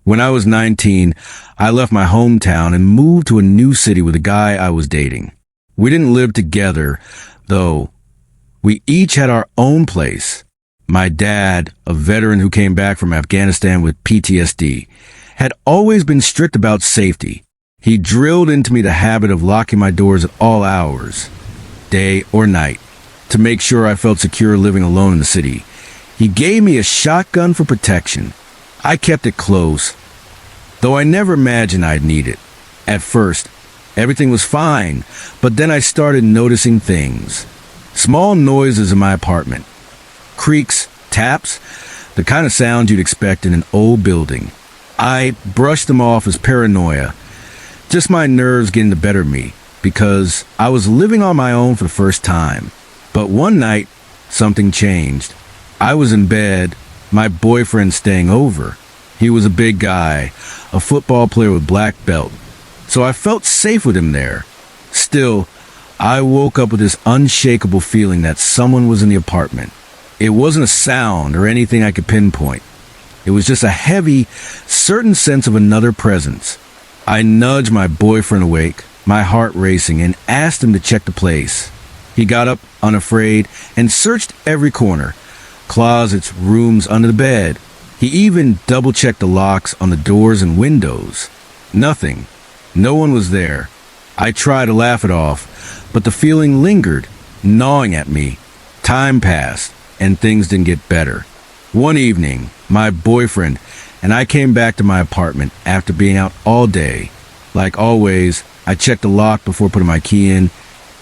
When I was 19, I left my hometown and moved to a new city with a guy I was dating. We didn't live together, though. We each had our own place. My dad, a veteran who came back from Afghanistan with PTSD, had always been strict about safety. He drilled into me the habit of locking my doors at all hours, day or night, to make sure I felt secure living alone in the city. He gave me a shotgun for protection. I kept it close, though I never imagined I'd need it. At first, everything was fine, but then I started noticing things. Small noises in my apartment. Creaks, taps, the kind of sound you'd expect in an old building. I brushed them off as paranoia. Just my nerves getting the better of me, because I was living on my own for the first time. But one night, something changed. I was in bed, my boyfriend staying over. He was a big guy, a football player with black belt, so I felt safe with him there. Still, I woke up with this unshakable feeling that someone was in the apartment. It wasn't a sound or anything I could pinpoint. It was just a heavy, certain sense of another presence. I nudged my boyfriend awake, my heart racing, and asked him to check the place. He got up, unafraid, and searched every corner. Closets, rooms, under the bed. He even double-checked the locks on the doors and windows. Nothing. No one was there. I tried to laugh it off, but the feeling lingered, gnawing at me. Time passed, and things didn't get better. One evening, my boyfriend and I came back to my apartment after being out all day. Like always, I checked the lock before putting my key in.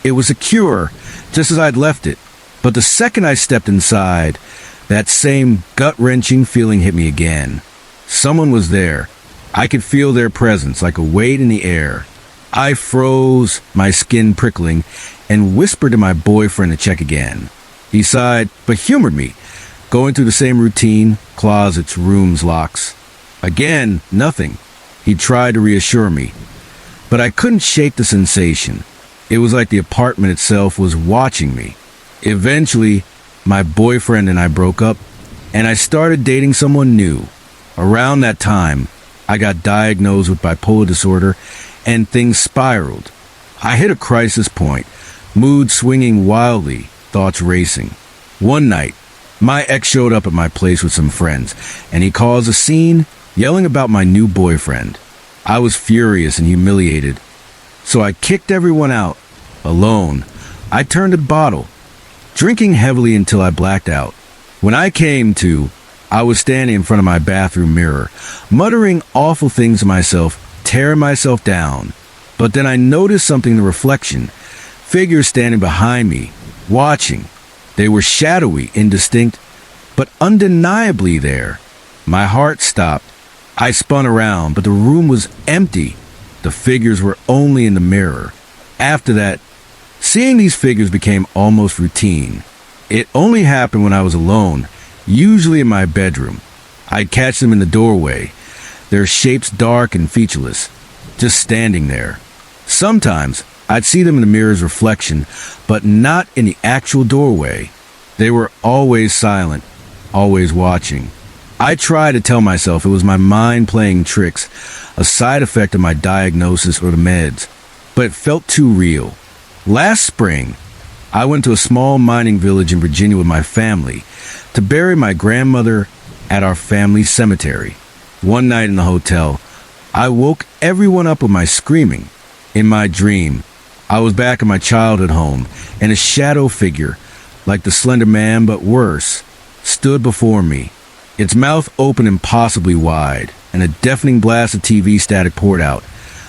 It was secure, just as I'd left it. But the second I stepped inside, that same gut-wrenching feeling hit me again. Someone was there. I could feel their presence like a weight in the air. I froze, my skin prickling, and whispered to my boyfriend to check again. He sighed, but humored me, going through the same routine, closets, rooms, locks. Again, nothing. He tried to reassure me, but I couldn't shake the sensation. It was like the apartment itself was watching me. Eventually, my boyfriend and I broke up, and I started dating someone new. Around that time, I got diagnosed with bipolar disorder, and things spiraled. I hit a crisis point, mood swinging wildly, thoughts racing. One night, my ex showed up at my place with some friends, and he caused a scene, yelling about my new boyfriend. I was furious and humiliated, so I kicked everyone out. Alone, I turned to the bottle, drinking heavily until I blacked out. When I came to, I was standing in front of my bathroom mirror, muttering awful things to myself, tearing myself down. But then I noticed something in the reflection. Figures standing behind me, watching. They were shadowy, indistinct, but undeniably there. My heart stopped. I spun around, but the room was empty. The figures were only in the mirror. After that, seeing these figures became almost routine. It only happened when I was alone, usually in my bedroom. I'd catch them in the doorway, their shapes dark and featureless, just standing there. Sometimes I'd see them in the mirror's reflection, but not in the actual doorway. They were always silent, always watching. I tried to tell myself it was my mind playing tricks, a side effect of my diagnosis or the meds, but it felt too real. Last spring, I went to a small mining village in Virginia with my family to bury my grandmother at our family cemetery. One night in the hotel, I woke everyone up with my screaming. In my dream, I was back in my childhood home, and a shadow figure, like the Slender Man but worse, stood before me. Its mouth open impossibly wide, and a deafening blast of TV static poured out,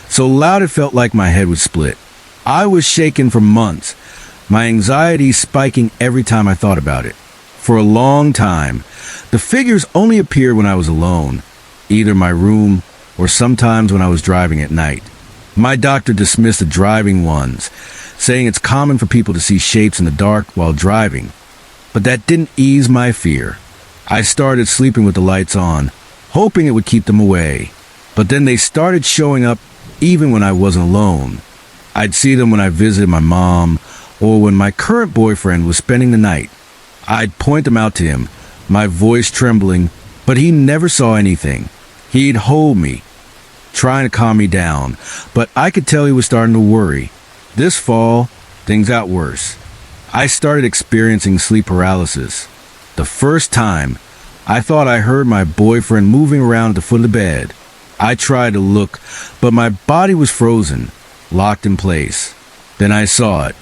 so loud it felt like my head would split. I was shaken for months, my anxiety spiking every time I thought about it. For a long time, the figures only appeared when I was alone, either in my room or sometimes when I was driving at night. My doctor dismissed the driving ones, saying it's common for people to see shapes in the dark while driving, but that didn't ease my fear. I started sleeping with the lights on, hoping it would keep them away, but then they started showing up even when I wasn't alone. I'd see them when I visited my mom or when my current boyfriend was spending the night. I'd point them out to him, my voice trembling, but he never saw anything. He'd hold me, trying to calm me down, but I could tell he was starting to worry. This fall, things got worse. I started experiencing sleep paralysis. The first time, I thought I heard my boyfriend moving around at the foot of the bed. I tried to look, but my body was frozen, locked in place. Then I saw it.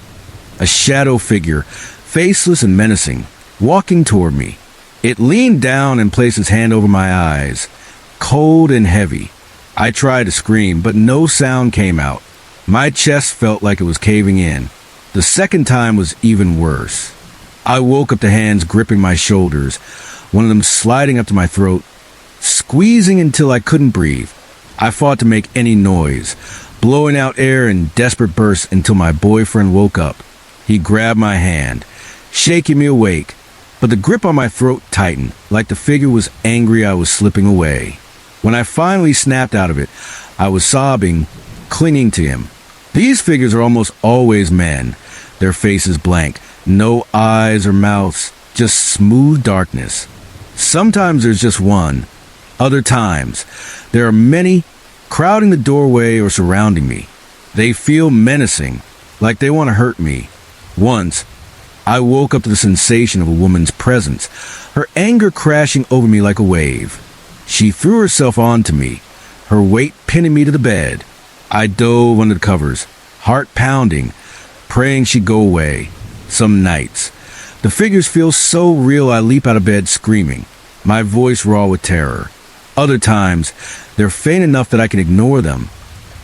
A shadow figure, faceless and menacing, walking toward me. It leaned down and placed its hand over my eyes, cold and heavy. I tried to scream, but no sound came out. My chest felt like it was caving in. The second time was even worse. I woke up to hands gripping my shoulders, one of them sliding up to my throat, squeezing until I couldn't breathe. I fought to make any noise, blowing out air in desperate bursts until my boyfriend woke up. He grabbed my hand, shaking me awake, but the grip on my throat tightened, like the figure was angry I was slipping away. When I finally snapped out of it, I was sobbing, clinging to him. These figures are almost always men, their faces blank, no eyes or mouths, just smooth darkness. Sometimes there's just one. Other times, there are many crowding the doorway or surrounding me. They feel menacing, like they want to hurt me. Once, I woke up to the sensation of a woman's presence, her anger crashing over me like a wave. She threw herself onto me, her weight pinning me to the bed. I dove under the covers, heart pounding, praying she'd go away. Some nights, the figures feel so real I leap out of bed screaming, my voice raw with terror. Other times, they're faint enough that I can ignore them,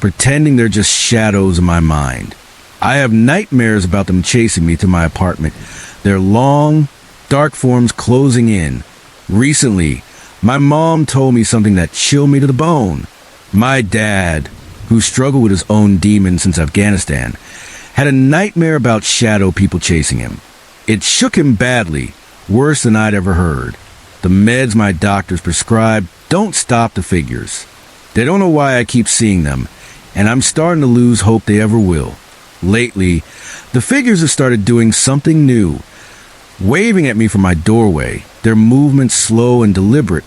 pretending they're just shadows in my mind. I have nightmares about them chasing me to my apartment, their long, dark forms closing in. Recently, my mom told me something that chilled me to the bone. My dad, who struggled with his own demons since Afghanistan, had a nightmare about shadow people chasing him. It shook him badly, worse than I'd ever heard. The meds my doctors prescribed don't stop the figures. They don't know why I keep seeing them, and I'm starting to lose hope they ever will. Lately, the figures have started doing something new, waving at me from my doorway, their movements slow and deliberate,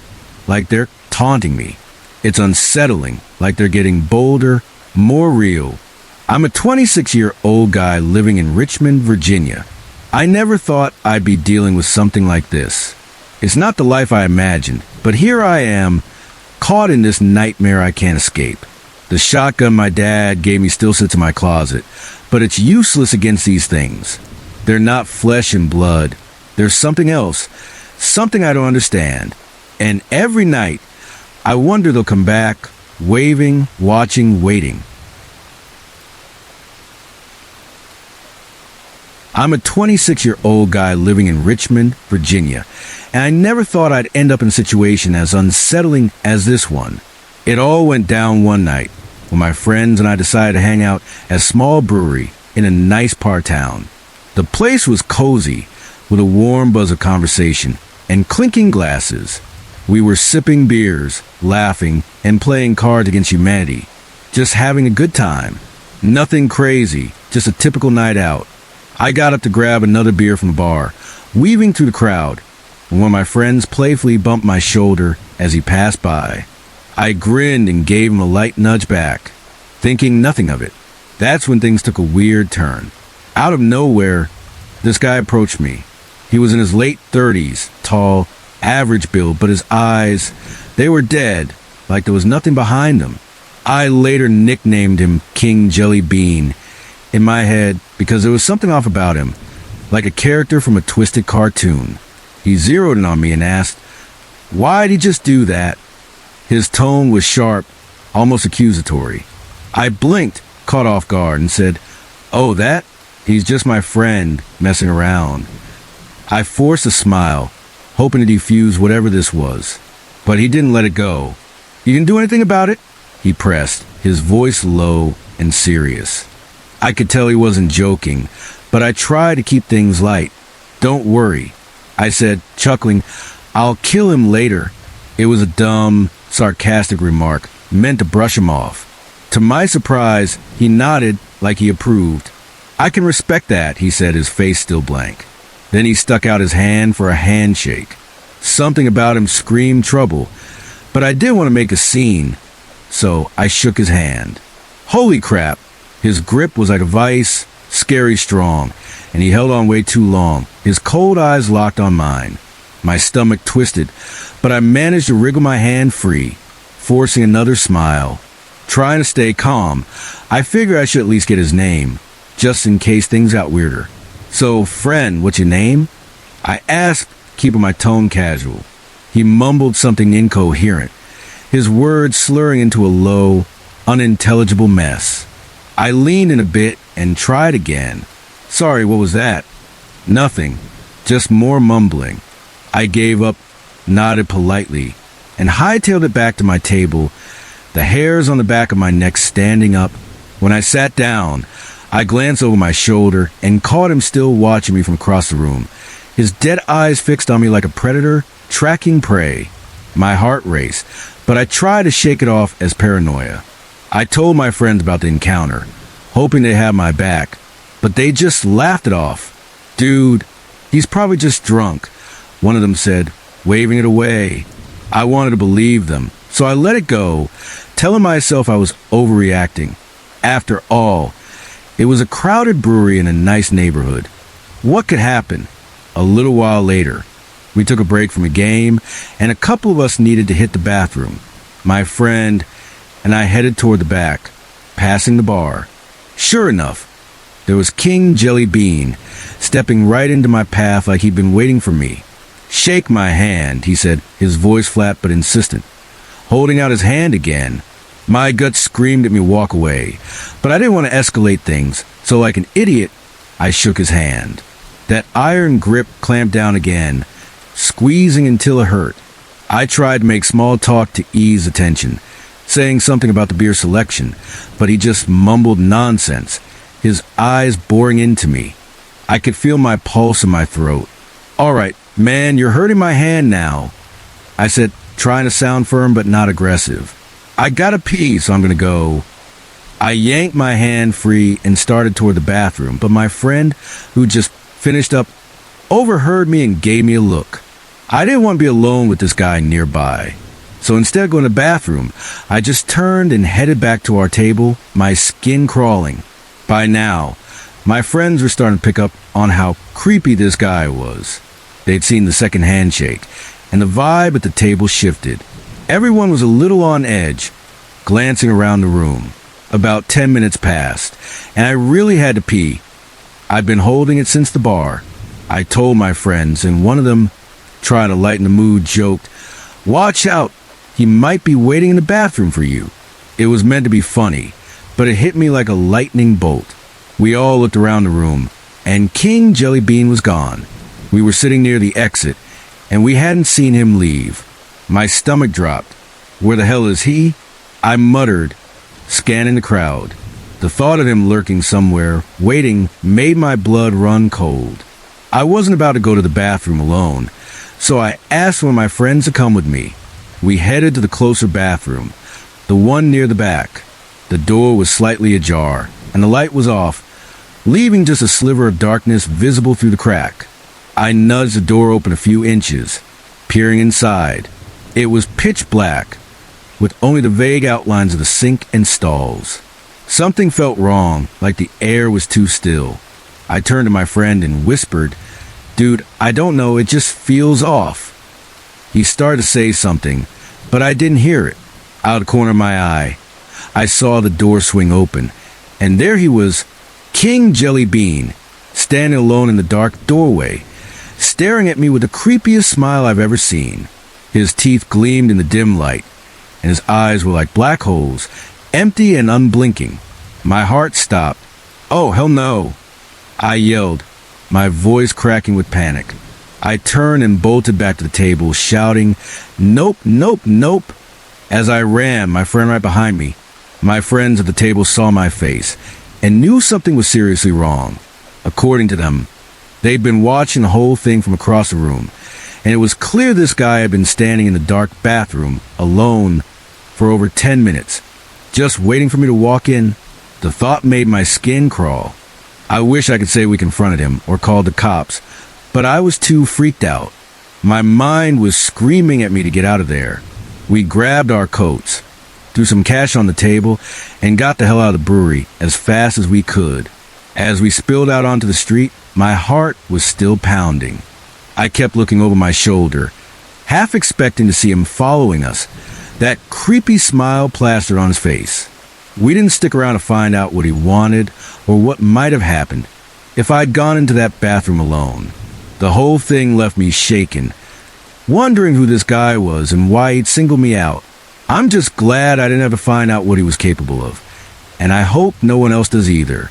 like they're taunting me. It's unsettling, like they're getting bolder, more real. I'm a 26-year-old guy living in Richmond, Virginia. I never thought I'd be dealing with something like this. It's not the life I imagined, but here I am, caught in this nightmare I can't escape. The shotgun my dad gave me still sits in my closet, but it's useless against these things. They're not flesh and blood. There's something else, something I don't understand. And every night, I wonder they'll come back, waving, watching, waiting. I'm a 26-year-old guy living in Richmond, Virginia, and I never thought I'd end up in a situation as unsettling as this one. It all went down one night when my friends and I decided to hang out at a small brewery in a nice part of town. The place was cozy, with a warm buzz of conversation and clinking glasses. We were sipping beers, laughing, and playing cards against humanity. Just having a good time. Nothing crazy, just a typical night out. I got up to grab another beer from the bar, weaving through the crowd, and one of my friends playfully bumped my shoulder as he passed by. I grinned and gave him a light nudge back, thinking nothing of it. That's when things took a weird turn. Out of nowhere, this guy approached me. He was in his late 30s, tall, average build, but his eyes, they were dead, like there was nothing behind them. I later nicknamed him King Jelly Bean in my head because there was something off about him, like a character from a twisted cartoon. He zeroed in on me and asked, "Why'd he just do that?" His tone was sharp, almost accusatory. I blinked, caught off guard, and said, "Oh, that? He's just my friend, messing around." I forced a smile, hoping to defuse whatever this was. But he didn't let it go. "You can do anything about it?" he pressed, his voice low and serious. I could tell he wasn't joking, but I tried to keep things light. "Don't worry," I said, chuckling. "I'll kill him later." It was a dumb, sarcastic remark, meant to brush him off. To my surprise, he nodded like he approved. "I can respect that," he said, his face still blank. Then he stuck out his hand for a handshake. Something about him screamed trouble, But I did want to make a scene, so I shook his hand. Holy crap! His grip was like a vice, scary strong, and he held on way too long. His cold eyes locked on mine. My stomach twisted, but I managed to wriggle my hand free, forcing another smile. Trying to stay calm, I figured I should at least get his name, just in case things got weirder. So, friend, what's your name? I asked, keeping my tone casual. He mumbled something incoherent, his words slurring into a low, unintelligible mess. I leaned in a bit and tried again. Sorry, what was that? Nothing, just more mumbling. I gave up, nodded politely, and hightailed it back to my table, the hairs on the back of my neck standing up. When I sat down, I glanced over my shoulder and caught him still watching me from across the room, his dead eyes fixed on me like a predator tracking prey. My heart raced, but I tried to shake it off as paranoia. I told my friends about the encounter, hoping they had my back, but they just laughed it off. Dude, he's probably just drunk, one of them said, waving it away. I wanted to believe them, so I let it go, telling myself I was overreacting. After all, it was a crowded brewery in a nice neighborhood. What could happen? A little while later, we took a break from a game, and a couple of us needed to hit the bathroom. My friend and I headed toward the back, passing the bar. Sure enough, there was King Jelly Bean, stepping right into my path like he'd been waiting for me. Shake my hand, he said, his voice flat but insistent. Holding out his hand again, my gut screamed at me to walk away, but I didn't want to escalate things, so like an idiot, I shook his hand. That iron grip clamped down again, squeezing until it hurt. I tried to make small talk to ease the tension, saying something about the beer selection, but he just mumbled nonsense, his eyes boring into me. I could feel my pulse in my throat. All right, man, you're hurting my hand now, I said, trying to sound firm but not aggressive. I gotta pee, so I'm gonna go. I yanked my hand free and started toward the bathroom, but my friend, who just finished up, overheard me and gave me a look. I didn't want to be alone with this guy nearby. So instead of going to the bathroom, I just turned and headed back to our table, my skin crawling. By now, my friends were starting to pick up on how creepy this guy was. They'd seen the second handshake, and the vibe at the table shifted. Everyone was a little on edge, glancing around the room. About 10 minutes passed, and I really had to pee. I'd been holding it since the bar. I told my friends, and one of them, trying to lighten the mood, joked, "Watch out, he might be waiting in the bathroom for you." It was meant to be funny, but it hit me like a lightning bolt. We all looked around the room, and King Jelly Bean was gone. We were sitting near the exit, and we hadn't seen him leave. My stomach dropped. Where the hell is he? I muttered, scanning the crowd. The thought of him lurking somewhere, waiting, made my blood run cold. I wasn't about to go to the bathroom alone, so I asked one of my friends to come with me. We headed to the closer bathroom, the one near the back. The door was slightly ajar, and the light was off, leaving just a sliver of darkness visible through the crack. I nudged the door open a few inches, peering inside. It was pitch black, with only the vague outlines of the sink and stalls. Something felt wrong, like the air was too still. I turned to my friend and whispered, "Dude, I don't know, it just feels off." He started to say something, but I didn't hear it. Out of the corner of my eye, I saw the door swing open, and there he was, King Jelly Bean, standing alone in the dark doorway, staring at me with the creepiest smile I've ever seen. His teeth gleamed in the dim light, and his eyes were like black holes, empty and unblinking. My heart stopped. "Oh, hell no!" I yelled, my voice cracking with panic. I turned and bolted back to the table, shouting, "Nope, nope, nope!" As I ran, my friend right behind me, my friends at the table saw my face and knew something was seriously wrong. According to them, they'd been watching the whole thing from across the room, and it was clear this guy had been standing in the dark bathroom, alone, for over 10 minutes, just waiting for me to walk in. The thought made my skin crawl. I wish I could say we confronted him or called the cops, but I was too freaked out. My mind was screaming at me to get out of there. We grabbed our coats, threw some cash on the table, and got the hell out of the brewery as fast as we could. As we spilled out onto the street, my heart was still pounding. I kept looking over my shoulder, half expecting to see him following us, that creepy smile plastered on his face. We didn't stick around to find out what he wanted or what might have happened if I'd gone into that bathroom alone. The whole thing left me shaken, wondering who this guy was and why he'd singled me out. I'm just glad I didn't have to find out what he was capable of, and I hope no one else does either.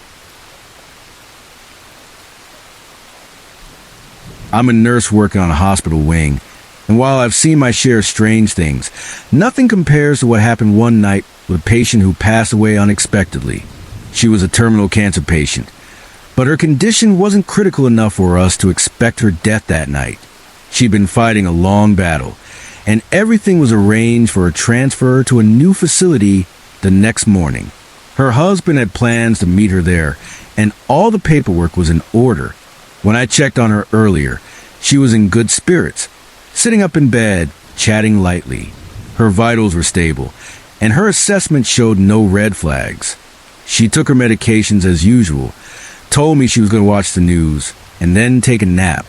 I'm a nurse working on a hospital wing, and while I've seen my share of strange things, nothing compares to what happened one night with a patient who passed away unexpectedly. She was a terminal cancer patient, but her condition wasn't critical enough for us to expect her death that night. She'd been fighting a long battle, and everything was arranged for a transfer to a new facility the next morning. Her husband had plans to meet her there, and all the paperwork was in order. When I checked on her earlier, she was in good spirits, sitting up in bed, chatting lightly. Her vitals were stable, and her assessment showed no red flags. She took her medications as usual, told me she was going to watch the news, and then take a nap.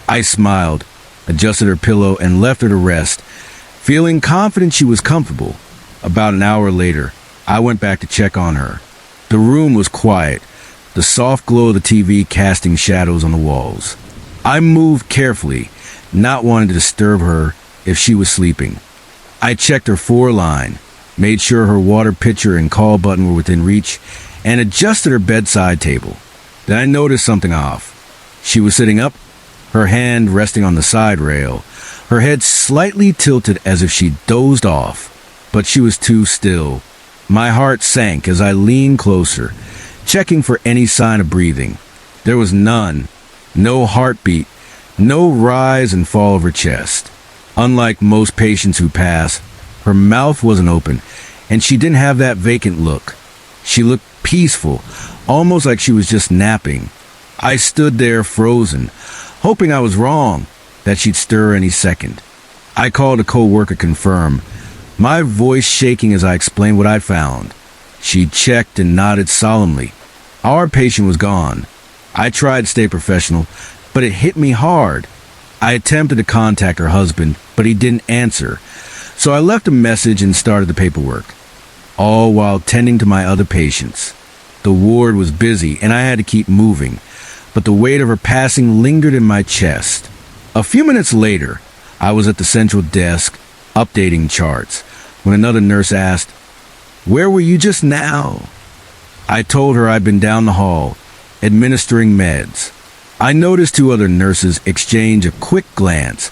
I smiled, adjusted her pillow, and left her to rest, feeling confident she was comfortable. About an hour later, I went back to check on her. The room was quiet, the soft glow of the TV casting shadows on the walls. I moved carefully, not wanting to disturb her if she was sleeping. I checked her 4-line, made sure her water pitcher and call button were within reach, and adjusted her bedside table. Then I noticed something off. She was sitting up, her hand resting on the side rail, her head slightly tilted as if she dozed off, but she was too still. My heart sank as I leaned closer, checking for any sign of breathing. There was none. No heartbeat, no rise and fall of her chest. Unlike most patients who pass, her mouth wasn't open, and she didn't have that vacant look. She looked peaceful, almost like she was just napping. I stood there frozen, hoping I was wrong, that she'd stir any second. I called a co-worker to confirm, my voice shaking as I explained what I'd found. She checked and nodded solemnly. Our patient was gone. I tried to stay professional, but it hit me hard. I attempted to contact her husband, but he didn't answer, so I left a message and started the paperwork, all while tending to my other patients. The ward was busy, and I had to keep moving, but the weight of her passing lingered in my chest. A few minutes later, I was at the central desk, updating charts, when another nurse asked, "Where were you just now?" I told her I'd been down the hall, administering meds. I noticed 2 other nurses exchange a quick glance,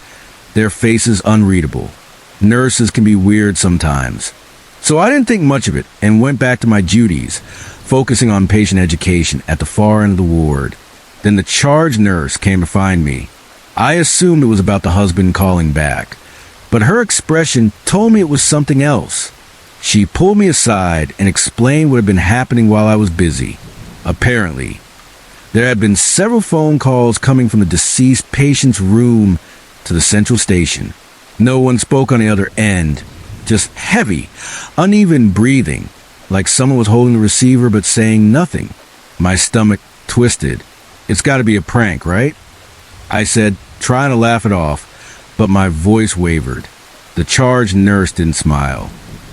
their faces unreadable. Nurses can be weird sometimes. So I didn't think much of it and went back to my duties, focusing on patient education at the far end of the ward. Then the charge nurse came to find me. I assumed it was about the husband calling back, but her expression told me it was something else. She pulled me aside and explained what had been happening while I was busy. Apparently, there had been several phone calls coming from the deceased patient's room to the central station. No one spoke on the other end, just heavy, uneven breathing, like someone was holding the receiver but saying nothing. My stomach twisted. It's got to be a prank, right? I said, trying to laugh it off, but my voice wavered. The charge nurse didn't smile.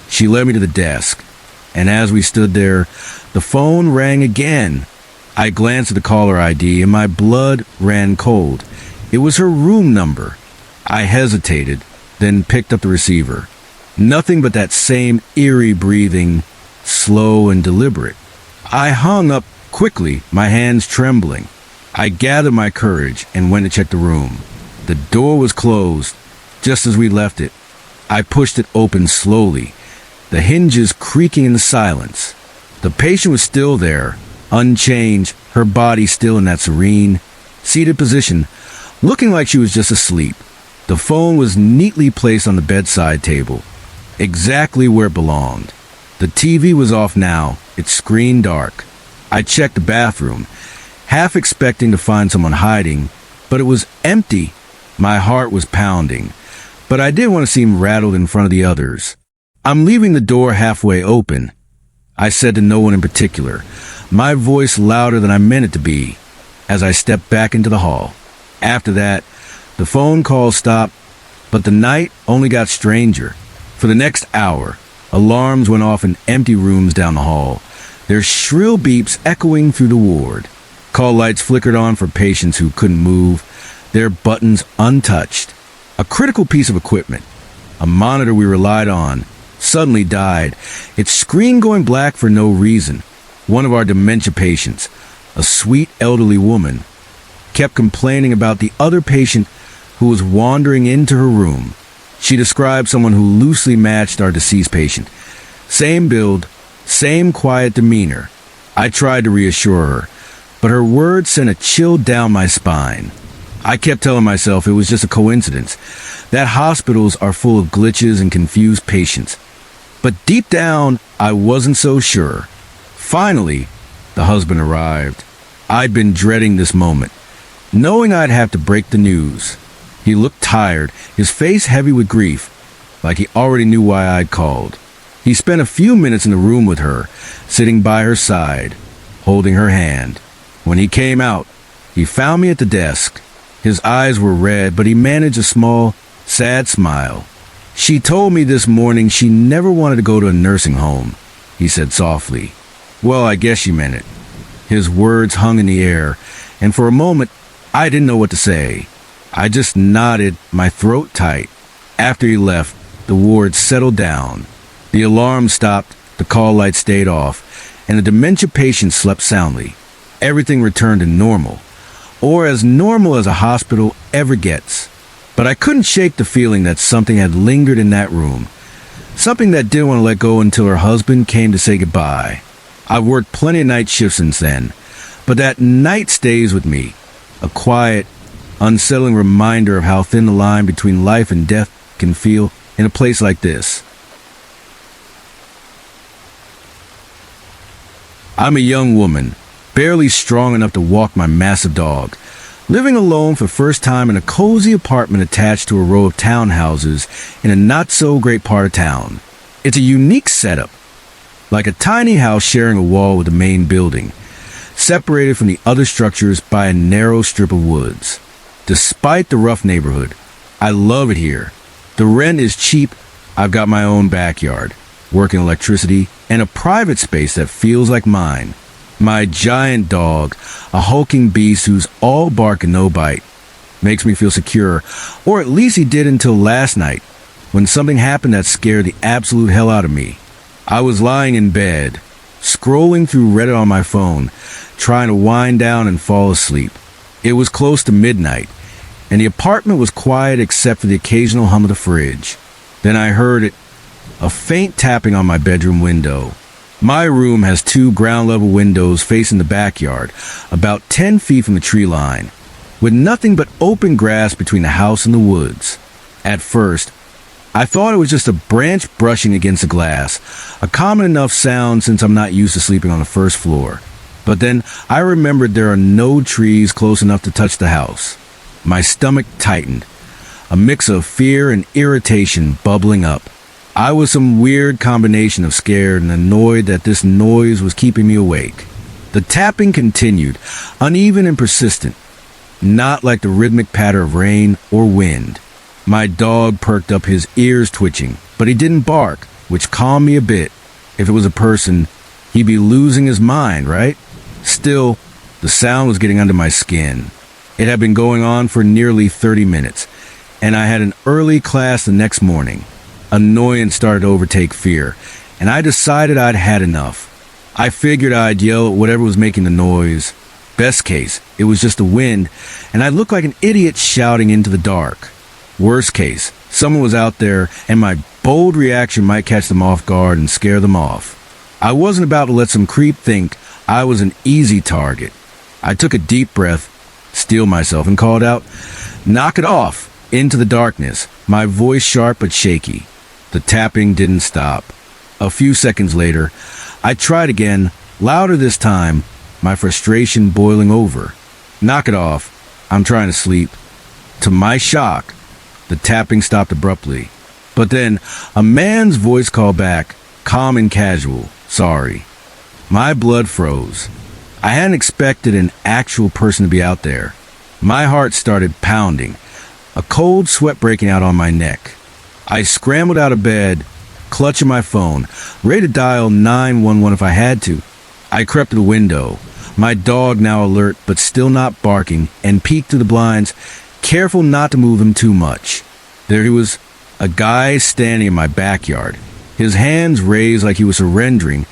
She led me to the desk, and as we stood there, the phone rang again. I glanced at the caller ID, and my blood ran cold. It was her room number. I hesitated, then picked up the receiver. Nothing but that same eerie breathing, slow and deliberate. I hung up quickly, my hands trembling. I gathered my courage and went to check the room. The door was closed, just as we left it. I pushed it open slowly, the hinges creaking in the silence. The patient was still there, unchanged, her body still in that serene, seated position, looking like she was just asleep. The phone was neatly placed on the bedside table, exactly where it belonged. The TV was off now, its screen dark. I checked the bathroom, half expecting to find someone hiding, but it was empty. My heart was pounding. but I didn't want to seem rattled in front of the others. "I'm leaving the door halfway open," I said to no one in particular, my voice louder than I meant it to be, as I stepped back into the hall. After that, the phone call stopped, but the night only got stranger. For the next hour, alarms went off in empty rooms down the hall, their shrill beeps echoing through the ward. Call lights flickered on for patients who couldn't move, their buttons untouched. A critical piece of equipment, a monitor we relied on, suddenly died, its screen going black for no reason. One of our dementia patients, a sweet elderly woman, kept complaining about the other patient who was wandering into her room. She described someone who loosely matched our deceased patient. Same build, same quiet demeanor. I tried to reassure her, but her words sent a chill down my spine. I kept telling myself it was just a coincidence, that hospitals are full of glitches and confused patients. But deep down, I wasn't so sure. Finally, the husband arrived. I'd been dreading this moment, knowing I'd have to break the news. He looked tired, his face heavy with grief, like he already knew why I'd called. He spent a few minutes in the room with her, sitting by her side, holding her hand. When he came out, he found me at the desk. His eyes were red, but he managed a small, sad smile. "She told me this morning she never wanted to go to a nursing home," he said softly. Well, I guess she meant it. His words hung in the air, and for a moment, I didn't know what to say. I just nodded, my throat tight. After he left, the ward settled down. The alarm stopped, the call light stayed off, and the dementia patient slept soundly. Everything returned to normal, or as normal as a hospital ever gets. But I couldn't shake the feeling that something had lingered in that room, something that didn't want to let go until her husband came to say goodbye. I've worked plenty of night shifts since then, but that night stays with me, a quiet, unsettling reminder of how thin the line between life and death can feel in a place like this. I'm a young woman, barely strong enough to walk my massive dog, living alone for the first time in a cozy apartment attached to a row of townhouses in a not-so-great part of town. It's a unique setup, like a tiny house sharing a wall with the main building, separated from the other structures by a narrow strip of woods. Despite the rough neighborhood, I love it here. The rent is cheap, I've got my own backyard, working electricity, and a private space that feels like mine. My giant dog, a hulking beast who's all bark and no bite, makes me feel secure, or at least he did until last night, when something happened that scared the absolute hell out of me. I was lying in bed, scrolling through Reddit on my phone, trying to wind down and fall asleep. It was close to midnight, and the apartment was quiet except for the occasional hum of the fridge. Then I heard it, a faint tapping on my bedroom window. My room has 2 ground-level windows facing the backyard, about 10 feet from the tree line, with nothing but open grass between the house and the woods. At first, I thought it was just a branch brushing against the glass, a common enough sound since I'm not used to sleeping on the first floor. But then I remembered there are no trees close enough to touch the house. My stomach tightened, a mix of fear and irritation bubbling up. I was some weird combination of scared and annoyed that this noise was keeping me awake. The tapping continued, uneven and persistent, not like the rhythmic patter of rain or wind. My dog perked up, his ears twitching, but he didn't bark, which calmed me a bit. If it was a person, he'd be losing his mind, right? Still, the sound was getting under my skin. It had been going on for nearly 30 minutes, and I had an early class the next morning. Annoyance started to overtake fear, and I decided I'd had enough. I figured I'd yell at whatever was making the noise. Best case, it was just the wind, and I looked like an idiot shouting into the dark. Worst case, someone was out there, and my bold reaction might catch them off guard and scare them off. I wasn't about to let some creep think I was an easy target. I took a deep breath, steeled myself, and called out, "Knock it off!" into the darkness, my voice sharp but shaky. The tapping didn't stop. A few seconds later, I tried again, louder this time, my frustration boiling over. "Knock it off. I'm trying to sleep." To my shock, The tapping stopped abruptly. But then, a man's voice called back, calm and casual, "Sorry." My blood froze. I hadn't expected an actual person to be out there. My heart started pounding, a cold sweat breaking out on my neck. I scrambled out of bed, clutching my phone, ready to dial 911 if I had to. I crept to the window, my dog now alert but still not barking, and peeked through the blinds, careful not to move him too much. There he was, a guy standing in my backyard, his hands raised like he was surrendering,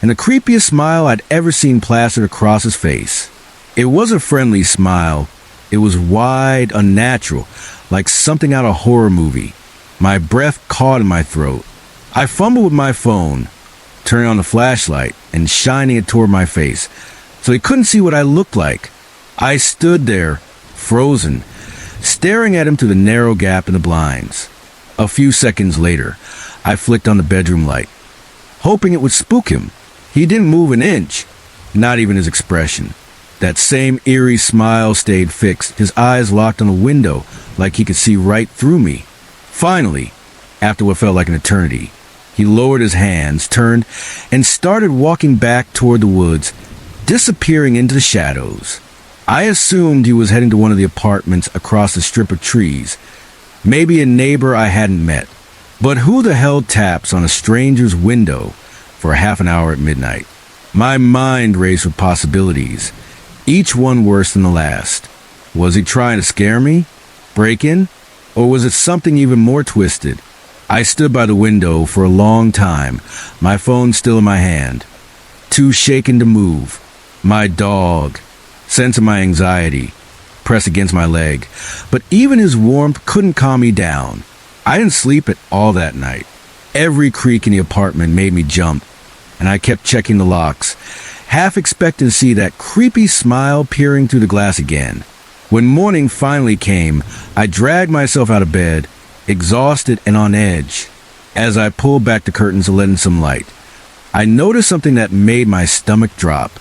and the creepiest smile I'd ever seen plastered across his face. It was a friendly smile. It was wide, unnatural, like something out of a horror movie. My breath caught in my throat. I fumbled with my phone, turning on the flashlight and shining it toward my face, so he couldn't see what I looked like. I stood there, frozen, staring at him through the narrow gap in the blinds. A few seconds later, I flicked on the bedroom light, hoping it would spook him. He didn't move an inch, not even his expression. That same eerie smile stayed fixed, his eyes locked on the window like he could see right through me. Finally, after what felt like an eternity, he lowered his hands, turned, and started walking back toward the woods, disappearing into the shadows. I assumed he was heading to one of the apartments across the strip of trees, maybe a neighbor I hadn't met. But who the hell taps on a stranger's window for a half an hour at midnight? My mind raced with possibilities, each one worse than the last. Was he trying to scare me? Break in? Or was it something even more twisted? I stood by the window for a long time, my phone still in my hand, too shaken to move. My dog, sensing my anxiety, pressed against my leg, but even his warmth couldn't calm me down. I didn't sleep at all that night. Every creak in the apartment made me jump, and I kept checking the locks, half expecting to see that creepy smile peering through the glass again. When morning finally came, I dragged myself out of bed, exhausted and on edge. As I pulled back the curtains to let in some light, I noticed something that made my stomach drop.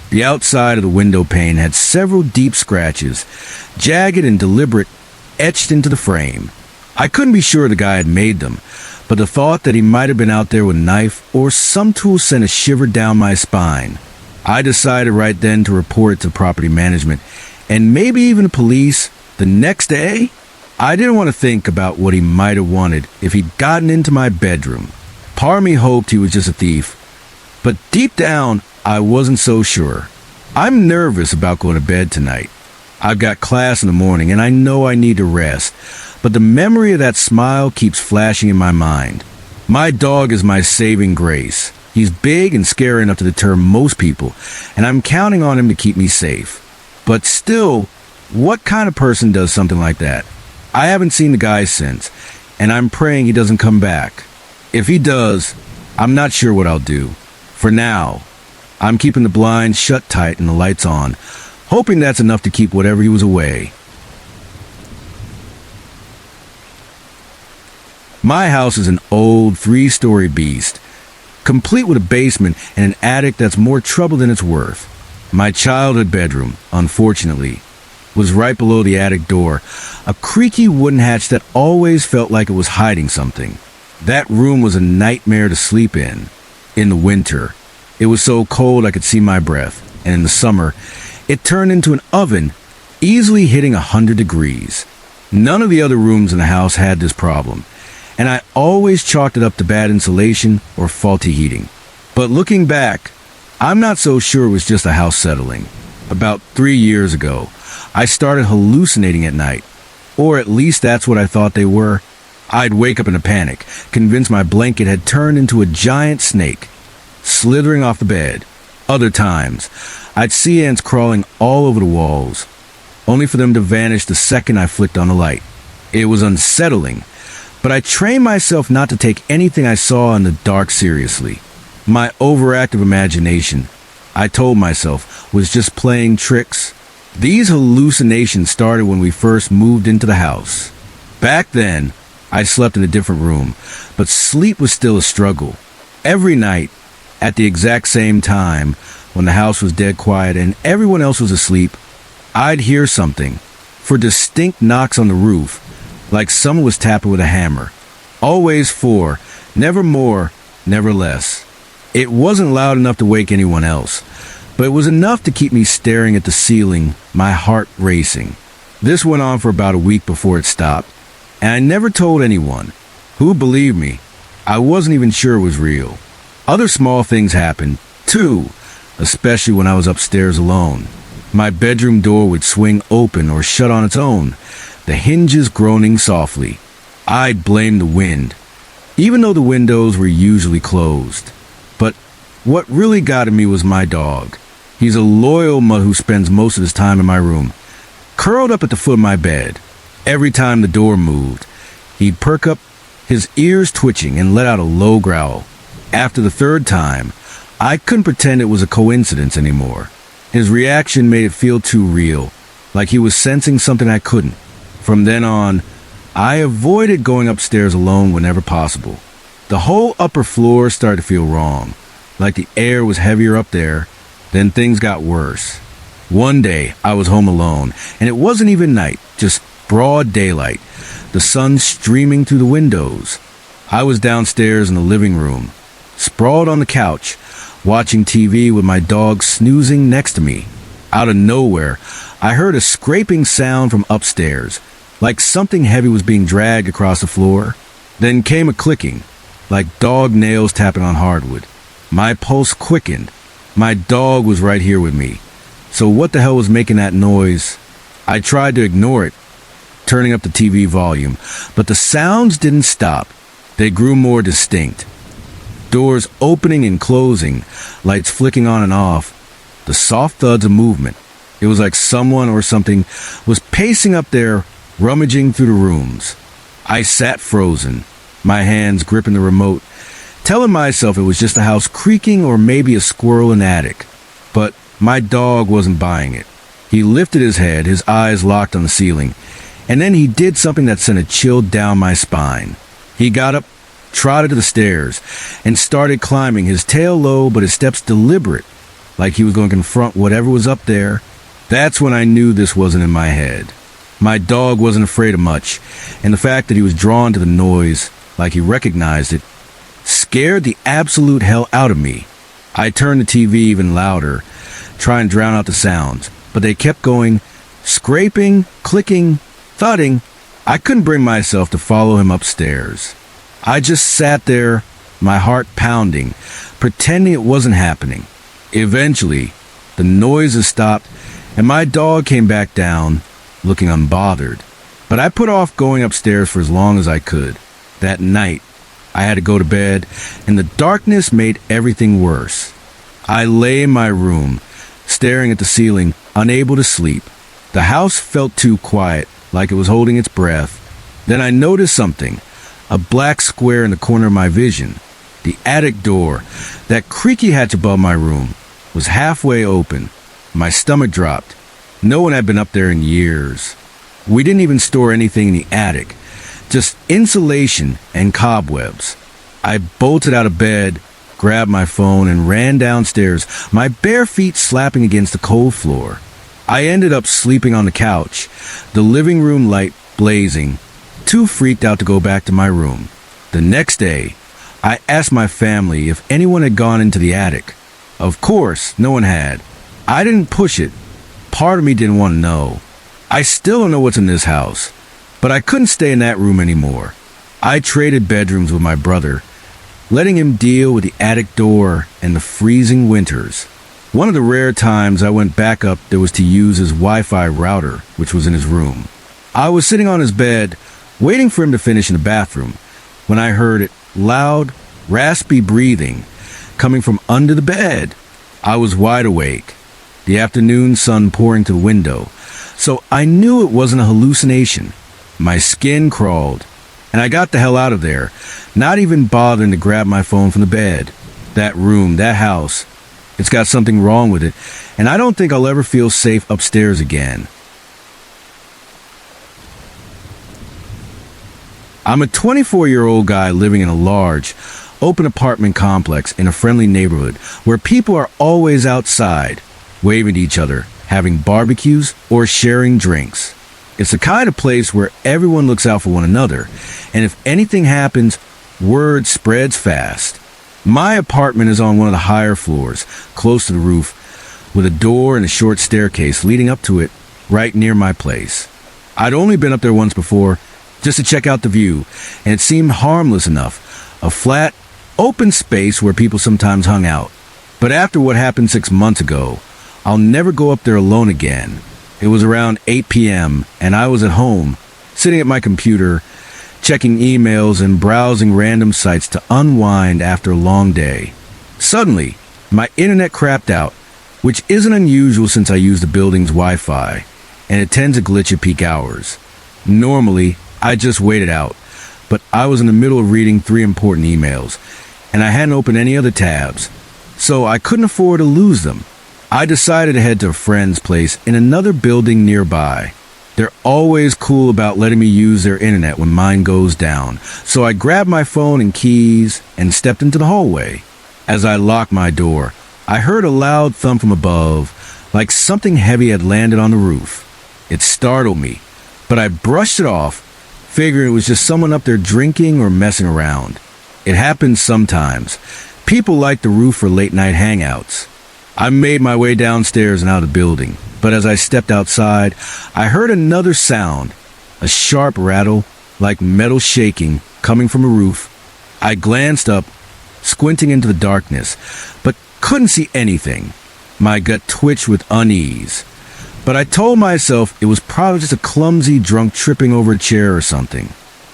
The outside of the window pane had several deep scratches, jagged and deliberate, etched into the frame. I couldn't be sure the guy had made them, but the thought that he might have been out there with a knife or some tool sent a shiver down my spine. I decided right then to report it to property management, and maybe even the police, the next day. I didn't want to think about what he might have wanted if he'd gotten into my bedroom. Part of me hoped he was just a thief, but deep down, I wasn't so sure. I'm nervous about going to bed tonight. I've got class in the morning, and I know I need to rest, but the memory of that smile keeps flashing in my mind. My dog is my saving grace. He's big and scary enough to deter most people, and I'm counting on him to keep me safe. But still, what kind of person does something like that? I haven't seen the guy since, and I'm praying he doesn't come back. If he does, I'm not sure what I'll do. For now, I'm keeping the blinds shut tight and the lights on, hoping that's enough to keep whatever he was away. My house is an old 3-story beast, complete with a basement and an attic that's more trouble than it's worth. My childhood bedroom, unfortunately, was right below the attic door, a creaky wooden hatch that always felt like it was hiding something. That room was a nightmare to sleep in. In the winter, it was so cold I could see my breath, and in the summer, it turned into an oven, easily hitting 100 degrees. None of the other rooms in the house had this problem, and I always chalked it up to bad insulation or faulty heating. But looking back, I'm not so sure it was just a house settling. About 3 years ago, I started hallucinating at night, or at least that's what I thought they were. I'd wake up in a panic, convinced my blanket had turned into a giant snake, slithering off the bed. Other times, I'd see ants crawling all over the walls, only for them to vanish the second I flicked on the light. It was unsettling, but I trained myself not to take anything I saw in the dark seriously. My overactive imagination, I told myself, was just playing tricks. These hallucinations started when we first moved into the house. Back then, I slept in a different room, but sleep was still a struggle. Every night, at the exact same time, when the house was dead quiet and everyone else was asleep, I'd hear something. For distinct knocks on the roof, like someone was tapping with a hammer. Always 4, never more, never less. It wasn't loud enough to wake anyone else, but it was enough to keep me staring at the ceiling, my heart racing. This went on for about a week before it stopped, and I never told anyone. Who would believe me? I wasn't even sure it was real. Other small things happened, too, especially when I was upstairs alone. My bedroom door would swing open or shut on its own, the hinges groaning softly. I'd blame the wind, even though the windows were usually closed. But what really got at me was my dog. He's a loyal mutt who spends most of his time in my room, curled up at the foot of my bed. Every time the door moved, he'd perk up, his ears twitching, and let out a low growl. After the third time, I couldn't pretend it was a coincidence anymore. His reaction made it feel too real, like he was sensing something I couldn't. From then on, I avoided going upstairs alone whenever possible. The whole upper floor started to feel wrong, like the air was heavier up there. Then things got worse. One day, I was home alone, and it wasn't even night, just broad daylight, the sun streaming through the windows. I was downstairs in the living room, sprawled on the couch, watching TV with my dog snoozing next to me. Out of nowhere, I heard a scraping sound from upstairs, like something heavy was being dragged across the floor. Then came a clicking, like dog nails tapping on hardwood. My pulse quickened. My dog was right here with me. So what the hell was making that noise? I tried to ignore it, turning up the TV volume, but the sounds didn't stop. They grew more distinct. Doors opening and closing, lights flicking on and off, the soft thuds of movement. It was like someone or something was pacing up there, rummaging through the rooms. I sat frozen, my hands gripping the remote, telling myself it was just the house creaking or maybe a squirrel in the attic. But my dog wasn't buying it. He lifted his head, his eyes locked on the ceiling, and then he did something that sent a chill down my spine. He got up, trotted to the stairs, and started climbing, his tail low but his steps deliberate, like he was going to confront whatever was up there. That's when I knew this wasn't in my head. My dog wasn't afraid of much, and the fact that he was drawn to the noise, like he recognized it, scared the absolute hell out of me. I turned the TV even louder, trying to drown out the sounds, but they kept going, scraping, clicking, thudding. I couldn't bring myself to follow him upstairs. I just sat there, my heart pounding, pretending it wasn't happening. Eventually, the noises stopped, and my dog came back down, looking unbothered. But I put off going upstairs for as long as I could. That night, I had to go to bed, and the darkness made everything worse. I lay in my room, staring at the ceiling, unable to sleep. The house felt too quiet, like it was holding its breath. Then I noticed something. A black square in the corner of my vision. The attic door, that creaky hatch above my room, was halfway open. My stomach dropped. No one had been up there in years. We didn't even store anything in the attic, just insulation and cobwebs. I bolted out of bed, grabbed my phone, and ran downstairs, my bare feet slapping against the cold floor. I ended up sleeping on the couch, the living room light blazing, too freaked out to go back to my room. The next day, I asked my family if anyone had gone into the attic. Of course, no one had. I didn't push it. Part of me didn't want to know. I still don't know what's in this house, but I couldn't stay in that room anymore. I traded bedrooms with my brother, letting him deal with the attic door and the freezing winters. One of the rare times I went back up there was to use his Wi-Fi router, which was in his room. I was sitting on his bed, waiting for him to finish in the bathroom, when I heard it loud, raspy breathing coming from under the bed. I was wide awake, the afternoon sun pouring through the window, so I knew it wasn't a hallucination. My skin crawled, and I got the hell out of there, not even bothering to grab my phone from the bed. That room, that house, it's got something wrong with it, and I don't think I'll ever feel safe upstairs again. I'm a 24-year-old guy living in a large, open apartment complex in a friendly neighborhood where people are always outside, waving to each other, having barbecues, or sharing drinks. It's the kind of place where everyone looks out for one another, and if anything happens, word spreads fast. My apartment is on one of the higher floors, close to the roof, with a door and a short staircase leading up to it right near my place. I'd only been up there once before, just to check out the view, and it seemed harmless enough, a flat, open space where people sometimes hung out. But after what happened 6 months ago, I'll never go up there alone again. It was around 8 p.m., and I was at home, sitting at my computer, checking emails and browsing random sites to unwind after a long day. Suddenly, my internet crapped out, which isn't unusual since I use the building's Wi-Fi, and it tends to glitch at peak hours. Normally, I just wait it out, but I was in the middle of reading 3 important emails, and I hadn't opened any other tabs, so I couldn't afford to lose them. I decided to head to a friend's place in another building nearby. They're always cool about letting me use their internet when mine goes down, so I grabbed my phone and keys and stepped into the hallway. As I locked my door, I heard a loud thump from above, like something heavy had landed on the roof. It startled me, but I brushed it off, figuring it was just someone up there drinking or messing around. It happens sometimes. People like the roof for late-night hangouts. I made my way downstairs and out of the building, but as I stepped outside, I heard another sound, a sharp rattle, like metal shaking, coming from a roof. I glanced up, squinting into the darkness, but couldn't see anything. My gut twitched with unease, but I told myself it was probably just a clumsy drunk tripping over a chair or something.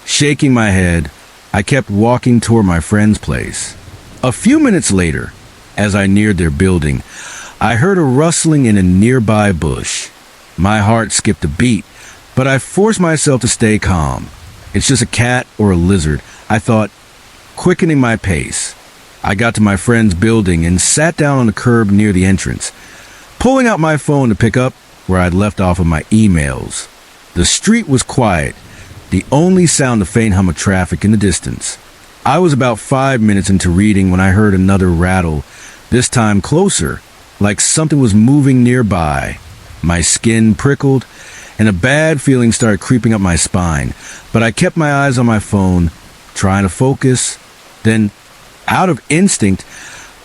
Shaking my head, I kept walking toward my friend's place. A few minutes later, as I neared their building, I heard a rustling in a nearby bush. My heart skipped a beat, but I forced myself to stay calm. It's just a cat or a lizard, I thought, quickening my pace. I got to my friend's building and sat down on the curb near the entrance, pulling out my phone to pick up where I'd left off of my emails. The street was quiet, the only sound the faint hum of traffic in the distance. I was about 5 minutes into reading when I heard another rattle, this time closer, like something was moving nearby. My skin prickled, and a bad feeling started creeping up my spine, but I kept my eyes on my phone, trying to focus. Then, out of instinct,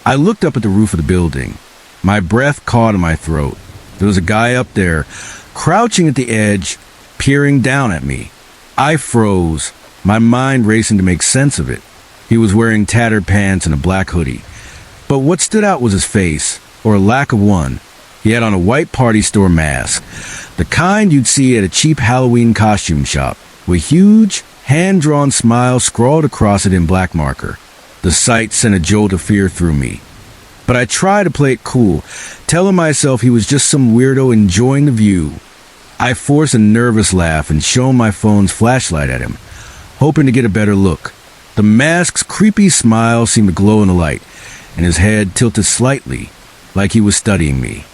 I looked up at the roof of the building. My breath caught in my throat. There was a guy up there, crouching at the edge, peering down at me. I froze, my mind racing to make sense of it. He was wearing tattered pants and a black hoodie. But what stood out was his face, or a lack of one. He had on a white party store mask, the kind you'd see at a cheap Halloween costume shop, with huge, hand-drawn smile scrawled across it in black marker. The sight sent a jolt of fear through me. But I tried to play it cool, telling myself he was just some weirdo enjoying the view. I forced a nervous laugh and shone my phone's flashlight at him, hoping to get a better look. The mask's creepy smile seemed to glow in the light, and his head tilted slightly, like he was studying me.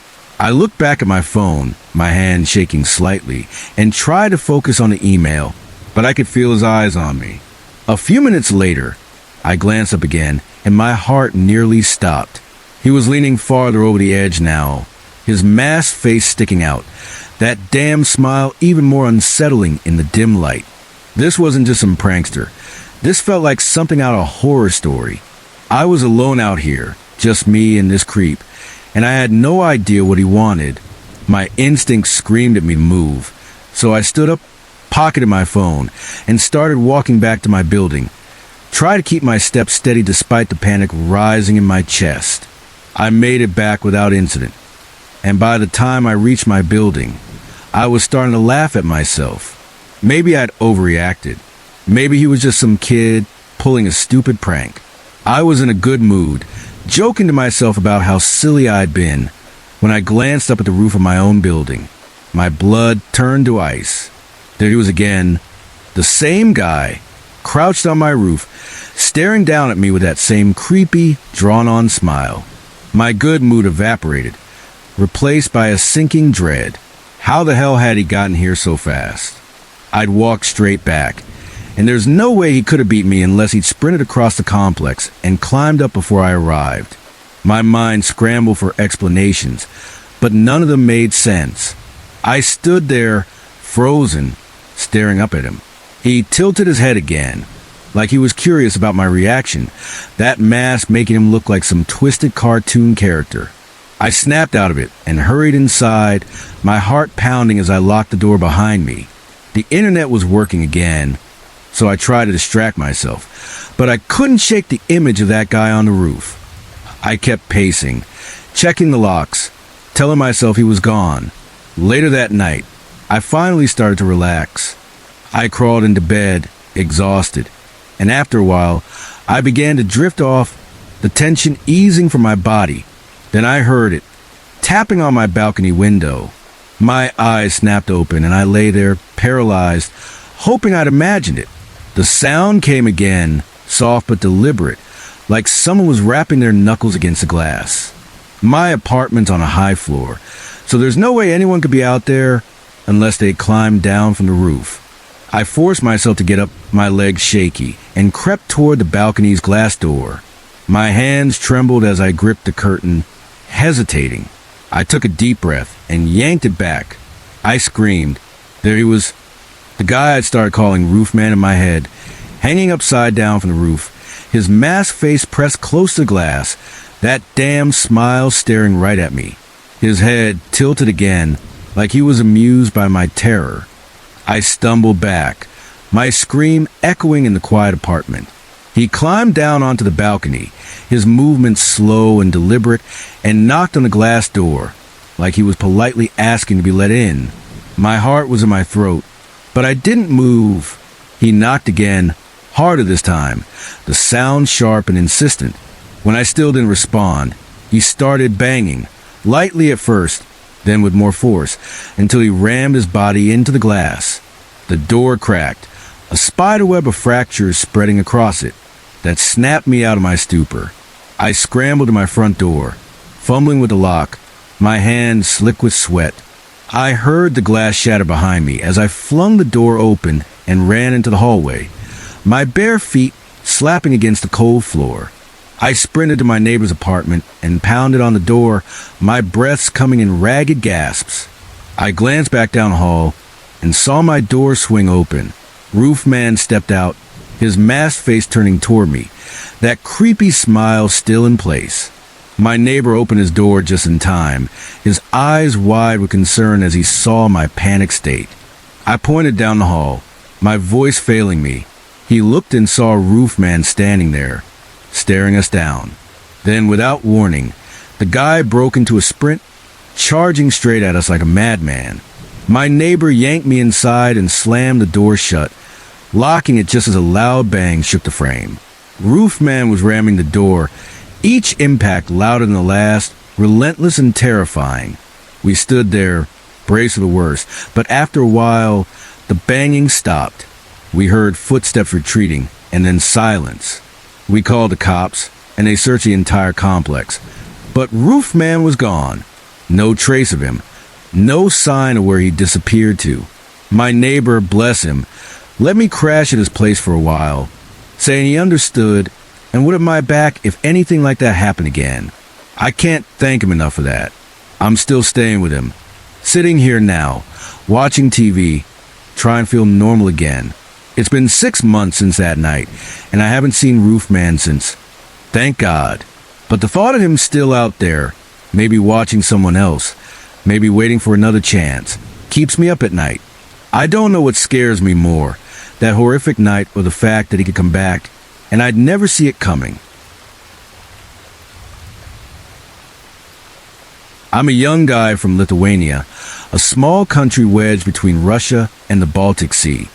I looked back at my phone, my hand shaking slightly, and tried to focus on the email, but I could feel his eyes on me. A few minutes later, I glanced up again, and my heart nearly stopped. He was leaning farther over the edge now, his masked face sticking out, that damn smile even more unsettling in the dim light. This wasn't just some prankster. This felt like something out of a horror story. I was alone out here, just me and this creep, and I had no idea what he wanted. My instincts screamed at me to move, so I stood up, pocketed my phone, and started walking back to my building. Tried to keep my steps steady despite the panic rising in my chest. I made it back without incident, and by the time I reached my building, I was starting to laugh at myself. Maybe I'd overreacted. Maybe he was just some kid pulling a stupid prank. I was in a good mood, joking to myself about how silly I'd been, when I glanced up at the roof of my own building. My blood turned to ice. There he was again, the same guy, crouched on my roof, staring down at me with that same creepy, drawn-on smile. My good mood evaporated, replaced by a sinking dread. How the hell had he gotten here so fast? I'd walked straight back, and there's no way he could have beat me unless he'd sprinted across the complex and climbed up before I arrived. My mind scrambled for explanations, but none of them made sense. I stood there, frozen, staring up at him. He tilted his head again, like he was curious about my reaction, that mask making him look like some twisted cartoon character. I snapped out of it and hurried inside, my heart pounding as I locked the door behind me. The internet was working again, so I tried to distract myself, but I couldn't shake the image of that guy on the roof. I kept pacing, checking the locks, telling myself he was gone. Later that night, I finally started to relax. I crawled into bed, exhausted, and after a while, I began to drift off, the tension easing from my body. Then I heard it, tapping on my balcony window. My eyes snapped open and I lay there, paralyzed, hoping I'd imagined it. The sound came again, soft but deliberate, like someone was rapping their knuckles against the glass. My apartment's on a high floor, so there's no way anyone could be out there unless they climbed down from the roof. I forced myself to get up, my legs shaky, and crept toward the balcony's glass door. My hands trembled as I gripped the curtain, hesitating. I took a deep breath and yanked it back. I screamed. There he was, the guy I'd started calling Roofman in my head, hanging upside down from the roof, his masked face pressed close to the glass, that damn smile staring right at me. His head tilted again, like he was amused by my terror. I stumbled back, my scream echoing in the quiet apartment. He climbed down onto the balcony, his movements slow and deliberate, and knocked on the glass door, like he was politely asking to be let in. My heart was in my throat, but I didn't move. He knocked again, harder this time, the sound sharp and insistent. When I still didn't respond, he started banging, lightly at first, then with more force, until he rammed his body into the glass. The door cracked, a spiderweb of fractures spreading across it, that snapped me out of my stupor. I scrambled to my front door, fumbling with the lock, my hands slick with sweat. I heard the glass shatter behind me as I flung the door open and ran into the hallway, my bare feet slapping against the cold floor. I sprinted to my neighbor's apartment and pounded on the door, my breaths coming in ragged gasps. I glanced back down the hall and saw my door swing open. Roofman stepped out, his masked face turning toward me, that creepy smile still in place. My neighbor opened his door just in time, his eyes wide with concern as he saw my panicked state. I pointed down the hall, my voice failing me. He looked and saw Roofman standing there, staring us down. Then, without warning, the guy broke into a sprint, charging straight at us like a madman. My neighbor yanked me inside and slammed the door shut, locking it just as a loud bang shook the frame. Roofman was ramming the door, each impact louder than the last, relentless and terrifying. We stood there, braced for the worst, but after a while, the banging stopped. We heard footsteps retreating, and then silence. We called the cops, and they searched the entire complex. But Roofman was gone. No trace of him. No sign of where he disappeared to. My neighbor, bless him, let me crash at his place for a while, saying he understood and would have my back if anything like that happened again. I can't thank him enough for that. I'm still staying with him, sitting here now, watching TV, trying to feel normal again. It's been 6 months since that night, and I haven't seen Roofman since. Thank God. But the thought of him still out there, maybe watching someone else, maybe waiting for another chance, keeps me up at night. I don't know what scares me more, that horrific night or the fact that he could come back, and I'd never see it coming. I'm a young guy from Lithuania, a small country wedged between Russia and the Baltic Sea,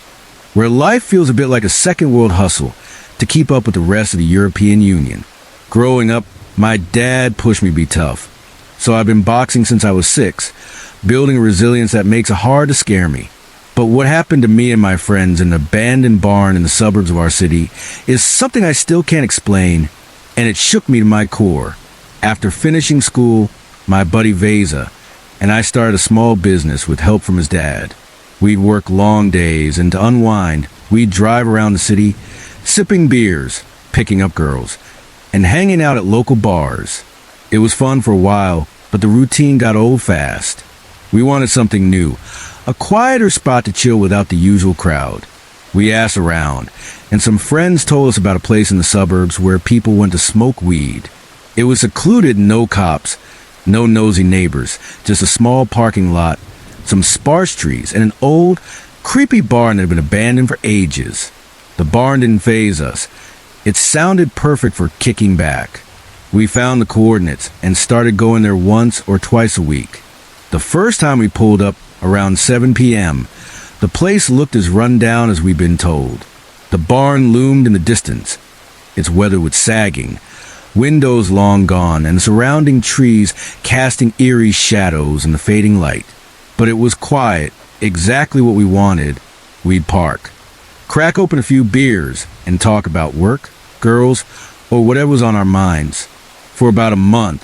where life feels a bit like a second world hustle to keep up with the rest of the European Union. Growing up, my dad pushed me to be tough, so I've been boxing since I was 6, building a resilience that makes it hard to scare me. But what happened to me and my friends in an abandoned barn in the suburbs of our city is something I still can't explain, and it shook me to my core. After finishing school, my buddy Vesa and I started a small business with help from his dad. We'd work long days, and to unwind, we'd drive around the city, sipping beers, picking up girls, and hanging out at local bars. It was fun for a while, but the routine got old fast. We wanted something new, A quieter spot to chill without the usual crowd. We asked around, and some friends told us about a place in the suburbs where people went to smoke weed. It was secluded, no cops, no nosy neighbors, just a small parking lot, some sparse trees, and an old, creepy barn that had been abandoned for ages. The barn didn't faze us. It sounded perfect for kicking back. We found the coordinates and started going there once or twice a week. The first time we pulled up, around 7 p.m., the place looked as run down as we'd been told. The barn loomed in the distance, its weatherwood sagging, windows long gone, and the surrounding trees casting eerie shadows in the fading light. But it was quiet, exactly what we wanted. We'd park, crack open a few beers, and talk about work, girls, or whatever was on our minds. For about a month,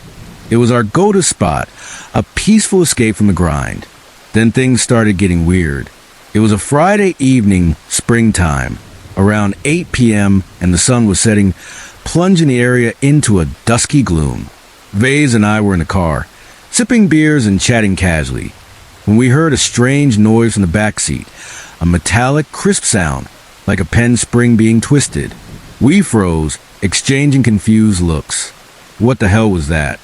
it was our go-to spot, a peaceful escape from the grind. Then things started getting weird. It was a Friday evening, springtime, around 8 p.m., and the sun was setting, plunging the area into a dusky gloom. Vase and I were in the car, sipping beers and chatting casually, when we heard a strange noise from the back seat, a metallic, crisp sound, like a pen spring being twisted. We froze, exchanging confused looks. What the hell was that?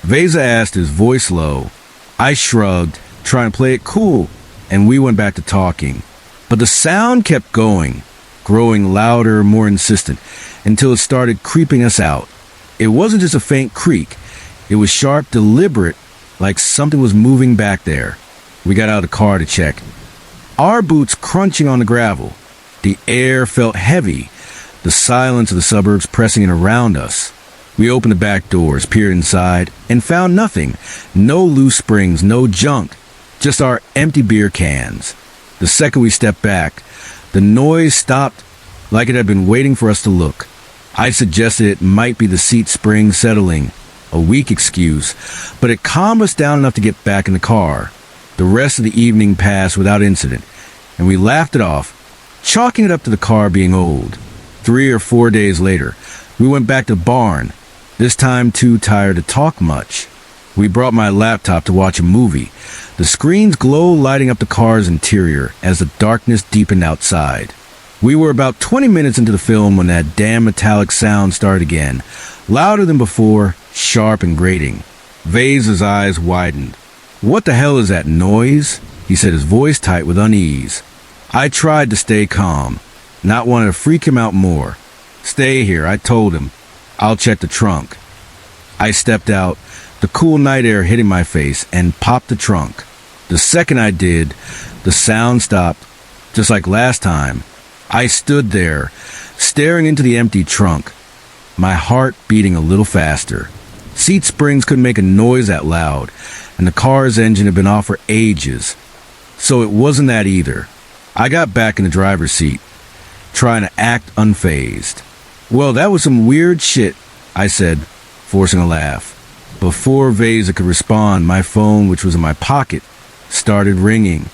Vesa asked, his voice low. I shrugged, trying to play it cool, and we went back to talking. But the sound kept going, growing louder, more insistent, until it started creeping us out. It wasn't just a faint creak. It was sharp, deliberate, like something was moving back there. We got out of the car to check. Our boots crunching on the gravel. The air felt heavy, the silence of the suburbs pressing in around us. We opened the back doors, peered inside, and found nothing. No loose springs, no junk, just our empty beer cans. The second we stepped back, the noise stopped like it had been waiting for us to look. I suggested it might be the seat spring settling, a weak excuse, but it calmed us down enough to get back in the car. The rest of the evening passed without incident, and we laughed it off, chalking it up to the car being old. 3 or 4 days later, we went back to the barn, this time too tired to talk much. We brought my laptop to watch a movie, the screen's glow lighting up the car's interior as the darkness deepened outside. We were about 20 minutes into the film when that damn metallic sound started again, louder than before, sharp and grating. Vase's eyes widened. What the hell is that noise? He said, his voice tight with unease. I tried to stay calm, not wanting to freak him out more. Stay here, I told him. I'll check the trunk. I stepped out, the cool night air hitting my face, and popped the trunk. The second I did, the sound stopped, just like last time. I stood there, staring into the empty trunk, my heart beating a little faster. Seat springs couldn't make a noise that loud, and the car's engine had been off for ages. So it wasn't that either. I got back in the driver's seat, trying to act unfazed. Well, that was some weird shit, I said, forcing a laugh. Before Vesa could respond, my phone, which was in my pocket, started ringing.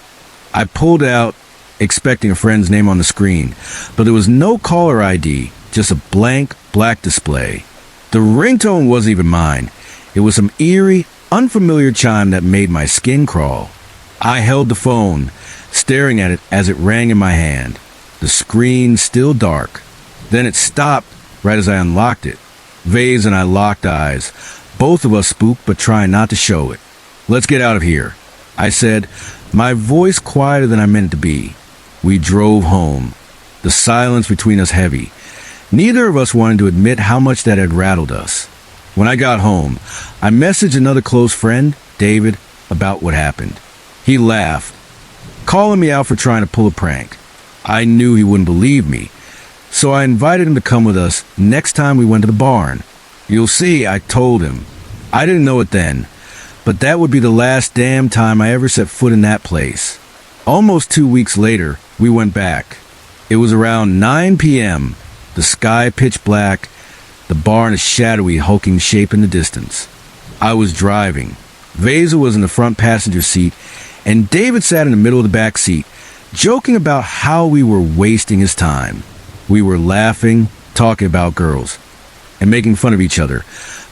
I pulled it out, expecting a friend's name on the screen, but there was no caller ID, just a blank black display. The ringtone wasn't even mine. It was some eerie, unfamiliar chime that made my skin crawl. I held the phone, staring at it as it rang in my hand, the screen still dark. Then it stopped right as I unlocked it. Vase and I locked eyes, both of us spooked but trying not to show it. Let's get out of here, I said, my voice quieter than I meant it to be. We drove home, the silence between us heavy. Neither of us wanted to admit how much that had rattled us. When I got home, I messaged another close friend, David, about what happened. He laughed, calling me out for trying to pull a prank. I knew he wouldn't believe me, so I invited him to come with us next time we went to the barn. You'll see, I told him. I didn't know it then, but that would be the last damn time I ever set foot in that place. Almost 2 weeks later, we went back. It was around 9 p.m., the sky pitch black, the barn a shadowy, hulking shape in the distance. I was driving. Vesa was in the front passenger seat, and David sat in the middle of the back seat, joking about how we were wasting his time. We were laughing, talking about girls, and making fun of each other,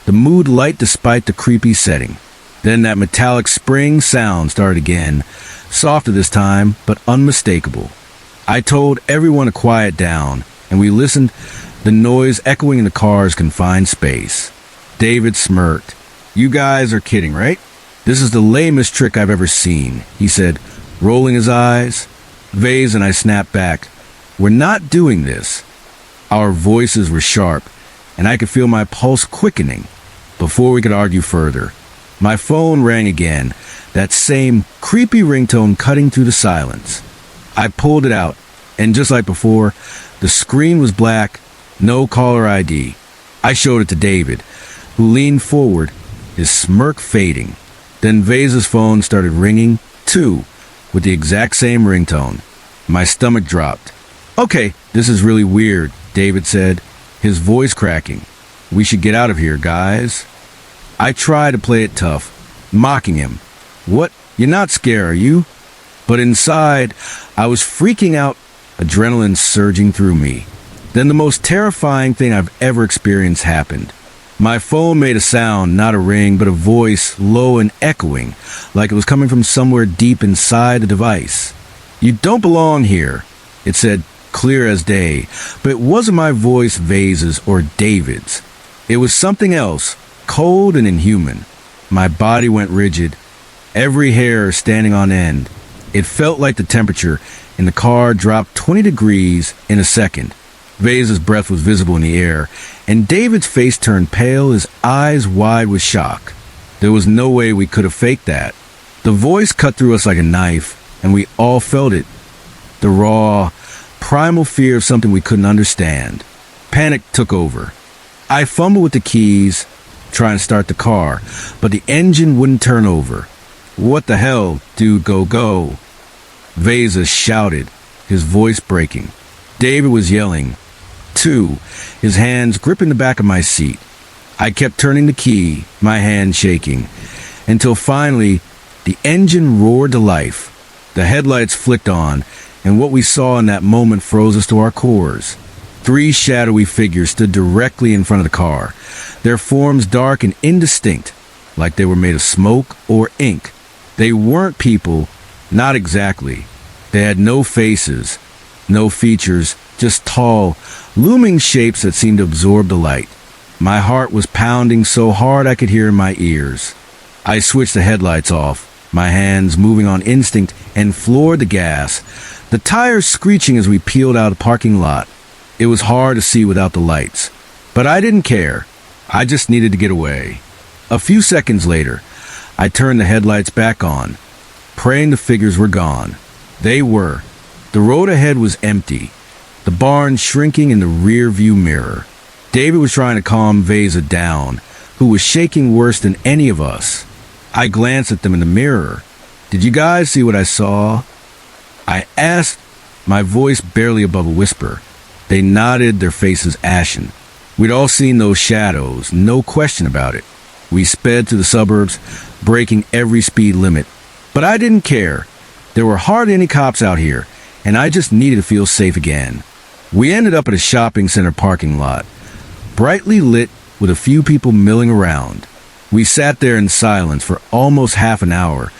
the mood light despite the creepy setting. Then that metallic spring sound started again, softer this time, but unmistakable. I told everyone to quiet down, and we listened, the noise echoing in the car's confined space. David smirked. "You guys are kidding, right? This is the lamest trick I've ever seen," he said, rolling his eyes. Vase and I snapped back. "We're not doing this." Our voices were sharp, and I could feel my pulse quickening. Before we could argue further, my phone rang again, that same creepy ringtone cutting through the silence. I pulled it out, and just like before, the screen was black, no caller ID. I showed it to David, who leaned forward, his smirk fading. Then Vase's phone started ringing, too, with the exact same ringtone. My stomach dropped. "Okay, this is really weird," David said, his voice cracking. "We should get out of here, guys." I tried to play it tough, mocking him. "What? You're not scared, are you?" But inside, I was freaking out, adrenaline surging through me. Then the most terrifying thing I've ever experienced happened. My phone made a sound, not a ring, but a voice, low and echoing, like it was coming from somewhere deep inside the device. "You don't belong here," it said, clear as day, but it wasn't my voice, Vase's, or David's. It was something else, cold and inhuman. My body went rigid, every hair standing on end. It felt like the temperature in the car dropped 20 degrees in a second. Vase's breath was visible in the air, and David's face turned pale, his eyes wide with shock. There was no way we could have faked that. The voice cut through us like a knife, and we all felt it. The raw, primal fear of something we couldn't understand. Panic took over. I fumbled with the keys, trying to start the car, but the engine wouldn't turn over. "What the hell, dude, go." Vasa shouted, his voice breaking. David was yelling, too, his hands gripping the back of my seat. I kept turning the key, my hand shaking, until finally the engine roared to life. The headlights flicked on, and what we saw in that moment froze us to our cores. 3 shadowy figures stood directly in front of the car, their forms dark and indistinct, like they were made of smoke or ink. They weren't people, not exactly. They had no faces, no features, just tall, looming shapes that seemed to absorb the light. My heart was pounding so hard I could hear in my ears. I switched the headlights off, my hands moving on instinct, and floored the gas, the tires screeching as we peeled out of the parking lot. It was hard to see without the lights, but I didn't care. I just needed to get away. A few seconds later, I turned the headlights back on, praying the figures were gone. They were. The road ahead was empty, the barn shrinking in the rear view mirror. David was trying to calm Vasa down, who was shaking worse than any of us. I glanced at them in the mirror. "Did you guys see what I saw?" I asked, my voice barely above a whisper. They nodded, their faces ashen. We'd all seen those shadows, no question about it. We sped to the suburbs, breaking every speed limit. But I didn't care. There were hardly any cops out here, and I just needed to feel safe again. We ended up at a shopping center parking lot, brightly lit with a few people milling around. We sat there in silence for almost half an hour,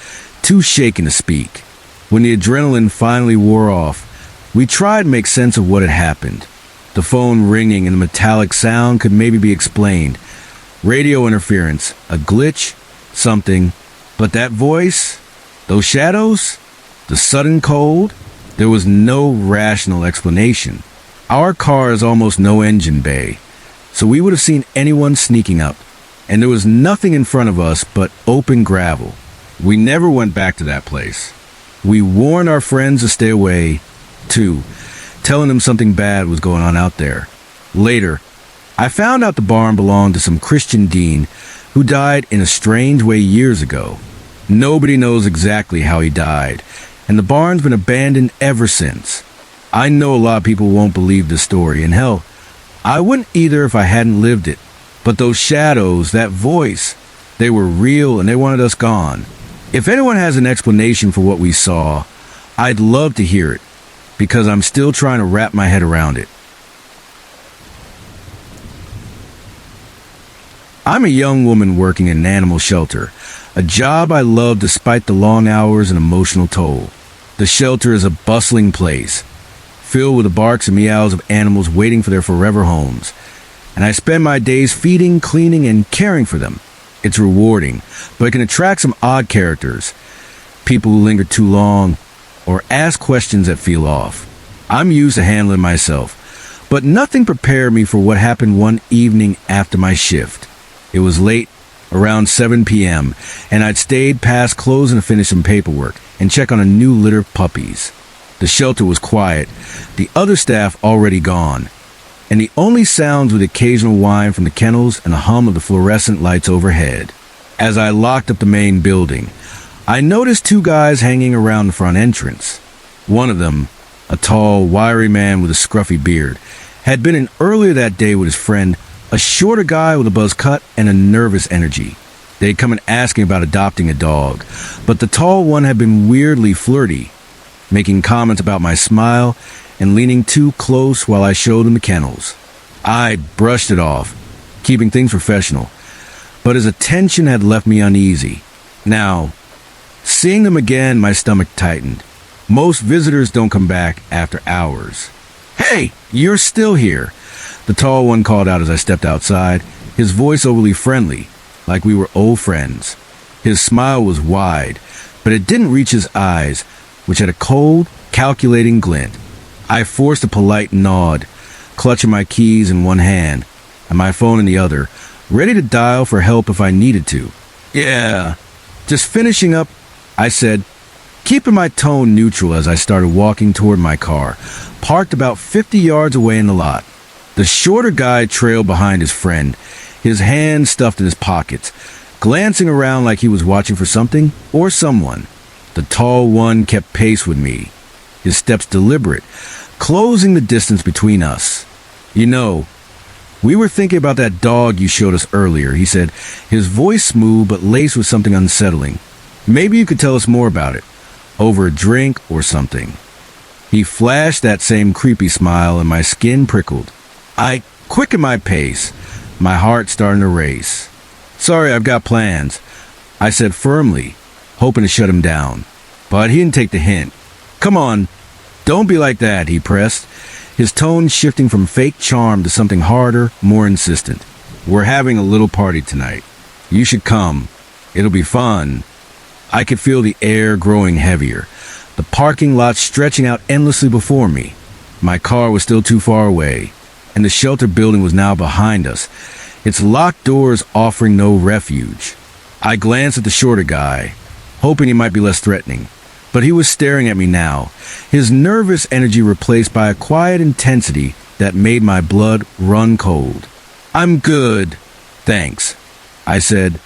too shaken to speak. When the adrenaline finally wore off, we tried to make sense of what had happened. The phone ringing and the metallic sound could maybe be explained. Radio interference, a glitch, something. But that voice, those shadows, the sudden cold, there was no rational explanation. Our car is almost no engine bay, so we would have seen anyone sneaking up, and there was nothing in front of us but open gravel. We never went back to that place. We warned our friends to stay away, too, telling them something bad was going on out there. Later, I found out the barn belonged to some Christian dean who died in a strange way years ago. Nobody knows exactly how he died, and the barn's been abandoned ever since. I know a lot of people won't believe this story, and hell, I wouldn't either if I hadn't lived it. But those shadows, that voice, they were real and they wanted us gone. If anyone has an explanation for what we saw, I'd love to hear it, because I'm still trying to wrap my head around it. I'm a young woman working in an animal shelter, a job I love despite the long hours and emotional toll. The shelter is a bustling place, filled with the barks and meows of animals waiting for their forever homes. And I spend my days feeding, cleaning, and caring for them. It's rewarding, but it can attract some odd characters. People who linger too long, or ask questions that feel off. I'm used to handling myself, but nothing prepared me for what happened one evening after my shift. It was late, around 7 p.m., and I'd stayed past closing to finish some paperwork and check on a new litter of puppies. The shelter was quiet, the other staff already gone, and the only sounds were the occasional whine from the kennels and the hum of the fluorescent lights overhead. As I locked up the main building, I noticed two guys hanging around the front entrance. One of them, a tall, wiry man with a scruffy beard, had been in earlier that day with his friend, a shorter guy with a buzz cut and a nervous energy. They'd come and asking about adopting a dog, but the tall one had been weirdly flirty, making comments about my smile and leaning too close while I showed him the kennels. I brushed it off, keeping things professional, but his attention had left me uneasy. Now, seeing them again, my stomach tightened. Most visitors don't come back after hours. "Hey, you're still here," the tall one called out as I stepped outside, his voice overly friendly, like we were old friends. His smile was wide, but it didn't reach his eyes, which had a cold, calculating glint. I forced a polite nod, clutching my keys in one hand and my phone in the other, ready to dial for help if I needed to. "Yeah, just finishing up," I said, keeping my tone neutral as I started walking toward my car, parked about 50 yards away in the lot. The shorter guy trailed behind his friend, his hands stuffed in his pockets, glancing around like he was watching for something or someone. The tall one kept pace with me, his steps deliberate, closing the distance between us. "You know, we were thinking about that dog you showed us earlier," he said, his voice smooth but laced with something unsettling. "Maybe you could tell us more about it, over a drink or something." He flashed that same creepy smile and my skin prickled. I quickened my pace, my heart starting to race. "Sorry, I've got plans," I said firmly, hoping to shut him down. But he didn't take the hint. "Come on, don't be like that," he pressed, his tone shifting from fake charm to something harder, more insistent. "We're having a little party tonight. You should come. It'll be fun." I could feel the air growing heavier, the parking lot stretching out endlessly before me. My car was still too far away, and the shelter building was now behind us, its locked doors offering no refuge. I glanced at the shorter guy, hoping he might be less threatening, but he was staring at me now, his nervous energy replaced by a quiet intensity that made my blood run cold. "I'm good, thanks," I said,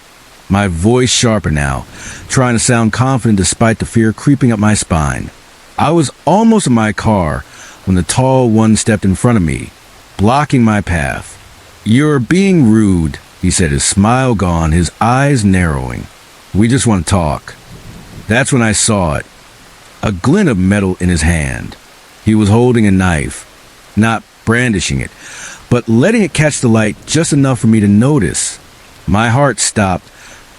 my voice sharper now, trying to sound confident despite the fear creeping up my spine. I was almost in my car when the tall one stepped in front of me, blocking my path. "You're being rude," he said, his smile gone, his eyes narrowing. "We just want to talk." That's when I saw it, a glint of metal in his hand. He was holding a knife, not brandishing it, but letting it catch the light just enough for me to notice. My heart stopped,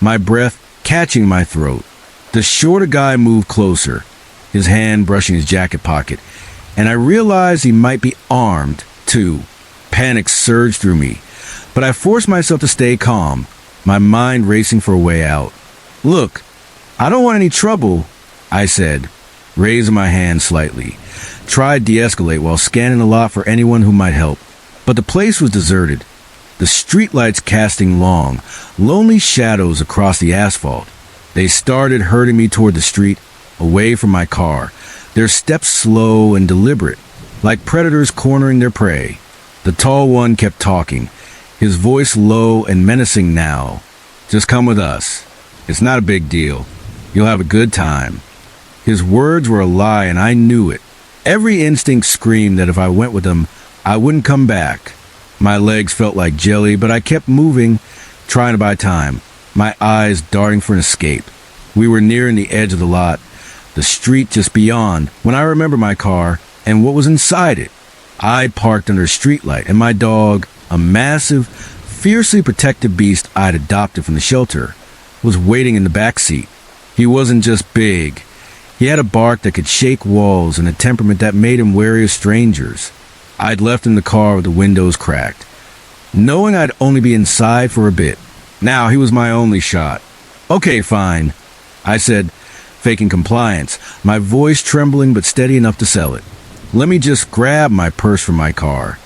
my breath catching my throat. The shorter guy moved closer, his hand brushing his jacket pocket, and I realized he might be armed, too. Panic surged through me, but I forced myself to stay calm, my mind racing for a way out. "Look, I don't want any trouble," I said, raising my hand slightly. Tried de-escalate while scanning the lot for anyone who might help. But the place was deserted, the streetlights casting long, lonely shadows across the asphalt. They started herding me toward the street, away from my car, their steps slow and deliberate, like predators cornering their prey. The tall one kept talking, his voice low and menacing now. "Just come with us. It's not a big deal. You'll have a good time." His words were a lie, and I knew it. Every instinct screamed that if I went with him, I wouldn't come back. My legs felt like jelly, but I kept moving, trying to buy time, my eyes darting for an escape. We were nearing the edge of the lot, the street just beyond, when I remembered my car and what was inside it. I parked under a streetlight, and my dog, a massive, fiercely protective beast I'd adopted from the shelter was waiting in the back seat. He wasn't just big. He had a bark that could shake walls and a temperament that made him wary of strangers. I'd left him in the car with the windows cracked, knowing I'd only be inside for a bit. Now he was my only shot. "Okay, fine," I said, faking compliance, my voice trembling but steady enough to sell it. "Let me just grab my purse from my car."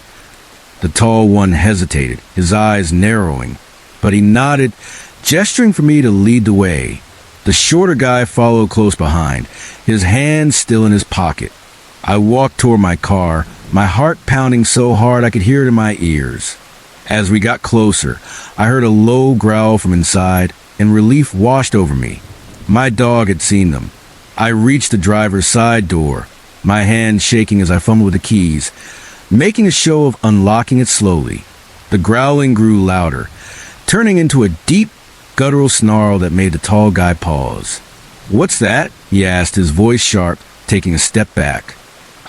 The tall one hesitated, his eyes narrowing, but he nodded, gesturing for me to lead the way. The shorter guy followed close behind, his hand still in his pocket. I walked toward my car, my heart pounding so hard I could hear it in my ears. As we got closer, I heard a low growl from inside, and relief washed over me. My dog had seen them. I reached the driver's side door, my hand shaking as I fumbled with the keys, making a show of unlocking it slowly. The growling grew louder, turning into a deep, guttural snarl that made the tall guy pause. "What's that?" he asked, his voice sharp, taking a step back.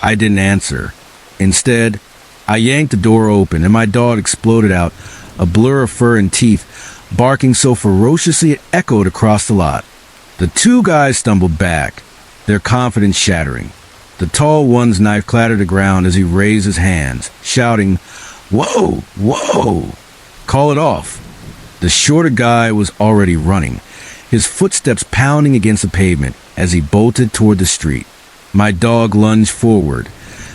I didn't answer. Instead, I yanked the door open, and my dog exploded out, a blur of fur and teeth, barking so ferociously it echoed across the lot. The two guys stumbled back, their confidence shattering. The tall one's knife clattered to the ground as he raised his hands, shouting, "Whoa, whoa! Call it off." The shorter guy was already running, his footsteps pounding against the pavement as he bolted toward the street. My dog lunged forward,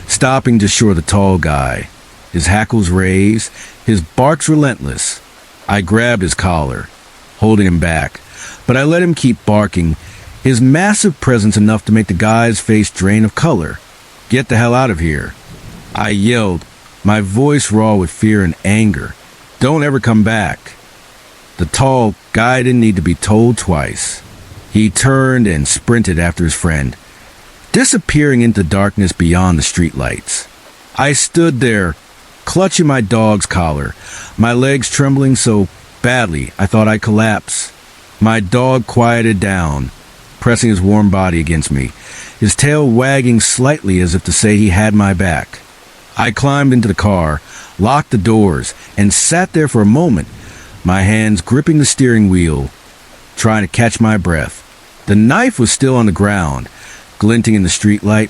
stopping to shore the tall guy. His hackles raised, his barks relentless. I grabbed his collar, holding him back, but I let him keep barking, his massive presence enough to make the guy's face drain of color. "Get the hell out of here," I yelled, my voice raw with fear and anger. "Don't ever come back." The tall guy didn't need to be told twice. He turned and sprinted after his friend, disappearing into darkness beyond the streetlights. I stood there, clutching my dog's collar, my legs trembling so badly I thought I'd collapse. My dog quieted down, pressing his warm body against me, his tail wagging slightly as if to say he had my back. I climbed into the car, locked the doors, and sat there for a moment, my hands gripping the steering wheel, trying to catch my breath. The knife was still on the ground, glinting in the streetlight,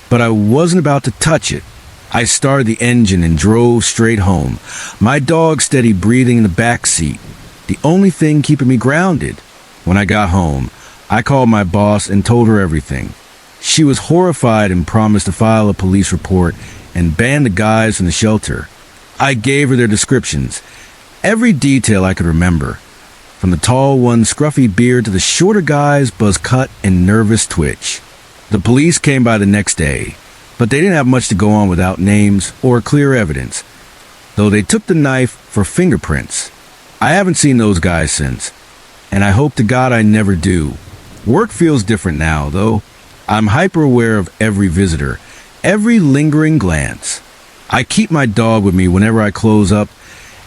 but I wasn't about to touch it. I started the engine and drove straight home, my dog steady breathing in the back seat, the only thing keeping me grounded. When I got home, I called my boss and told her everything. She was horrified and promised to file a police report and ban the guys from the shelter. I gave her their descriptions, every detail I could remember, from the tall one's scruffy beard to the shorter guy's buzz cut and nervous twitch. The police came by the next day, but they didn't have much to go on without names or clear evidence, though they took the knife for fingerprints. I haven't seen those guys since, and I hope to God I never do. Work feels different now, though. I'm hyper aware of every visitor, every lingering glance. I keep my dog with me whenever I close up,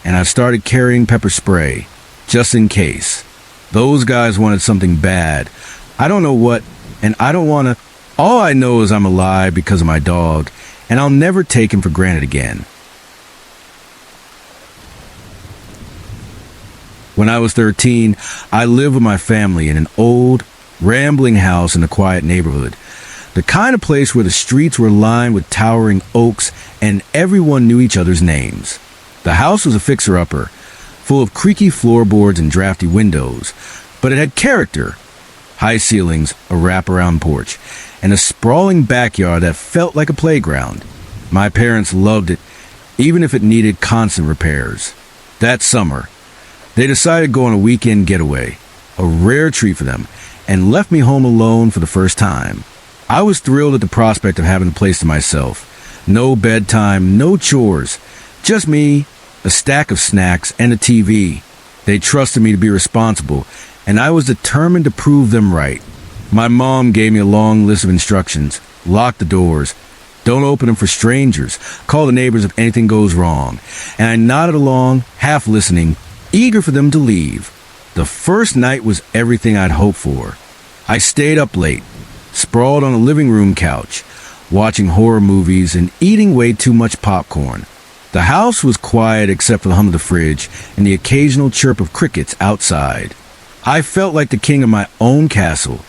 and I've started carrying pepper spray, just in case. Those guys wanted something bad. I don't know what, and I don't want to. All I know is I'm alive because of my dog, and I'll never take him for granted again. When I was 13, I lived with my family in an old, rambling house in a quiet neighborhood. The kind of place where the streets were lined with towering oaks and everyone knew each other's names. The house was a fixer-upper, full of creaky floorboards and drafty windows, but it had character. High ceilings, a wraparound porch, and a sprawling backyard that felt like a playground. My parents loved it, even if it needed constant repairs. That summer, they decided to go on a weekend getaway, a rare treat for them, and left me home alone for the first time. I was thrilled at the prospect of having the place to myself. No bedtime, no chores, just me, a stack of snacks, and a TV. They trusted me to be responsible, and I was determined to prove them right. My mom gave me a long list of instructions. Lock the doors. Don't open them for strangers. Call the neighbors if anything goes wrong. And I nodded along, half listening, eager for them to leave. The first night was everything I'd hoped for. I stayed up late, sprawled on a living room couch, watching horror movies and eating way too much popcorn. The house was quiet except for the hum of the fridge and the occasional chirp of crickets outside. I felt like the king of my own castle,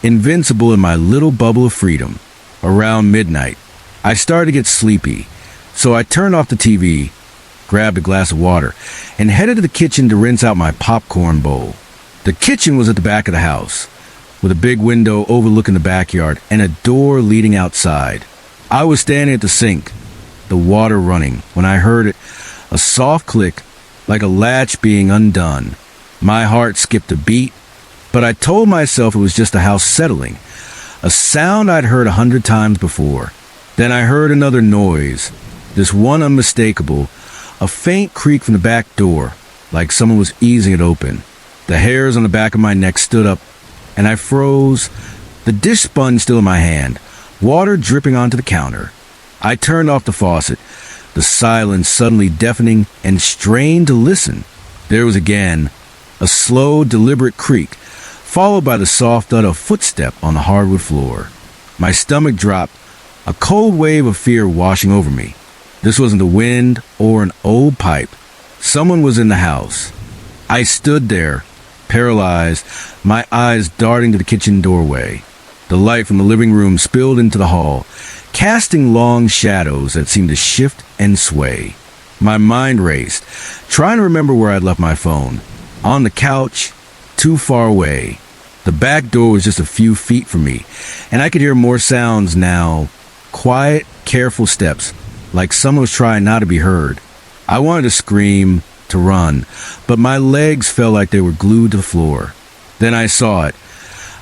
invincible in my little bubble of freedom. Around midnight, I started to get sleepy, so I turned off the TV, grabbed a glass of water, and headed to the kitchen to rinse out my popcorn bowl. The kitchen was at the back of the house, with a big window overlooking the backyard and a door leading outside. I was standing at the sink, the water running, when I heard it, a soft click, like a latch being undone. My heart skipped a beat, but I told myself it was just the house settling, a sound I'd heard 100 times before. Then I heard another noise, this one unmistakable, a faint creak from the back door, like someone was easing it open. The hairs on the back of my neck stood up, and I froze, the dish sponge still in my hand, water dripping onto the counter. I turned off the faucet, the silence suddenly deafening, and strained to listen. There was again a slow, deliberate creak, followed by the soft thud of a footstep on the hardwood floor. My stomach dropped, a cold wave of fear washing over me. This wasn't the wind or an old pipe. Someone was in the house. I stood there, paralyzed, my eyes darting to the kitchen doorway. The light from the living room spilled into the hall, casting long shadows that seemed to shift and sway. My mind raced, trying to remember where I'd left my phone. On the couch, too far away. The back door was just a few feet from me, and I could hear more sounds now. Quiet, careful steps, like someone was trying not to be heard. I wanted to scream, to run, but my legs felt like they were glued to the floor. Then I saw it,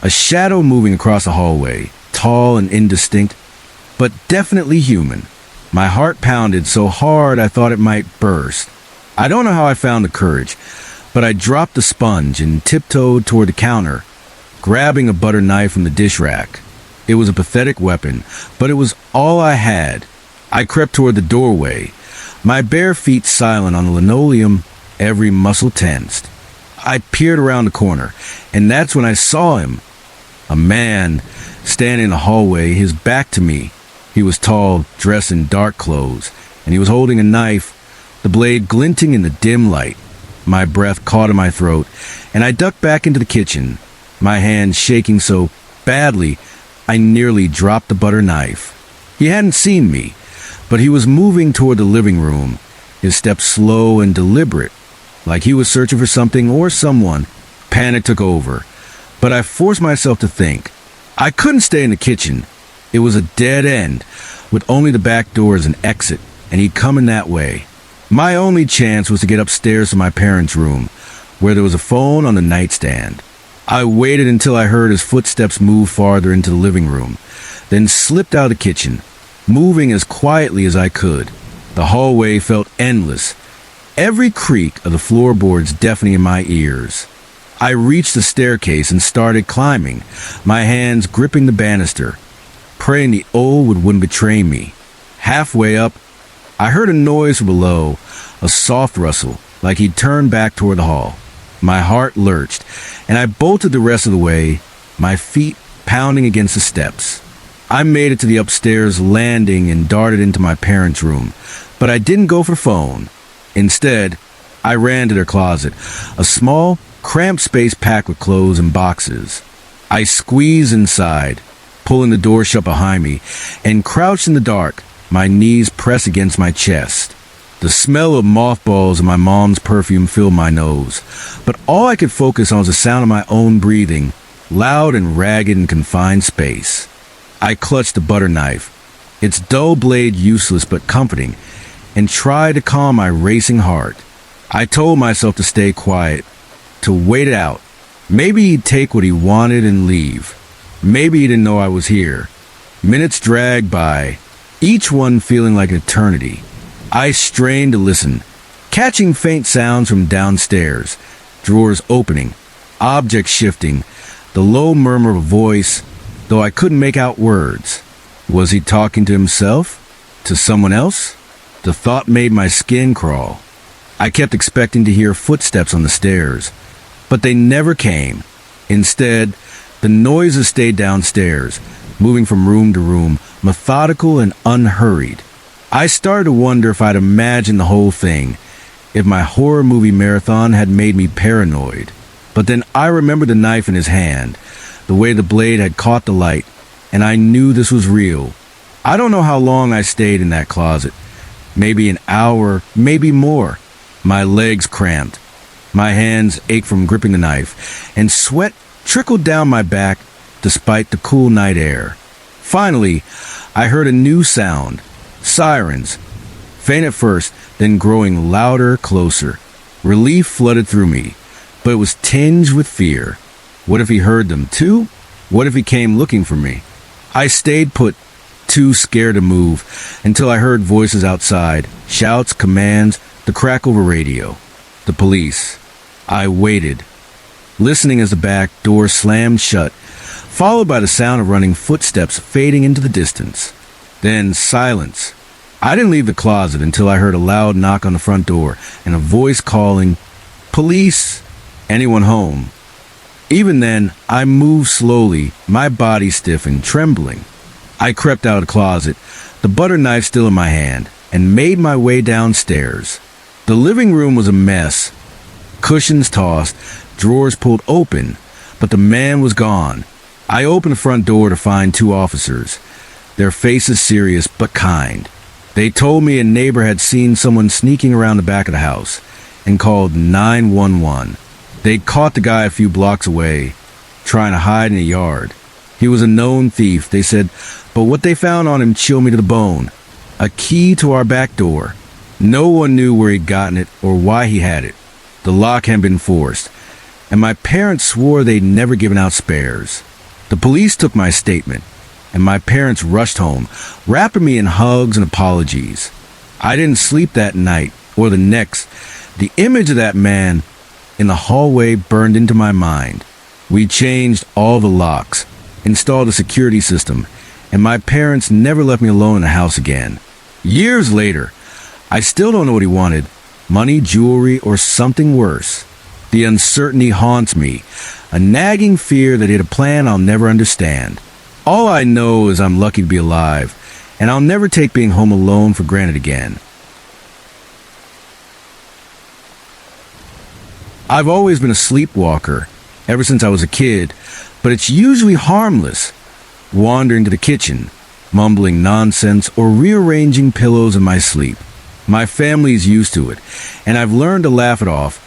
a shadow moving across the hallway, tall and indistinct, but definitely human. My heart pounded so hard I thought it might burst. I don't know how I found the courage, but I dropped the sponge and tiptoed toward the counter, grabbing a butter knife from the dish rack. It was a pathetic weapon, but it was all I had. I crept toward the doorway, my bare feet silent on the linoleum, every muscle tensed. I peered around the corner, and that's when I saw him. A man standing in the hallway, his back to me. He was tall, dressed in dark clothes, and he was holding a knife, the blade glinting in the dim light. My breath caught in my throat, and I ducked back into the kitchen, my hands shaking so badly I nearly dropped the butter knife. He hadn't seen me, but he was moving toward the living room, his steps slow and deliberate, like he was searching for something or someone. Panic took over, but I forced myself to think. I couldn't stay in the kitchen. It was a dead end, with only the back door as an exit, and he'd come in that way. My only chance was to get upstairs to my parents' room, where there was a phone on the nightstand. I waited until I heard his footsteps move farther into the living room, then slipped out of the kitchen, moving as quietly as I could. The hallway felt endless, every creak of the floorboards deafening in my ears. I reached the staircase and started climbing, my hands gripping the banister, praying the old wouldn't betray me. Halfway up, I heard a noise from below, a soft rustle, like he'd turned back toward the hall. My heart lurched, and I bolted the rest of the way, my feet pounding against the steps. I made it to the upstairs landing and darted into my parents' room, but I didn't go for the phone. Instead, I ran to their closet, a small, cramped space packed with clothes and boxes. I squeezed inside, pulling the door shut behind me, and crouched in the dark, my knees pressed against my chest. The smell of mothballs and my mom's perfume filled my nose, but all I could focus on was the sound of my own breathing, loud and ragged in confined space. I clutched the butter knife, its dull blade useless but comforting, and tried to calm my racing heart. I told myself to stay quiet, to wait it out. Maybe he'd take what he wanted and leave. Maybe he didn't know I was here. Minutes dragged by, each one feeling like an eternity. I strained to listen, catching faint sounds from downstairs, drawers opening, objects shifting, the low murmur of a voice, though I couldn't make out words. Was he talking to himself? To someone else? The thought made my skin crawl. I kept expecting to hear footsteps on the stairs, but they never came. Instead, the noises stayed downstairs, moving from room to room, methodical and unhurried. I started to wonder if I'd imagined the whole thing, if my horror movie marathon had made me paranoid. But then I remembered the knife in his hand, the way the blade had caught the light, and I knew this was real. I don't know how long I stayed in that closet. Maybe an hour, maybe more. My legs cramped. My hands ached from gripping the knife, and sweat trickled down my back despite the cool night air. Finally, I heard a new sound. Sirens. Faint at first, then growing louder, closer. Relief flooded through me, but it was tinged with fear. What if he heard them too? What if he came looking for me? I stayed put, too scared to move, until I heard voices outside, shouts, commands, the crack over radio. The police. I waited, listening as the back door slammed shut, followed by the sound of running footsteps fading into the distance. Then silence. I didn't leave the closet until I heard a loud knock on the front door and a voice calling, "Police! Anyone home?" Even then, I moved slowly, my body stiff and trembling. I crept out of the closet, the butter knife still in my hand, and made my way downstairs. The living room was a mess. Cushions tossed, drawers pulled open, but the man was gone. I opened the front door to find two officers, their faces serious but kind. They told me a neighbor had seen someone sneaking around the back of the house and called 911. They'd caught the guy a few blocks away, trying to hide in the yard. He was a known thief, they said, but what they found on him chilled me to the bone. A key to our back door. No one knew where he'd gotten it or why he had it. The lock had been forced, and my parents swore they'd never given out spares. The police took my statement, and my parents rushed home, wrapping me in hugs and apologies. I didn't sleep that night or the next. The image of that man in the hallway burned into my mind. We changed all the locks, installed a security system, and my parents never left me alone in the house again. Years later, I still don't know what he wanted, money, jewelry, or something worse. The uncertainty haunts me, a nagging fear that he had a plan I'll never understand. All I know is I'm lucky to be alive, and I'll never take being home alone for granted again. I've always been a sleepwalker, ever since I was a kid, but it's usually harmless. Wandering to the kitchen, mumbling nonsense, or rearranging pillows in my sleep. My family's used to it, and I've learned to laugh it off,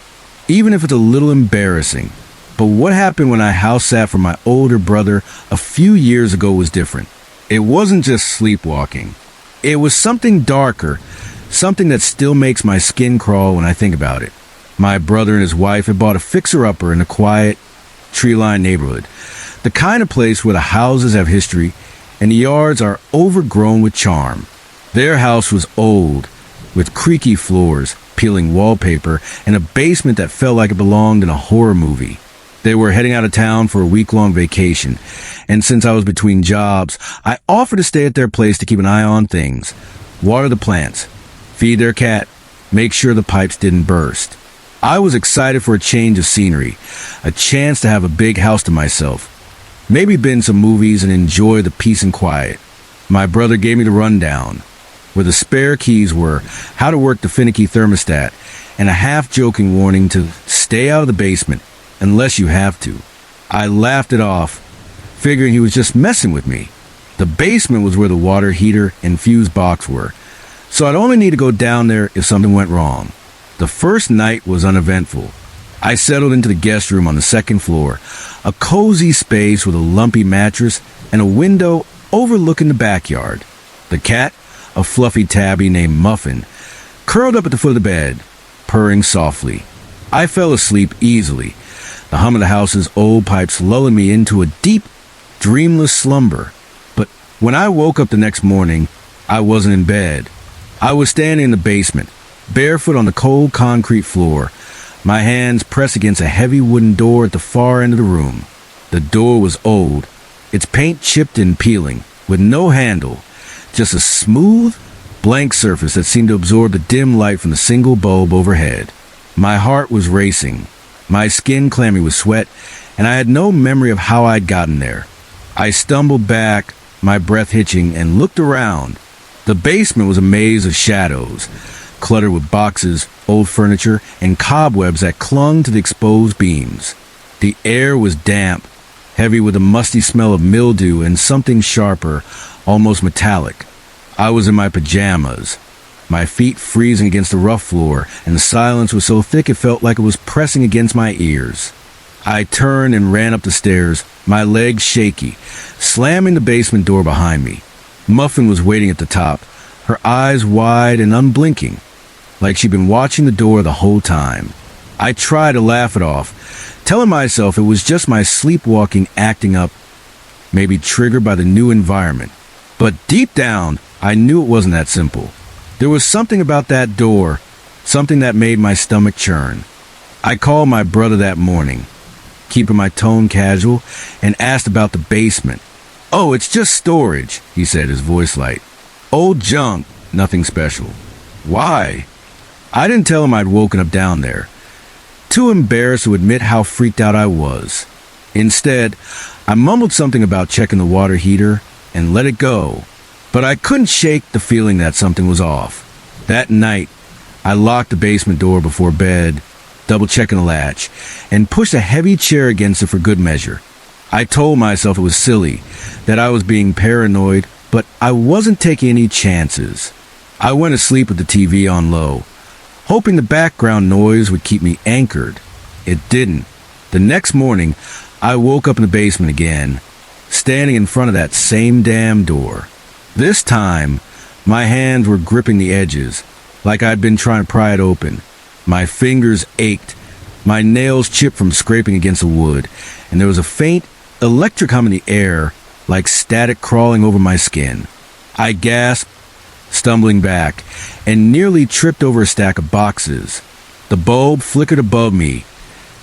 even if it's a little embarrassing. But what happened when I house sat for my older brother a few years ago was different. It wasn't just sleepwalking. It was something darker, something that still makes my skin crawl when I think about it. My brother and his wife had bought a fixer-upper in a quiet, tree-lined neighborhood, the kind of place where the houses have history and the yards are overgrown with charm. Their house was old, with creaky floors, peeling wallpaper, and a basement that felt like it belonged in a horror movie. They were heading out of town for a week-long vacation, and since I was between jobs, I offered to stay at their place to keep an eye on things, water the plants, feed their cat, make sure the pipes didn't burst. I was excited for a change of scenery, a chance to have a big house to myself, maybe binge some movies and enjoy the peace and quiet. My brother gave me the rundown, where the spare keys were, how to work the finicky thermostat, and a half-joking warning to stay out of the basement unless you have to. I laughed it off, figuring he was just messing with me. The basement was where the water heater and fuse box were, so I'd only need to go down there if something went wrong. The first night was uneventful. I settled into the guest room on the second floor, a cozy space with a lumpy mattress and a window overlooking the backyard. The cat, a fluffy tabby named Muffin, curled up at the foot of the bed, purring softly. I fell asleep easily, the hum of the house's old pipes lulling me into a deep, dreamless slumber. But when I woke up the next morning, I wasn't in bed. I was standing in the basement, barefoot on the cold concrete floor, my hands pressed against a heavy wooden door at the far end of the room. The door was old, its paint chipped and peeling, with no handle, just a smooth, blank surface that seemed to absorb the dim light from the single bulb overhead. My heart was racing, my skin clammy with sweat, and I had no memory of how I'd gotten there. I stumbled back, my breath hitching, and looked around. The basement was a maze of shadows, cluttered with boxes, old furniture, and cobwebs that clung to the exposed beams. The air was damp, heavy with a musty smell of mildew and something sharper, almost metallic. I was in my pajamas, my feet freezing against the rough floor, and the silence was so thick it felt like it was pressing against my ears. I turned and ran up the stairs, my legs shaky, slamming the basement door behind me. Muffin was waiting at the top, her eyes wide and unblinking, like she'd been watching the door the whole time. I tried to laugh it off, telling myself it was just my sleepwalking acting up, maybe triggered by the new environment. But deep down, I knew it wasn't that simple. There was something about that door, something that made my stomach churn. I called my brother that morning, keeping my tone casual, and asked about the basement. "Oh, it's just storage," he said, his voice light. "Old junk, nothing special." "Why?" I didn't tell him I'd woken up down there, too embarrassed to admit how freaked out I was. Instead, I mumbled something about checking the water heater and let it go. But I couldn't shake the feeling that something was off. That night, I locked the basement door before bed, double-checking the latch, and pushed a heavy chair against it for good measure. I told myself it was silly, that I was being paranoid, but I wasn't taking any chances. I went to sleep with the TV on low, hoping the background noise would keep me anchored. It didn't. The next morning, I woke up in the basement again, standing in front of that same damn door. This time, my hands were gripping the edges, like I'd been trying to pry it open. My fingers ached, my nails chipped from scraping against the wood, and there was a faint electric hum in the air, like static crawling over my skin. I gasped, stumbling back, and nearly tripped over a stack of boxes. The bulb flickered above me,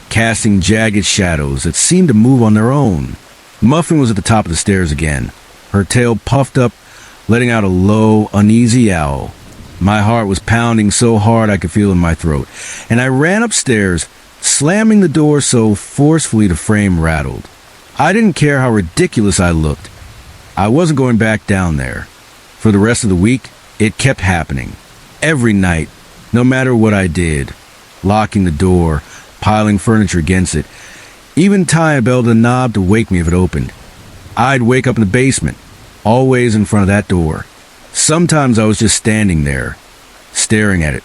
casting jagged shadows that seemed to move on their own. Muffin was at the top of the stairs again, her tail puffed up, letting out a low, uneasy owl. My heart was pounding so hard I could feel it in my throat, and I ran upstairs, slamming the door so forcefully the frame rattled. I didn't care how ridiculous I looked. I wasn't going back down there. For the rest of the week, it kept happening. Every night, no matter what I did, locking the door, piling furniture against it, even tying a bell to the knob to wake me if it opened. I'd wake up in the basement, always in front of that door. Sometimes I was just standing there, staring at it,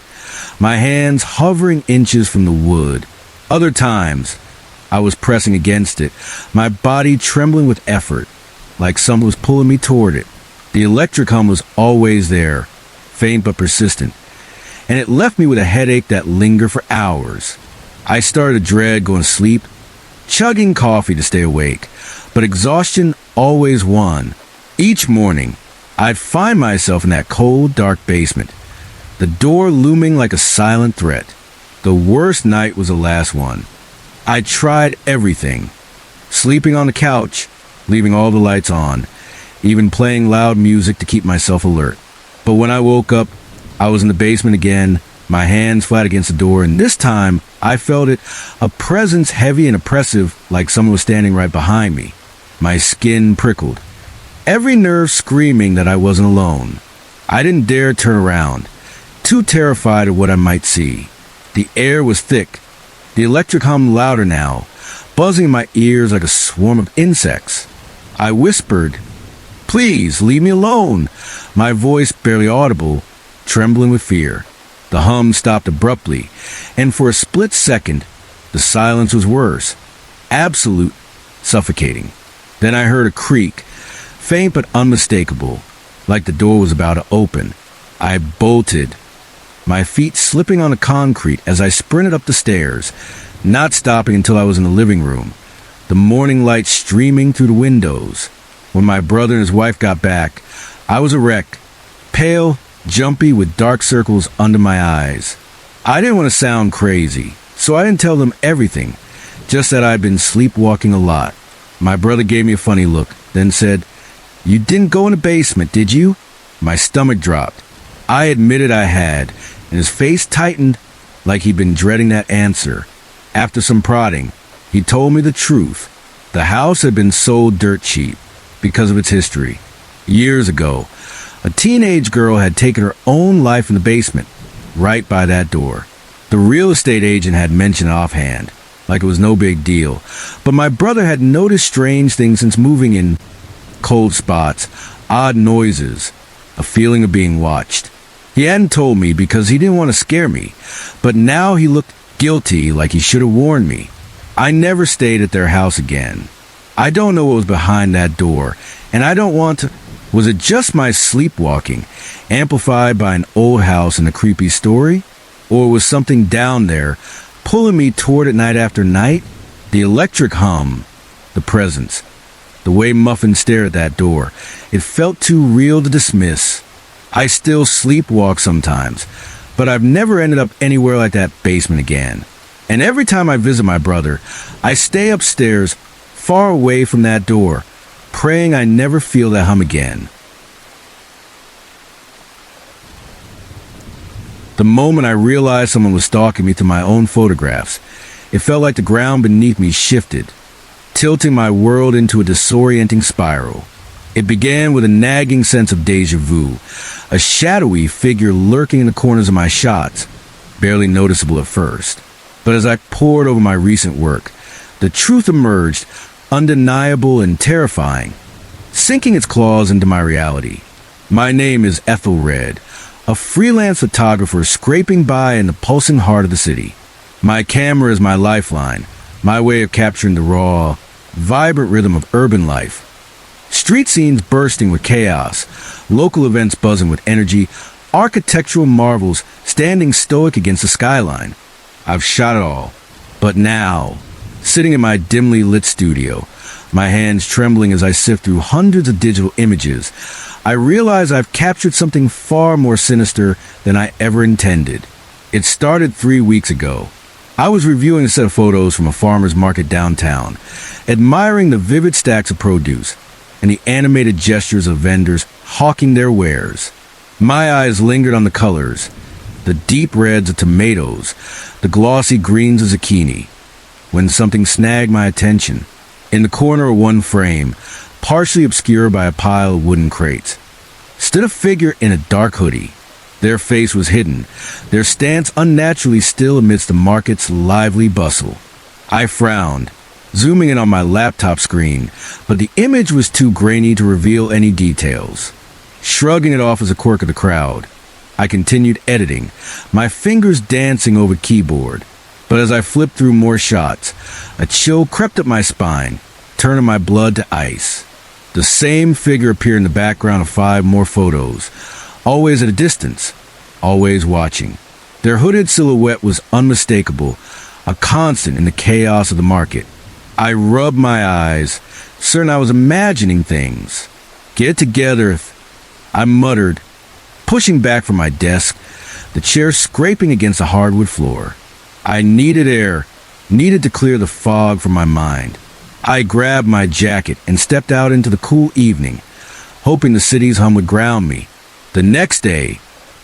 my hands hovering inches from the wood. Other times, I was pressing against it, my body trembling with effort, like someone was pulling me toward it. The electric hum was always there, faint but persistent, and it left me with a headache that lingered for hours. I started to dread going to sleep, chugging coffee to stay awake, but exhaustion always won. Each morning, I'd find myself in that cold, dark basement, the door looming like a silent threat. The worst night was the last one. I tried everything, sleeping on the couch, leaving all the lights on, even playing loud music to keep myself alert. But when I woke up, I was in the basement again, my hands flat against the door, and this time I felt it, a presence heavy and oppressive, like someone was standing right behind me. My skin prickled, every nerve screaming that I wasn't alone. I didn't dare turn around, too terrified of what I might see. The air was thick, the electric hum louder now, buzzing in my ears like a swarm of insects. I whispered, "Please, leave me alone," my voice barely audible, trembling with fear. The hum stopped abruptly, and for a split second, the silence was worse, absolute, suffocating. Then I heard a creak, faint but unmistakable, like the door was about to open. I bolted, my feet slipping on the concrete as I sprinted up the stairs, not stopping until I was in the living room, the morning light streaming through the windows. When my brother and his wife got back, I was a wreck, pale, jumpy, with dark circles under my eyes. I didn't want to sound crazy, so I didn't tell them everything, just that I'd been sleepwalking a lot. My brother gave me a funny look, then said, "You didn't go in the basement, did you?" My stomach dropped. I admitted I had, and his face tightened like he'd been dreading that answer. After some prodding, he told me the truth. The house had been sold dirt cheap because of its history. Years ago, A teenage girl had taken her own life in the basement, right by that door. The real estate agent had mentioned it offhand, like it was no big deal, but my brother had noticed strange things since moving in: cold spots, odd noises, a feeling of being watched. He hadn't told me because he didn't want to scare me, but now he looked guilty, like he should have warned me. I never stayed at their house again. I don't know what was behind that door, and I don't want to. Was it just my sleepwalking, amplified by an old house and a creepy story? Or was something down there, pulling me toward it night after night? The electric hum, the presence, the way Muffin stared at that door, it felt too real to dismiss. I still sleepwalk sometimes, but I've never ended up anywhere like that basement again. And every time I visit my brother, I stay upstairs, far away from that door, praying I never feel that hum again. The moment I realized someone was stalking me through my own photographs, it felt like the ground beneath me shifted, tilting my world into a disorienting spiral. It began with a nagging sense of deja vu, a shadowy figure lurking in the corners of my shots, barely noticeable at first. But as I pored over my recent work, the truth emerged, undeniable and terrifying, sinking its claws into my reality. My name is Ethelred, a freelance photographer scraping by in the pulsing heart of the city. My camera is my lifeline, my way of capturing the raw, vibrant rhythm of urban life. Street scenes bursting with chaos, local events buzzing with energy, architectural marvels standing stoic against the skyline. I've shot it all. But now, sitting in my dimly lit studio, my hands trembling as I sift through hundreds of digital images, I realize I've captured something far more sinister than I ever intended. It started 3 weeks ago. I was reviewing a set of photos from a farmer's market downtown, admiring the vivid stacks of produce and the animated gestures of vendors hawking their wares. My eyes lingered on the colors, the deep reds of tomatoes, the glossy greens of zucchini, when something snagged my attention. In the corner of one frame, partially obscured by a pile of wooden crates, stood a figure in a dark hoodie. Their face was hidden, their stance unnaturally still amidst the market's lively bustle. I frowned, zooming in on my laptop screen, but the image was too grainy to reveal any details. Shrugging it off as a quirk of the crowd, I continued editing, my fingers dancing over the keyboard. But as I flipped through more shots, a chill crept up my spine, turning my blood to ice. The same figure appeared in the background of 5 more photos, always at a distance, always watching. Their hooded silhouette was unmistakable, a constant in the chaos of the market. I rubbed my eyes, certain I was imagining things. Get it together, I muttered, pushing back from my desk, the chair scraping against the hardwood floor. I needed air, needed to clear the fog from my mind. I grabbed my jacket and stepped out into the cool evening, hoping the city's hum would ground me. The next day,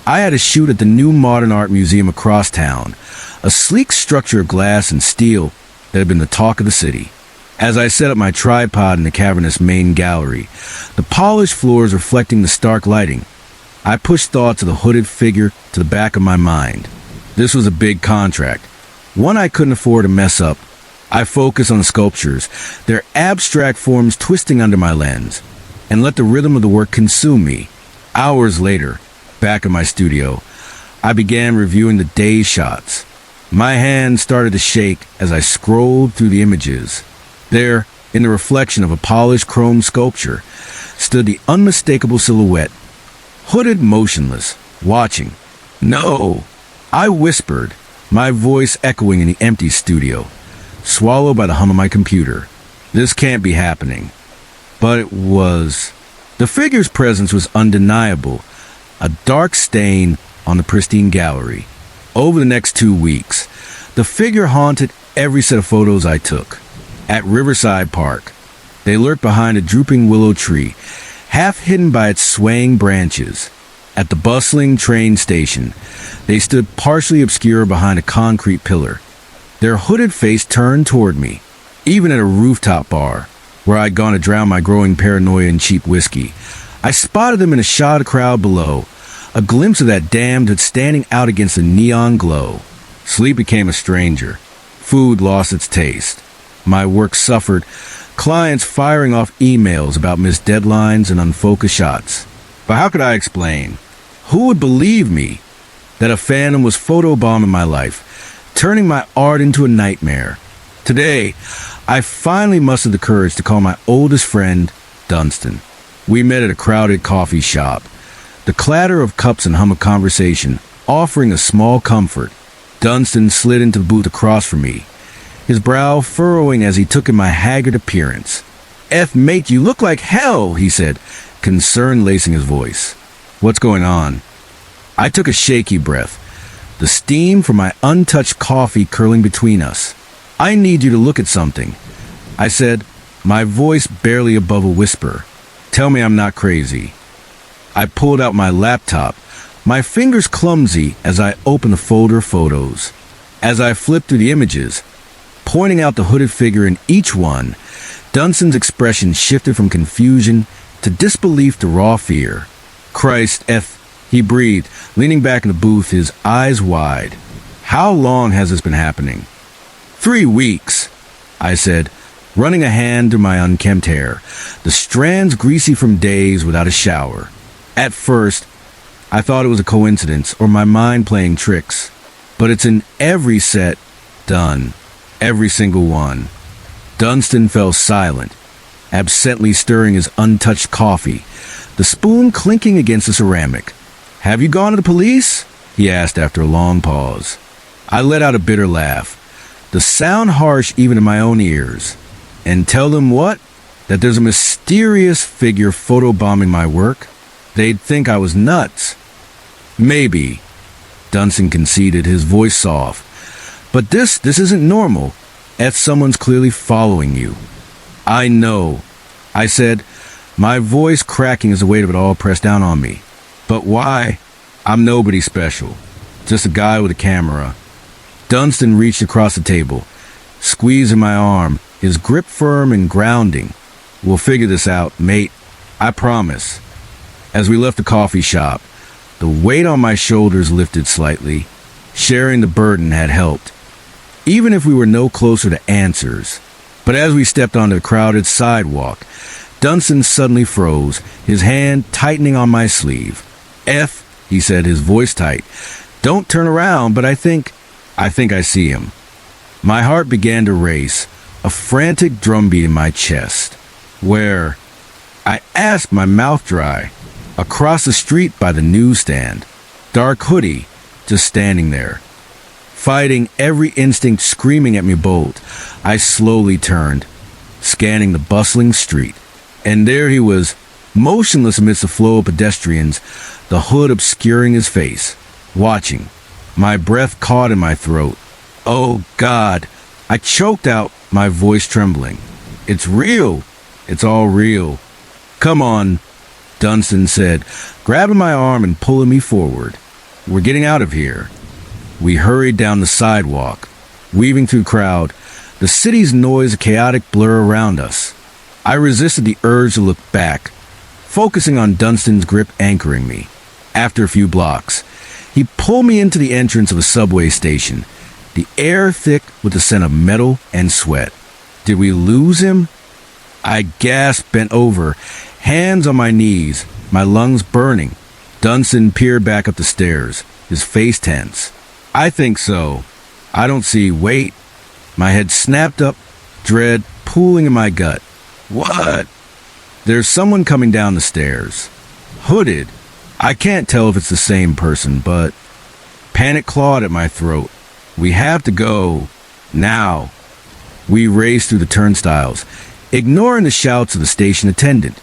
I had a shoot at the new modern art museum across town, a sleek structure of glass and steel that had been the talk of the city. As I set up my tripod in the cavernous main gallery, the polished floors reflecting the stark lighting, I pushed thoughts of the hooded figure to the back of my mind. This was a big contract, one I couldn't afford to mess up. I focused on the sculptures, their abstract forms twisting under my lens, and let the rhythm of the work consume me. Hours later, back in my studio, I began reviewing the day's shots. My hands started to shake as I scrolled through the images. There, in the reflection of a polished chrome sculpture, stood the unmistakable silhouette, hooded motionless, watching. "No!" I whispered, my voice echoing in the empty studio, swallowed by the hum of my computer. This can't be happening. But it was. The figure's presence was undeniable, a dark stain on the pristine gallery. Over the next 2 weeks, the figure haunted every set of photos I took. At Riverside Park, they lurked behind a drooping willow tree, half hidden by its swaying branches. At the bustling train station, they stood partially obscure behind a concrete pillar, their hooded face turned toward me. Even at a rooftop bar, where I'd gone to drown my growing paranoia in cheap whiskey, I spotted them in a shot of crowd below, a glimpse of that damned hood standing out against the neon glow. Sleep became a stranger. Food lost its taste. My work suffered, clients firing off emails about missed deadlines and unfocused shots. But how could I explain? Who would believe me that a phantom was photobombing my life, turning my art into a nightmare? Today, I finally mustered the courage to call my oldest friend, Dunstan. We met at a crowded coffee shop. The clatter of cups and hum of conversation offering a small comfort. Dunstan slid into the booth across from me, his brow furrowing as he took in my haggard appearance. Mate, you look like hell," he said, concern lacing his voice. "What's going on?" I took a shaky breath, the steam from my untouched coffee curling between us. "I need you to look at something," I said, my voice barely above a whisper. "Tell me I'm not crazy." I pulled out my laptop, my fingers clumsy as I opened the folder of photos. As I flipped through the images, pointing out the hooded figure in each one, Dunstan's expression shifted from confusion to disbelief to raw fear. "Christ, he breathed, leaning back in the booth, his eyes wide. "How long has this been happening?" 3 weeks, I said, running a hand through my unkempt hair, the strands greasy from days without a shower. At first, I thought it was a coincidence or my mind playing tricks, but it's in every set done, every single one. Dunstan fell silent, absently stirring his untouched coffee, the spoon clinking against the ceramic. "Have you gone to the police?" he asked after a long pause. I let out a bitter laugh, the sound harsh even in my own ears. "And tell them what? That there's a mysterious figure photobombing my work? They'd think I was nuts." "Maybe," Dunstan conceded, his voice soft. "But this isn't normal. Someone's clearly following you." "I know," I said, my voice cracking as the weight of it all pressed down on me. "But why?" "I'm nobody special. Just a guy with a camera." Dunstan reached across the table, squeezing my arm, his grip firm and grounding. "We'll figure this out, mate. I promise." As we left the coffee shop, the weight on my shoulders lifted slightly. Sharing the burden had helped, even if we were no closer to answers. But as we stepped onto the crowded sidewalk, Dunstan suddenly froze, his hand tightening on my sleeve. He said, his voice tight. "Don't turn around, but I think I see him." My heart began to race, a frantic drumbeat in my chest. "Where?" I asked, my mouth dry. "Across the street by the newsstand. Dark hoodie, just standing there." Fighting every instinct screaming at me bold, I slowly turned, scanning the bustling street. And there he was, motionless amidst the flow of pedestrians, the hood obscuring his face, watching. My breath caught in my throat. "Oh, God!" I choked out, my voice trembling. "It's real. It's all real." "Come on," Dunstan said, grabbing my arm and pulling me forward. "We're getting out of here." We hurried down the sidewalk, weaving through the crowd, the city's noise a chaotic blur around us. I resisted the urge to look back, focusing on Dunstan's grip anchoring me. After a few blocks, he pulled me into the entrance of a subway station, the air thick with the scent of metal and sweat. Did we lose him? I gasped, bent over, hands on my knees, my lungs burning. Dunstan peered back up the stairs, his face tense. "I think so. I don't see. Wait." My head snapped up, dread pooling in my gut. "What?" "There's someone coming down the stairs. Hooded. I can't tell if it's the same person, but..." Panic clawed at my throat. "We have to go. Now." We raced through the turnstiles, ignoring the shouts of the station attendant.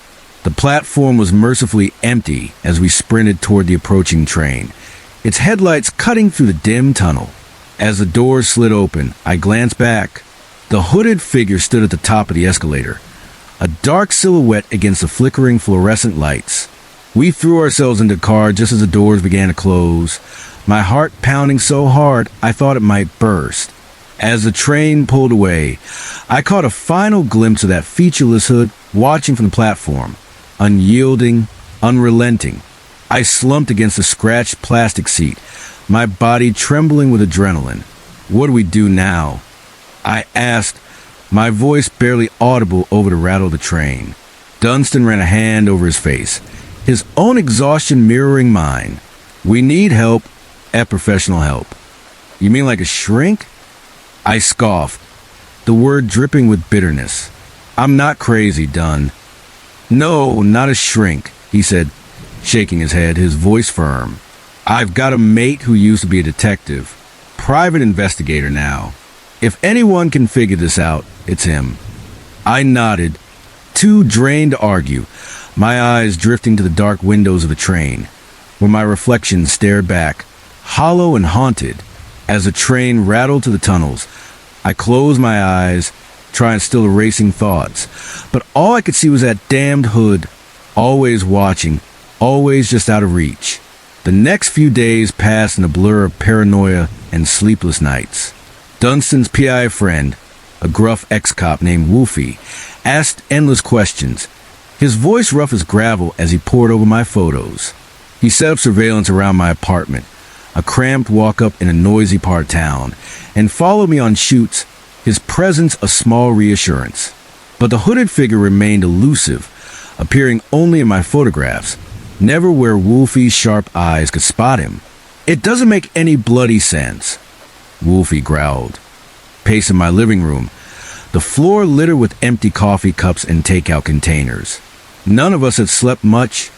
The platform was mercifully empty as we sprinted toward the approaching train, its headlights cutting through the dim tunnel. As the doors slid open, I glanced back. The hooded figure stood at the top of the escalator, a dark silhouette against the flickering fluorescent lights. We threw ourselves into the car just as the doors began to close, my heart pounding so hard I thought it might burst. As the train pulled away, I caught a final glimpse of that featureless hood watching from the platform, unyielding, unrelenting. I slumped against the scratched plastic seat, my body trembling with adrenaline. What do we do now? I asked, my voice barely audible over the rattle of the train. Dunstan ran a hand over his face, his own exhaustion mirroring mine. We need help, professional help. You mean like a shrink? I scoffed, the word dripping with bitterness. I'm not crazy, Dunn. No, not a shrink, he said, shaking his head, his voice firm. I've got a mate who used to be a detective, private investigator now. If anyone can figure this out, it's him. I nodded, too drained to argue, my eyes drifting to the dark windows of the train, where my reflection stared back, hollow and haunted, as the train rattled to the tunnels. I closed my eyes, trying to still the racing thoughts, but all I could see was that damned hood, always watching, always just out of reach. The next few days passed in a blur of paranoia and sleepless nights. Dunstan's PI friend, a gruff ex-cop named Wolfie, asked endless questions, his voice rough as gravel as he pored over my photos. He set up surveillance around my apartment, a cramped walk-up in a noisy part of town, and followed me on shoots, his presence a small reassurance. But the hooded figure remained elusive, appearing only in my photographs, never where Wolfie's sharp eyes could spot him. It doesn't make any bloody sense, Wolfie growled, pacing my living room, the floor littered with empty coffee cups and takeout containers. None of us had slept much,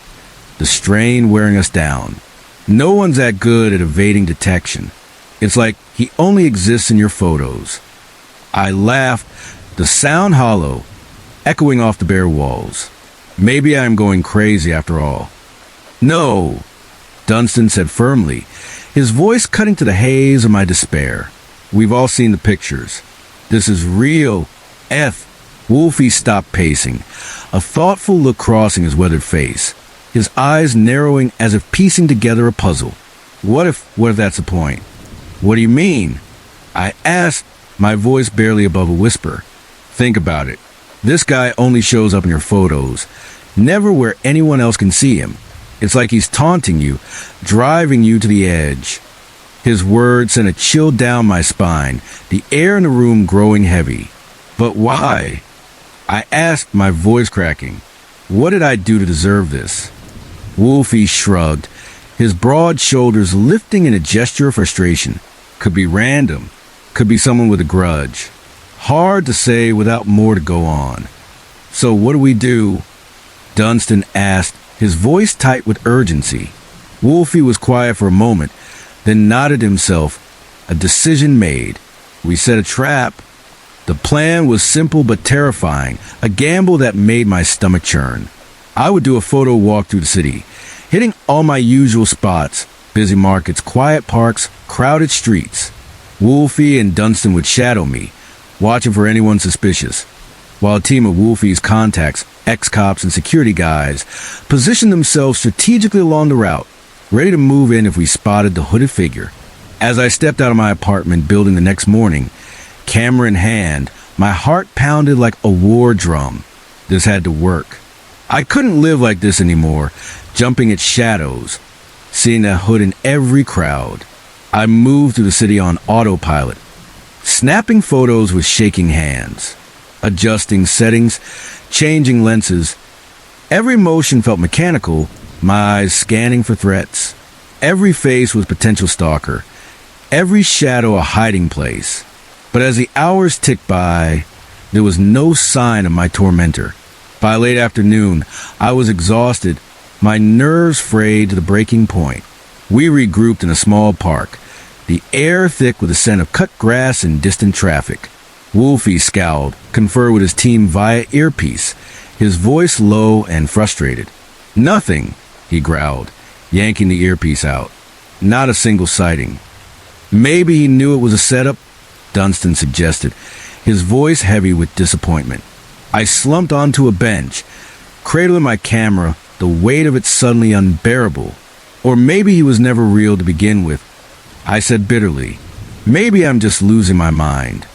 the strain wearing us down. No one's that good at evading detection. It's like he only exists in your photos. I laughed, the sound hollow, echoing off the bare walls. Maybe I'm going crazy after all. No, Dunstan said firmly, his voice cutting to the haze of my despair. We've all seen the pictures. This is real. Wolfie stopped pacing, a thoughtful look crossing his weathered face, his eyes narrowing as if piecing together a puzzle. What if that's the point? What do you mean? I asked, my voice barely above a whisper. Think about it. This guy only shows up in your photos, never where anyone else can see him. It's like he's taunting you, driving you to the edge. His words sent a chill down my spine, the air in the room growing heavy. But why? I asked, my voice cracking. What did I do to deserve this? Wolfie shrugged, his broad shoulders lifting in a gesture of frustration. Could be random. Could be someone with a grudge. Hard to say without more to go on. So what do we do? Dunstan asked, his voice tight with urgency. Wolfie was quiet for a moment, then nodded himself. A decision made. We set a trap. The plan was simple but terrifying, a gamble that made my stomach churn. I would do a photo walk through the city, hitting all my usual spots, busy markets, quiet parks, crowded streets. Wolfie and Dunstan would shadow me, watching for anyone suspicious, while a team of Wolfie's contacts, ex-cops and security guys, positioned themselves strategically along the route, ready to move in if we spotted the hooded figure. As I stepped out of my apartment building the next morning, camera in hand, my heart pounded like a war drum. This had to work. I couldn't live like this anymore, jumping at shadows, seeing that hood in every crowd. I moved through the city on autopilot, snapping photos with shaking hands, adjusting settings, changing lenses. Every motion felt mechanical, my eyes scanning for threats. Every face was potential stalker, every shadow a hiding place. But as the hours ticked by, there was no sign of my tormentor. By late afternoon, I was exhausted, my nerves frayed to the breaking point. We regrouped in a small park, the air thick with the scent of cut grass and distant traffic. Wolfie scowled, conferred with his team via earpiece, his voice low and frustrated. Nothing, he growled, yanking the earpiece out. Not a single sighting. Maybe he knew it was a setup, Dunstan suggested, his voice heavy with disappointment. I slumped onto a bench, cradling my camera, the weight of it suddenly unbearable. Or maybe he was never real to begin with. I said bitterly, maybe I'm just losing my mind.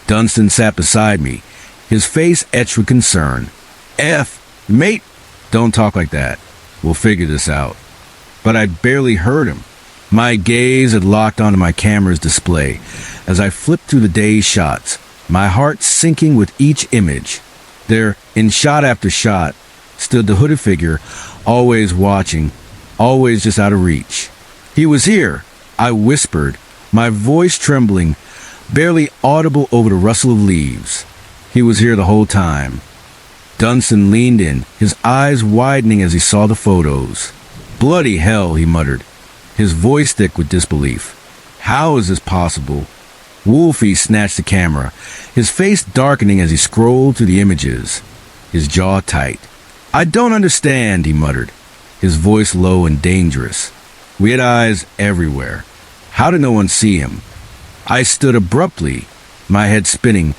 Dunstan sat beside me, his face etched with concern. Mate, don't talk like that. We'll figure this out. But I barely heard him. My gaze had locked onto my camera's display as I flipped through the day's shots, my heart sinking with each image. There, in shot after shot, stood the hooded figure, always watching, always just out of reach. He was here, I whispered, my voice trembling, barely audible over the rustle of leaves. He was here the whole time. Dunstan leaned in, his eyes widening as he saw the photos. "Bloody hell," he muttered, his voice thick with disbelief. "How is this possible?" Wolfie snatched the camera, his face darkening as he scrolled through the images, his jaw tight. "I don't understand," he muttered, his voice low and dangerous. We had eyes everywhere. How did no one see him? I stood abruptly, my head spinning,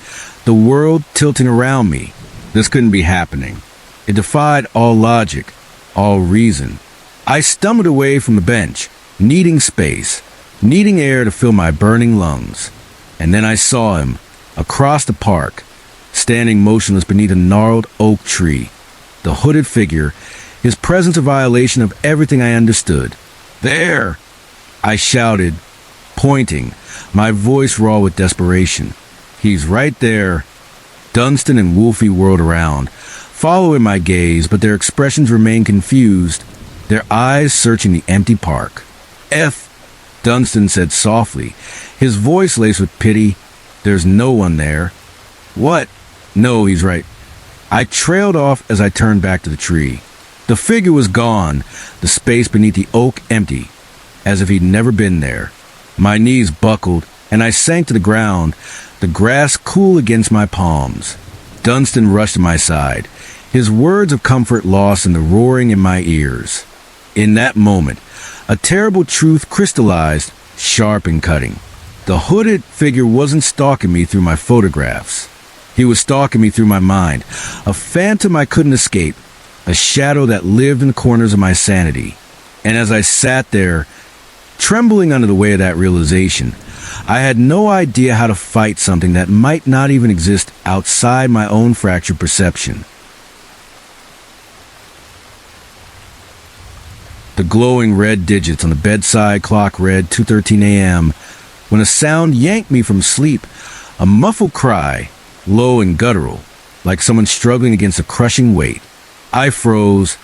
the world tilting around me. This couldn't be happening. It defied all logic, all reason. I stumbled away from the bench, needing space, needing air to fill my burning lungs. And then I saw him, across the park, standing motionless beneath a gnarled oak tree. The hooded figure, his presence a violation of everything I understood. "There!" I shouted, pointing, my voice raw with desperation. "He's right there." Dunstan and Wolfie whirled around, following my gaze, but their expressions remained confused, their eyes searching the empty park. "F," Dunstan said softly, his voice laced with pity. "There's no one there." "What?" "No, he's right." I trailed off as I turned back to the tree. The figure was gone, the space beneath the oak empty, as if he'd never been there. My knees buckled, and I sank to the ground, the grass cool against my palms. Dunstan rushed to my side, his words of comfort lost in the roaring in my ears. In that moment, a terrible truth crystallized, sharp and cutting. The hooded figure wasn't stalking me through my photographs. He was stalking me through my mind, a phantom I couldn't escape, a shadow that lived in the corners of my sanity. And as I sat there, trembling under the weight of that realization, I had no idea how to fight something that might not even exist outside my own fractured perception. The glowing red digits on the bedside clock read 2:13 a.m. when a sound yanked me from sleep, a muffled cry, low and guttural, like someone struggling against a crushing weight. I froze,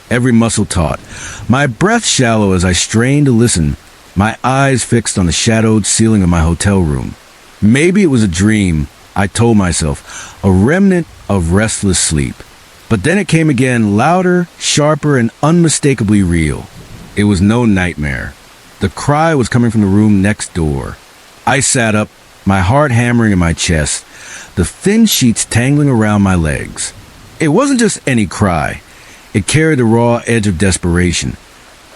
every muscle taut, my breath shallow as I strained to listen, my eyes fixed on the shadowed ceiling of my hotel room. Maybe it was a dream, I told myself, a remnant of restless sleep. But then it came again, louder, sharper, and unmistakably real. It was no nightmare. The cry was coming from the room next door. I sat up, my heart hammering in my chest, the thin sheets tangling around my legs. It wasn't just any cry. It carried the raw edge of desperation,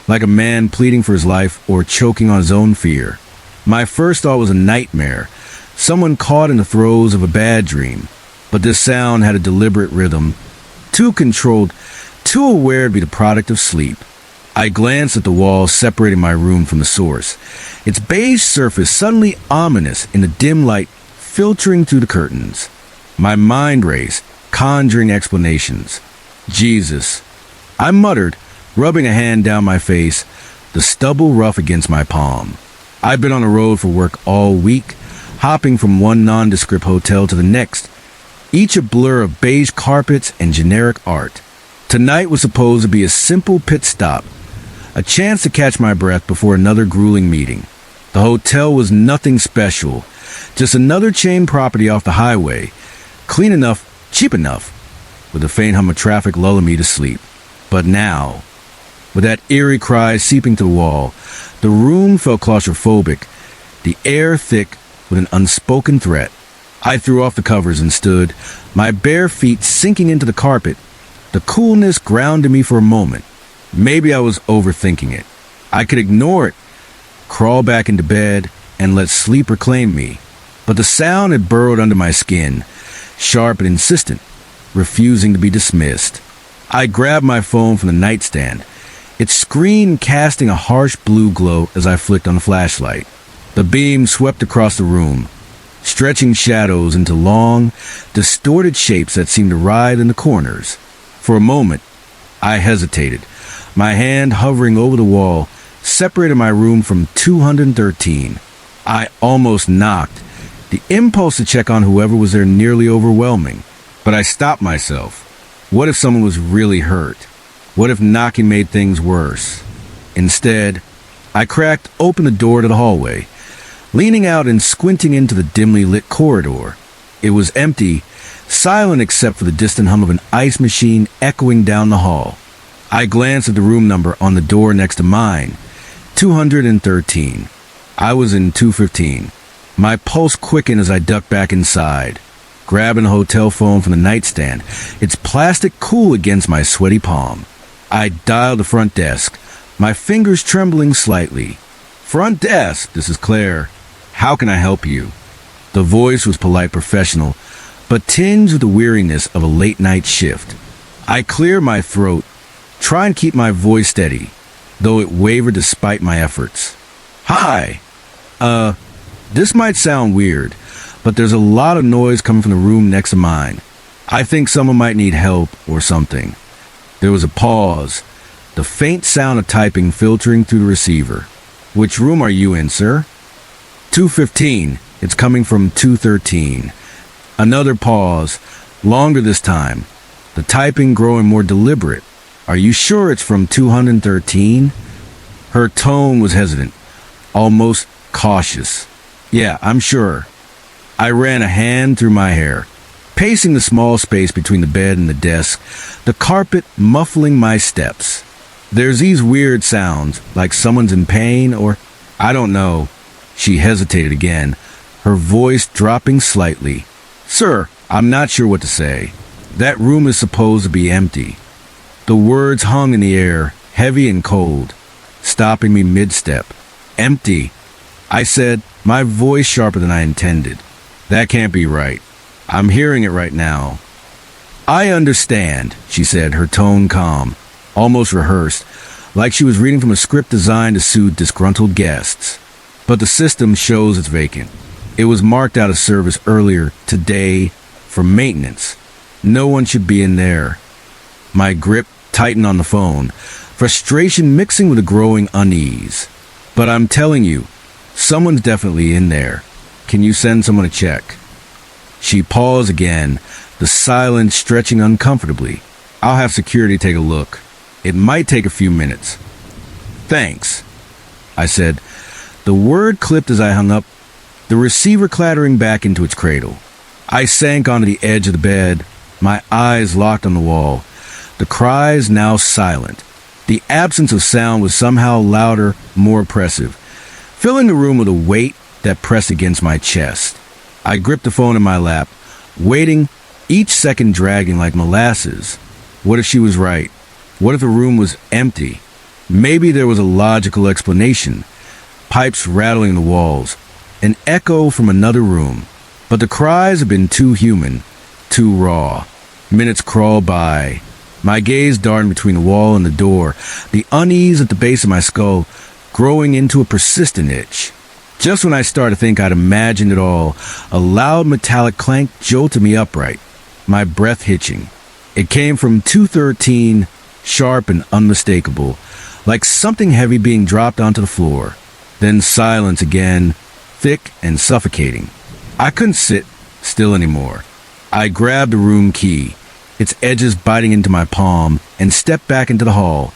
like a man pleading for his life or choking on his own fear. My first thought was a nightmare, someone caught in the throes of a bad dream. But this sound had a deliberate rhythm, too controlled, too aware to be the product of sleep. I glanced at the wall separating my room from the source, its beige surface suddenly ominous in the dim light filtering through the curtains. My mind raced, conjuring explanations. "Jesus," I muttered, rubbing a hand down my face, the stubble rough against my palm. I'd been on the road for work all week, hopping from one nondescript hotel to the next, each a blur of beige carpets and generic art. Tonight was supposed to be a simple pit stop, a chance to catch my breath before another grueling meeting. The hotel was nothing special, just another chain property off the highway, clean enough, cheap enough, with a faint hum of traffic lulling me to sleep. But now, with that eerie cry seeping to the wall, the room felt claustrophobic, the air thick with an unspoken threat. I threw off the covers and stood, my bare feet sinking into the carpet. The coolness grounded me for a moment. Maybe I was overthinking it. I could ignore it, crawl back into bed, and let sleep reclaim me. But the sound had burrowed under my skin, sharp and insistent, refusing to be dismissed. I grabbed my phone from the nightstand, its screen casting a harsh blue glow as I flicked on the flashlight. The beam swept across the room, stretching shadows into long, distorted shapes that seemed to writhe in the corners. For a moment, I hesitated, My hand hovering over the wall separated my room from 213. I almost knocked. The impulse to check on whoever was there nearly overwhelming, but I stopped myself. What if someone was really hurt? What if knocking made things worse? Instead, I cracked open the door to the hallway, leaning out and squinting into the dimly lit corridor. It was empty, silent except for the distant hum of an ice machine echoing down the hall. I glanced at the room number on the door next to mine, 213. I was in 215. My pulse quickened as I ducked back inside, grabbing the hotel phone from the nightstand, its plastic cool against my sweaty palm. I dialed the front desk, my fingers trembling slightly. "Front desk, this is Claire. How can I help you?" The voice was polite, professional, but tinged with the weariness of a late-night shift. I cleared my throat, trying to keep my voice steady, though it wavered despite my efforts. "Hi. This might sound weird, but there's a lot of noise coming from the room next to mine. I think someone might need help or something." There was a pause, the faint sound of typing filtering through the receiver. "Which room are you in, sir?" 215. It's coming from 213. Another pause, longer this time, the typing growing more deliberate. "Are you sure it's from 213? Her tone was hesitant, almost cautious. "Yeah, I'm sure." I ran a hand through my hair, pacing the small space between the bed and the desk, the carpet muffling my steps. There's these weird sounds, like someone's in pain or, I don't know. She hesitated again, her voice dropping slightly. "Sir, I'm not sure what to say. That room is supposed to be empty." The words hung in the air, heavy and cold, stopping me mid-step. "Empty," I said, my voice sharper than I intended. "That can't be right. I'm hearing it right now." "I understand," she said, her tone calm, almost rehearsed, like she was reading from a script designed to soothe disgruntled guests. "But the system shows it's vacant. It was marked out of service earlier today for maintenance. No one should be in there." My grip tightened on the phone, frustration mixing with a growing unease. "But I'm telling you, someone's definitely in there. Can you send someone to check?" She paused again, the silence stretching uncomfortably. "I'll have security take a look. It might take a few minutes." "Thanks," I said. The word clipped as I hung up, the receiver clattering back into its cradle. I sank onto the edge of the bed, my eyes locked on the wall, the cries now silent. The absence of sound was somehow louder, more oppressive, filling the room with a weight that pressed against my chest. I gripped the phone in my lap, waiting, each second dragging like molasses. What if she was right? What if the room was empty? Maybe there was a logical explanation. Pipes rattling the walls, an echo from another room. But the cries had been too human, too raw. Minutes crawled by. My gaze darted between the wall and the door, the unease at the base of my skull growing into a persistent itch. Just when I started to think I'd imagined it all, a loud metallic clank jolted me upright, my breath hitching. It came from 213, sharp and unmistakable, like something heavy being dropped onto the floor. Then silence again, thick and suffocating. I couldn't sit still anymore. I grabbed the room key, its edges biting into my palm, and stepped back into the hall,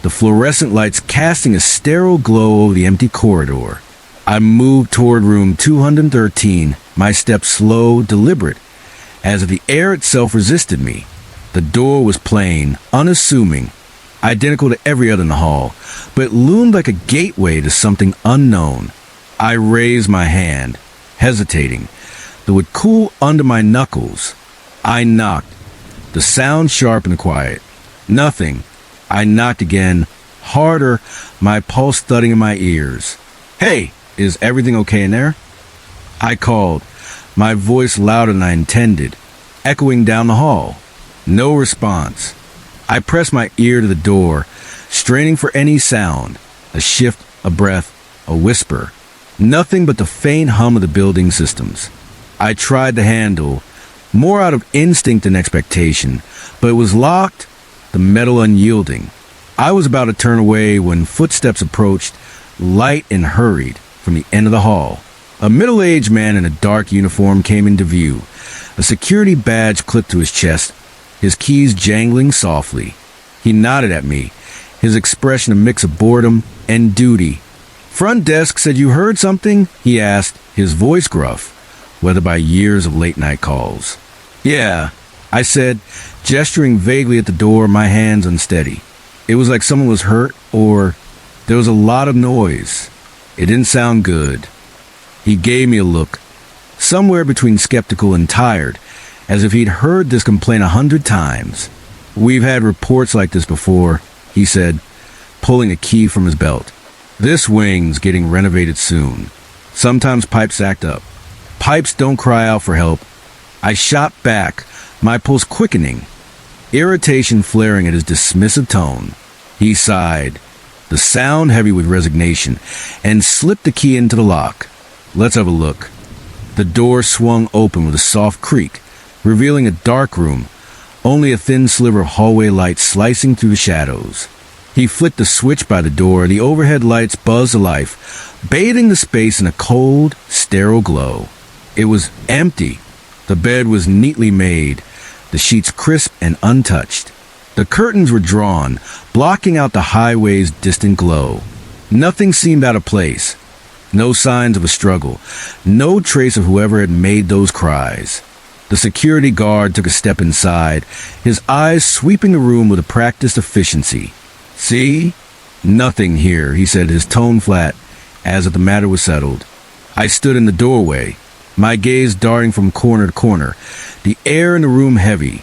the fluorescent lights casting a sterile glow over the empty corridor. I moved toward room 213, my steps slow, deliberate, as if the air itself resisted me. The door was plain, unassuming, identical to every other in the hall, but it loomed like a gateway to something unknown. I raised my hand, hesitating, though it cooled under my knuckles. I knocked, the sound sharp and quiet. Nothing. I knocked again, harder, my pulse thudding in my ears. "Hey, is everything okay in there?" I called, my voice louder than I intended, echoing down the hall. No response. I pressed my ear to the door, straining for any sound, a shift, a breath, a whisper. Nothing but the faint hum of the building systems. I tried the handle, more out of instinct than expectation, but it was locked, the metal unyielding. I was about to turn away when footsteps approached, light and hurried, from the end of the hall. A middle-aged man in a dark uniform came into view, a security badge clipped to his chest, his keys jangling softly. He nodded at me, his expression a mix of boredom and duty. "Front desk said you heard something?" he asked, his voice gruff, whether by years of late-night calls. "Yeah," I said, gesturing vaguely at the door, my hands unsteady. It was like someone was hurt, or there was a lot of noise. It didn't sound good. He gave me a look, somewhere between skeptical and tired, as if he'd heard this complaint 100 times. "We've had reports like this before," he said, pulling a key from his belt. "This wing's getting renovated soon. Sometimes pipes act up. Pipes don't cry out for help." I shot back, my pulse quickening, irritation flaring at his dismissive tone. He sighed, the sound heavy with resignation, and slipped the key into the lock. "Let's have a look." The door swung open with a soft creak, revealing a dark room, only a thin sliver of hallway light slicing through the shadows. He flicked the switch by the door, the overhead lights buzzed to life, bathing the space in a cold, sterile glow. It was empty. The bed was neatly made, the sheets crisp and untouched. The curtains were drawn, blocking out the highway's distant glow. Nothing seemed out of place. No signs of a struggle, no trace of whoever had made those cries. The security guard took a step inside, his eyes sweeping the room with a practiced efficiency. "See? Nothing here," he said, his tone flat, as if the matter was settled. I stood in the doorway, my gaze darting from corner to corner, the air in the room heavy,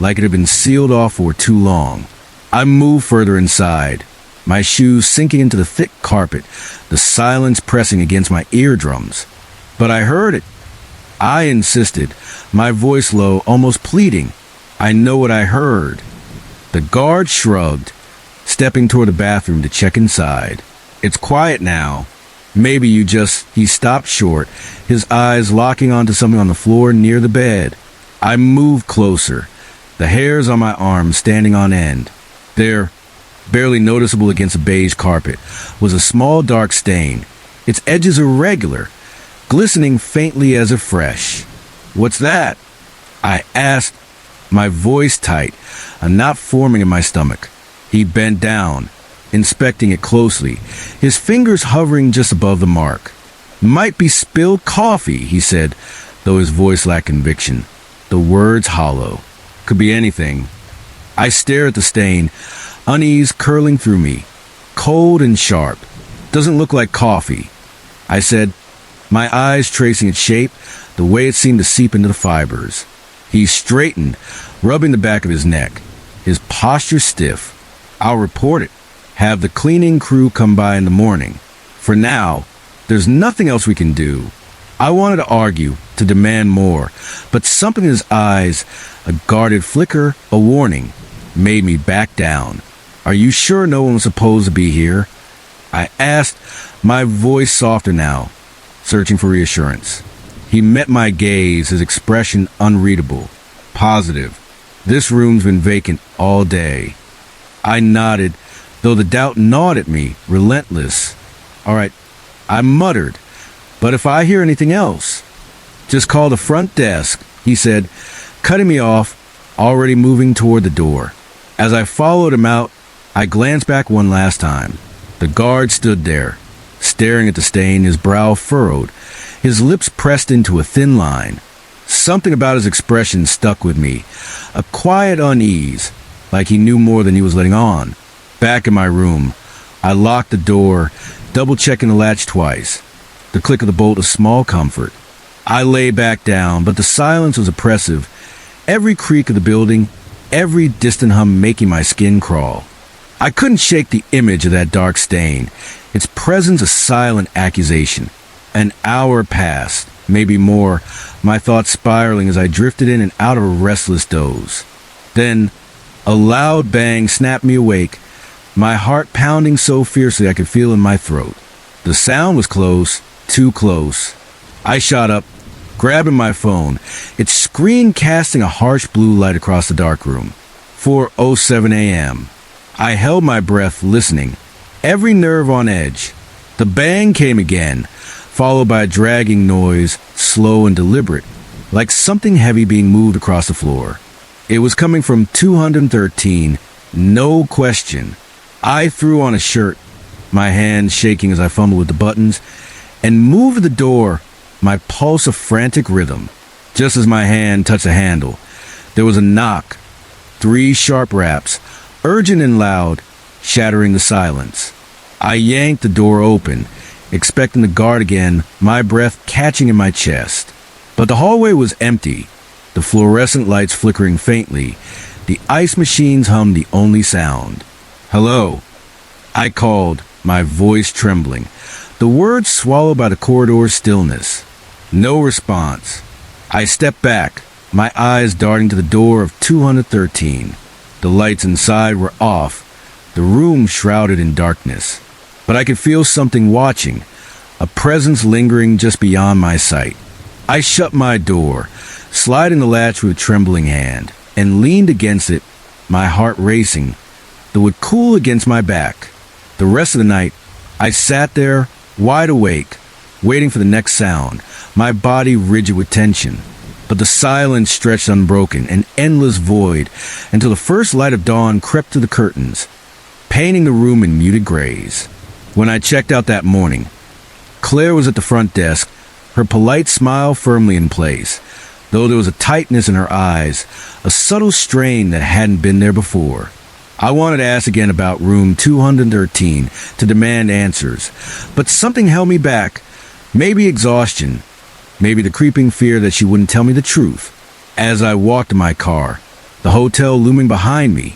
like it had been sealed off for too long. I moved further inside, my shoes sinking into the thick carpet, the silence pressing against my eardrums. "But I heard it," I insisted, my voice low, almost pleading. "I know what I heard." The guard shrugged, stepping toward the bathroom to check inside. "It's quiet now. Maybe you just..." He stopped short, his eyes locking onto something on the floor near the bed. I moved closer, the hairs on my arms standing on end. There, barely noticeable against the beige carpet, was a small dark stain, its edges irregular, glistening faintly as if fresh. "What's that?" I asked, my voice tight, a knot forming in my stomach. He bent down, inspecting it closely, his fingers hovering just above the mark. "Might be spilled coffee," he said, though his voice lacked conviction, the words hollow. "Could be anything." I stared at the stain, unease curling through me, cold and sharp. "Doesn't look like coffee," I said, my eyes tracing its shape, the way it seemed to seep into the fibers. He straightened, rubbing the back of his neck, his posture stiff. "I'll report it. Have the cleaning crew come by in the morning. For now, there's nothing else we can do." I wanted to argue, to demand more, but something in his eyes, a guarded flicker, a warning, made me back down. "Are you sure no one was supposed to be here?" I asked, my voice softer now, searching for reassurance. He met my gaze, his expression unreadable. "Positive. This room's been vacant all day." I nodded, though the doubt gnawed at me, relentless. "All right," I muttered, "but if I hear anything else..." "Just call the front desk," he said, cutting me off, already moving toward the door. As I followed him out, I glanced back one last time. The guard stood there, staring at the stain, his brow furrowed, his lips pressed into a thin line. Something about his expression stuck with me, a quiet unease, like he knew more than he was letting on. Back in my room, I locked the door, double-checking the latch twice. The click of the bolt a small comfort. I lay back down, but the silence was oppressive. Every creak of the building, every distant hum making my skin crawl. I couldn't shake the image of that dark stain, its presence a silent accusation. An hour passed, maybe more, my thoughts spiraling as I drifted in and out of a restless doze. Then, a loud bang snapped me awake, my heart pounding so fiercely I could feel in my throat. The sound was close, too close. I shot up, grabbing my phone, its screen casting a harsh blue light across the dark room. 4:07 a.m. I held my breath, listening, every nerve on edge. The bang came again, followed by a dragging noise, slow and deliberate, like something heavy being moved across the floor. It was coming from 213, no question. I threw on a shirt, my hands shaking as I fumbled with the buttons, and moved the door, my pulse a frantic rhythm. Just as my hand touched the handle, there was a knock. 3 sharp raps, urgent and loud, shattering the silence. I yanked the door open, expecting the guard again, my breath catching in my chest. But the hallway was empty, the fluorescent lights flickering faintly. The ice machines hummed the only sound. "Hello," I called, my voice trembling, the words swallowed by the corridor's stillness. No response. I stepped back, my eyes darting to the door of 213. The lights inside were off, the room shrouded in darkness. But I could feel something watching, a presence lingering just beyond my sight. I shut my door, sliding the latch with a trembling hand, and leaned against it, my heart racing, the wood cool against my back. The rest of the night, I sat there, wide awake, waiting for the next sound, my body rigid with tension. But the silence stretched unbroken, an endless void, until the first light of dawn crept through the curtains, painting the room in muted grays. When I checked out that morning, Claire was at the front desk, her polite smile firmly in place, though there was a tightness in her eyes, a subtle strain that hadn't been there before. I wanted to ask again about room 213 to demand answers, but something held me back. Maybe exhaustion, maybe the creeping fear that she wouldn't tell me the truth. As I walked to my car, the hotel looming behind me,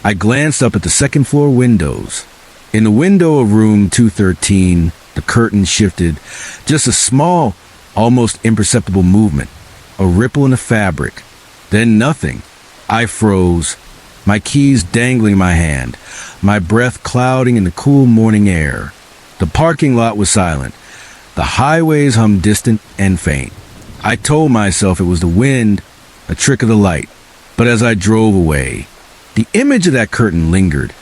I glanced up at the second-floor windows. In the window of room 213, the curtain shifted, just a small, almost imperceptible movement, a ripple in the fabric. Then nothing. I froze, my keys dangling in my hand, my breath clouding in the cool morning air. The parking lot was silent. The highways hummed distant and faint. I told myself it was the wind, a trick of the light. But as I drove away, the image of that curtain lingered,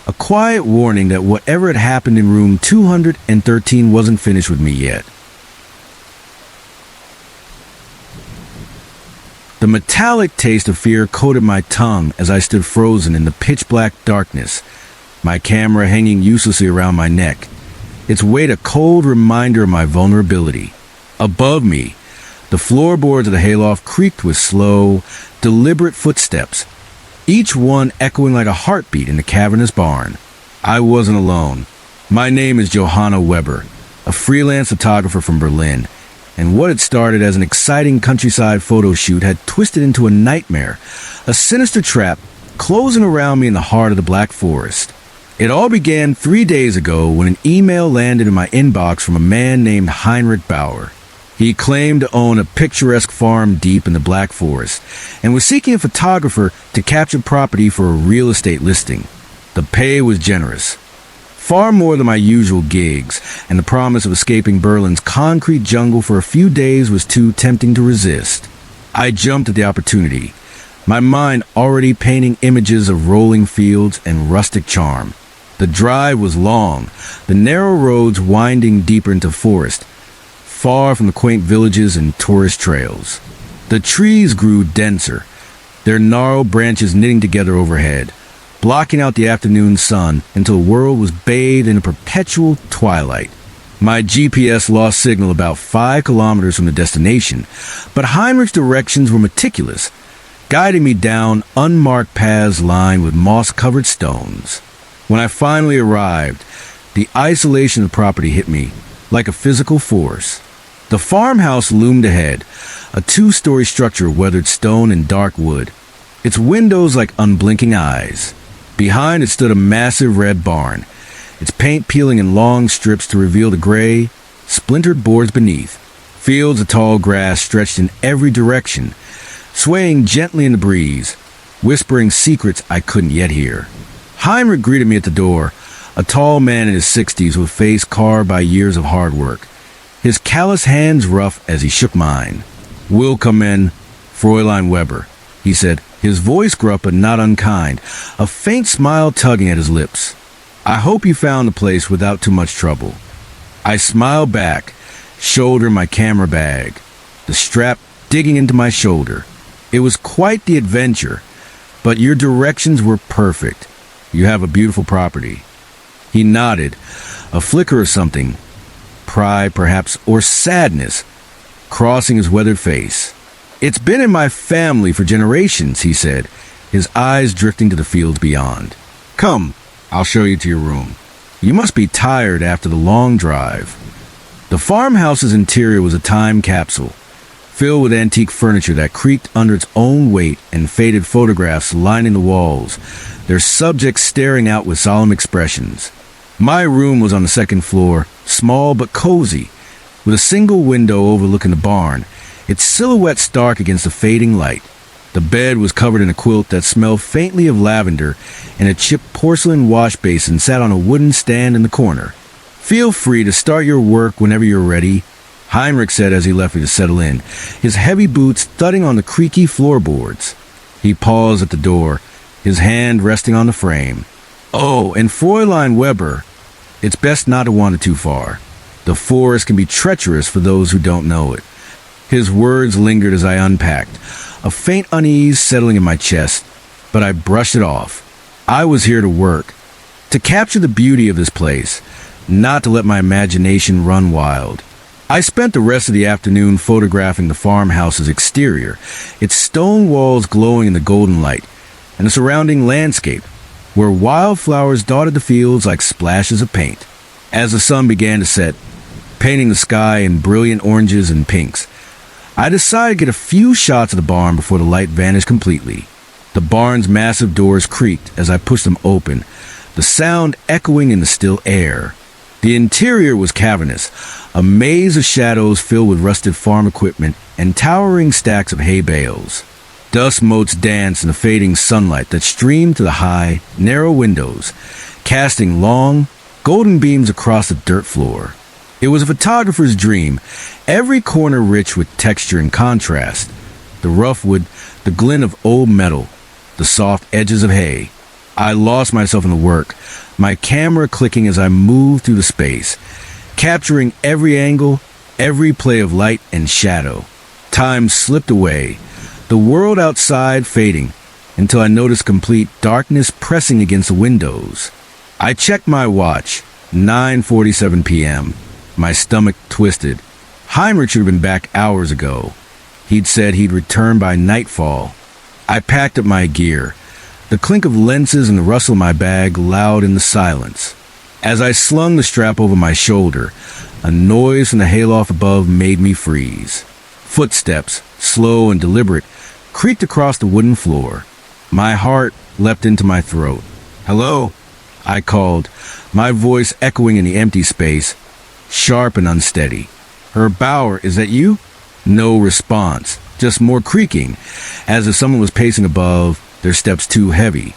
a quiet warning that whatever had happened in room 213 wasn't finished with me yet. The metallic taste of fear coated my tongue as I stood frozen in the pitch-black darkness, my camera hanging uselessly around my neck, its weight a cold reminder of my vulnerability. Above me, the floorboards of the hayloft creaked with slow, deliberate footsteps, each one echoing like a heartbeat in the cavernous barn. I wasn't alone. My name is Johanna Weber, a freelance photographer from Berlin, and what had started as an exciting countryside photo shoot had twisted into a nightmare, a sinister trap closing around me in the heart of the Black Forest. It all began 3 days ago when an email landed in my inbox from a man named Heinrich Bauer. He claimed to own a picturesque farm deep in the Black Forest and was seeking a photographer to capture property for a real estate listing. The pay was generous, far more than my usual gigs, and the promise of escaping Berlin's concrete jungle for a few days was too tempting to resist. I jumped at the opportunity, my mind already painting images of rolling fields and rustic charm. The drive was long, the narrow roads winding deeper into forest, far from the quaint villages and tourist trails. The trees grew denser, their gnarled branches knitting together overhead, blocking out the afternoon sun until the world was bathed in a perpetual twilight. My GPS lost signal about 5 kilometers from the destination, but Heinrich's directions were meticulous, guiding me down unmarked paths lined with moss-covered stones. When I finally arrived, the isolation of the property hit me like a physical force. The farmhouse loomed ahead, a 2-story structure of weathered stone and dark wood, its windows like unblinking eyes. Behind it stood a massive red barn, its paint peeling in long strips to reveal the gray, splintered boards beneath. Fields of tall grass stretched in every direction, swaying gently in the breeze, whispering secrets I couldn't yet hear. Heinrich greeted me at the door, a tall man in his 60s with a face carved by years of hard work, his callous hands rough as he shook mine. "Will come in, Fräulein Weber," he said, his voice gruff but not unkind, a faint smile tugging at his lips. "I hope you found the place without too much trouble." I smiled back, shouldering my camera bag, the strap digging into my shoulder. It was quite the adventure, but your directions were perfect. You have a beautiful property. He nodded, a flicker of something, pride perhaps, or sadness, crossing his weathered face. "It's been in my family for generations," he said, his eyes drifting to the fields beyond. "Come, I'll show you to your room. You must be tired after the long drive." The farmhouse's interior was a time capsule, filled with antique furniture that creaked under its own weight and faded photographs lining the walls, their subjects staring out with solemn expressions. My room was on the second floor, small but cozy, with a single window overlooking the barn, its silhouette stark against the fading light. The bed was covered in a quilt that smelled faintly of lavender, and a chipped porcelain wash basin sat on a wooden stand in the corner. "Feel free to start your work whenever you're ready," Heinrich said as he left me to settle in, his heavy boots thudding on the creaky floorboards. He paused at the door, his hand resting on the frame. "Oh, and Fräulein Weber, it's best not to wander too far. The forest can be treacherous for those who don't know it." His words lingered as I unpacked, a faint unease settling in my chest, but I brushed it off. I was here to work, to capture the beauty of this place, not to let my imagination run wild. I spent the rest of the afternoon photographing the farmhouse's exterior, its stone walls glowing in the golden light, and the surrounding landscape, where wildflowers dotted the fields like splashes of paint. As the sun began to set, painting the sky in brilliant oranges and pinks, I decided to get a few shots of the barn before the light vanished completely. The barn's massive doors creaked as I pushed them open, the sound echoing in the still air. The interior was cavernous, a maze of shadows filled with rusted farm equipment and towering stacks of hay bales. Dust motes danced in the fading sunlight that streamed through the high, narrow windows, casting long, golden beams across the dirt floor. It was a photographer's dream, every corner rich with texture and contrast. The rough wood, the glint of old metal, the soft edges of hay. I lost myself in the work, my camera clicking as I moved through the space, capturing every angle, every play of light and shadow. Time slipped away, the world outside fading, until I noticed complete darkness pressing against the windows. I checked my watch, 9:47 p.m., my stomach twisted. Heinrich should have been back hours ago. He'd said he'd return by nightfall. I packed up my gear, the clink of lenses and the rustle of my bag loud in the silence. As I slung the strap over my shoulder, a noise from the hayloft above made me freeze. Footsteps, slow and deliberate, creaked across the wooden floor. My heart leapt into my throat. "Hello?" I called, my voice echoing in the empty space, sharp and unsteady. "Herr Bauer, is that you?" No response, just more creaking, as if someone was pacing above, their steps too heavy,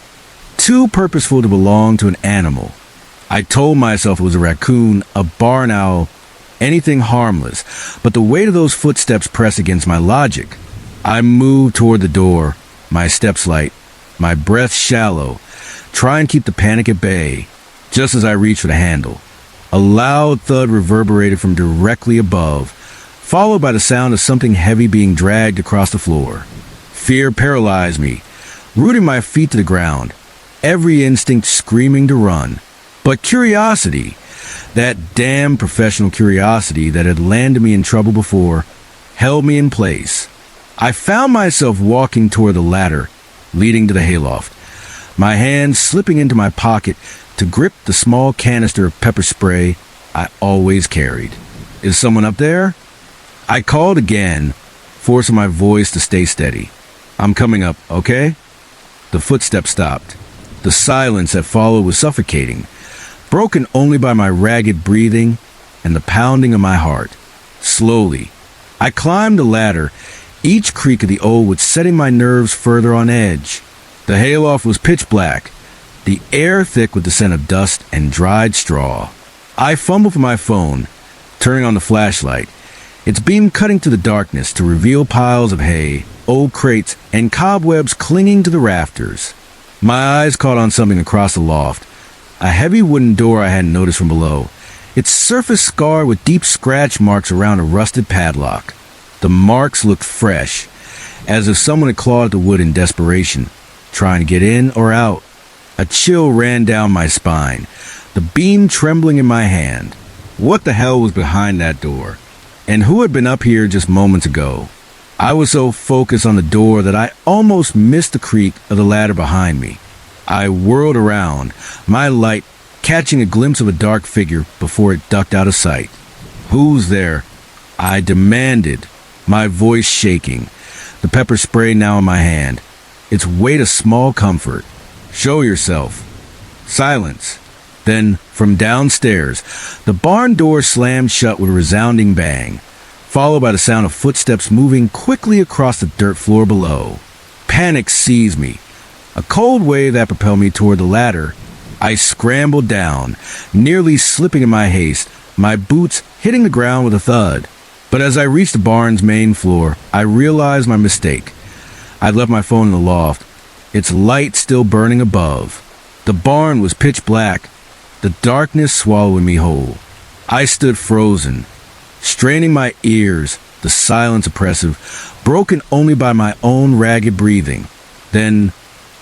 too purposeful to belong to an animal. I told myself it was a raccoon, a barn owl, anything harmless, but the weight of those footsteps pressed against my logic. I moved toward the door, my steps light, my breath shallow, trying to keep the panic at bay. Just as I reached for the handle, a loud thud reverberated from directly above, followed by the sound of something heavy being dragged across the floor. Fear paralyzed me, rooting my feet to the ground, every instinct screaming to run. But curiosity, that damn professional curiosity that had landed me in trouble before, held me in place. I found myself walking toward the ladder leading to the hayloft, my hand slipping into my pocket to grip the small canister of pepper spray I always carried. "Is someone up there?" I called again, forcing my voice to stay steady. "I'm coming up, okay?" The footsteps stopped. The silence that followed was suffocating, broken only by my ragged breathing and the pounding of my heart. Slowly, I climbed the ladder, each creak of the old wood setting my nerves further on edge. The hayloft was pitch black, the air thick with the scent of dust and dried straw. I fumbled for my phone, turning on the flashlight, its beam cutting through the darkness to reveal piles of hay, old crates, and cobwebs clinging to the rafters. My eyes caught on something across the loft, a heavy wooden door I hadn't noticed from below, its surface scarred with deep scratch marks around a rusted padlock. The marks looked fresh, as if someone had clawed at the wood in desperation, trying to get in or out. A chill ran down my spine, the beam trembling in my hand. What the hell was behind that door? And who had been up here just moments ago? I was so focused on the door that I almost missed the creak of the ladder behind me. I whirled around, my light catching a glimpse of a dark figure before it ducked out of sight. "Who's there?" I demanded, my voice shaking, the pepper spray now in my hand, its weight a small comfort. "Show yourself." Silence. Then, from downstairs, the barn door slammed shut with a resounding bang, followed by the sound of footsteps moving quickly across the dirt floor below. Panic seized me. A cold wave that propelled me toward the ladder. I scrambled down, nearly slipping in my haste, my boots hitting the ground with a thud. But as I reached the barn's main floor, I realized my mistake. I'd left my phone in the loft, its light still burning above. The barn was pitch black, the darkness swallowing me whole. I stood frozen, straining my ears, the silence oppressive, broken only by my own ragged breathing. Then,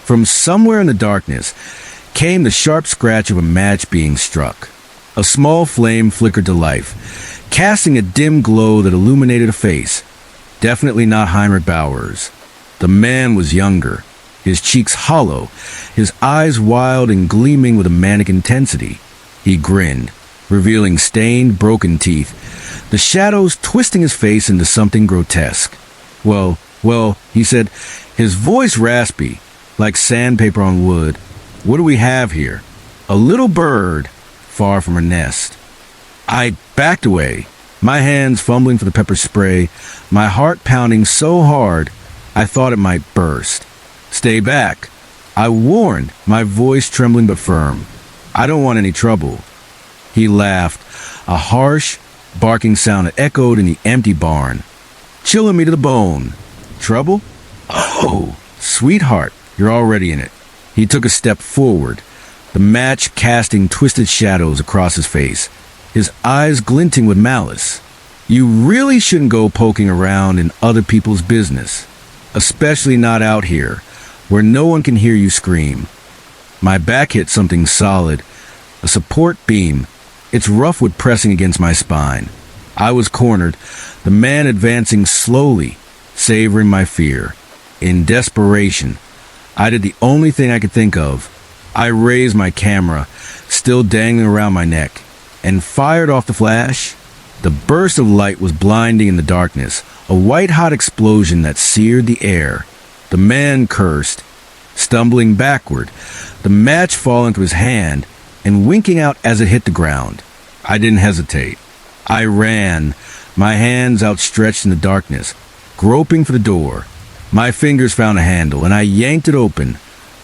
from somewhere in the darkness, came the sharp scratch of a match being struck. A small flame flickered to life, casting a dim glow that illuminated a face. Definitely not Heinrich Bauer's. The man was younger, his cheeks hollow, his eyes wild and gleaming with a manic intensity. He grinned, revealing stained, broken teeth, the shadows twisting his face into something grotesque. Well, he said, his voice raspy, like sandpaper on wood. "What do we have here?" "A little bird, far from her nest." I backed away, my hands fumbling for the pepper spray, my heart pounding so hard I thought it might burst. "Stay back," I warned, my voice trembling but firm. "I don't want any trouble." He laughed, a harsh, barking sound that echoed in the empty barn, chilling me to the bone. "Trouble? Oh, sweetheart, you're already in it." He took a step forward, the match casting twisted shadows across his face, his eyes glinting with malice. "You really shouldn't go poking around in other people's business, especially not out here, where no one can hear you scream." My back hit something solid, a support beam, its rough wood pressing against my spine. I was cornered, the man advancing slowly, savoring my fear. In desperation, I did the only thing I could think of. I raised my camera, still dangling around my neck, and fired off the flash. The burst of light was blinding in the darkness, a white-hot explosion that seared the air. The man cursed, stumbling backward, the match falling to his hand and winking out as it hit the ground. I didn't hesitate. I ran, my hands outstretched in the darkness, groping for the door. My fingers found a handle, and I yanked it open,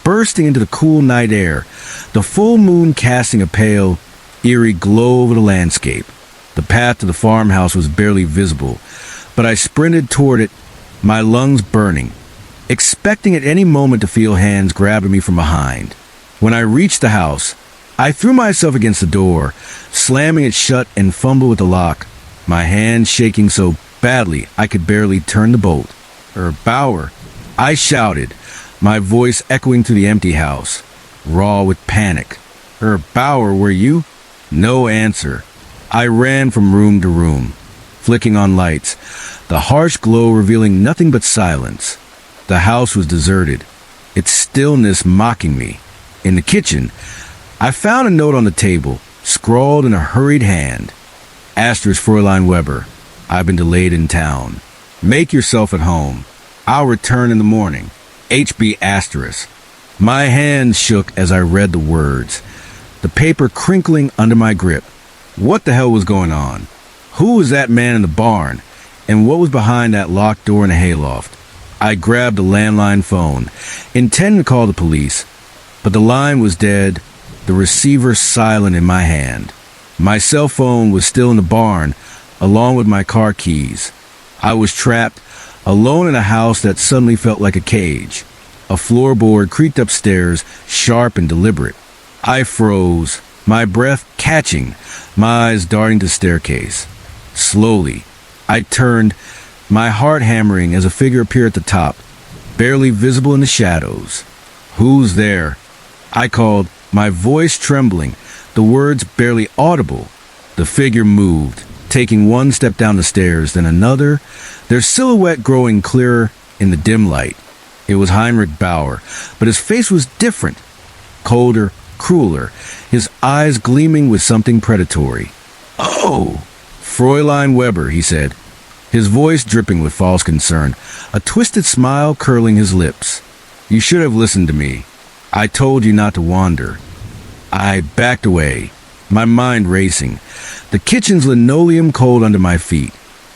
bursting into the cool night air, the full moon casting a pale, eerie glow over the landscape. The path to the farmhouse was barely visible, but I sprinted toward it, my lungs burning, expecting at any moment to feel hands grabbing me from behind. When I reached the house, I threw myself against the door, slamming it shut and fumbled with the lock, my hands shaking so badly I could barely turn the bolt. Bauer," I shouted, my voice echoing through the empty house, raw with panic. Bauer, were you?" No answer. I ran from room to room, flicking on lights, the harsh glow revealing nothing but silence. The house was deserted, its stillness mocking me. In the kitchen, I found a note on the table, scrawled in a hurried hand. "Asterisk Fräulein Weber, I've been delayed in town. Make yourself at home. I'll return in the morning. HB asterisk." My hands shook as I read the words, the paper crinkling under my grip. What the hell was going on? Who was that man in the barn? And what was behind that locked door in the hayloft? I grabbed the landline phone, intending to call the police, but the line was dead, the receiver silent in my hand. My cell phone was still in the barn, along with my car keys. I was trapped, alone in a house that suddenly felt like a cage. A floorboard creaked upstairs, sharp and deliberate. I froze, my breath catching, my eyes darting to the staircase. Slowly, I turned, my heart hammering as a figure appeared at the top, barely visible in the shadows. "Who's there?" I called, my voice trembling, the words barely audible. The figure moved, taking one step down the stairs, then another, their silhouette growing clearer in the dim light. It was Heinrich Bauer, but his face was different, colder, crueler, his eyes gleaming with something predatory. "Oh, Fräulein Weber," he said, his voice dripping with false concern, a twisted smile curling his lips. "You should have listened to me. I told you not to wander." I backed away, my mind racing, the kitchen's linoleum cold under my feet.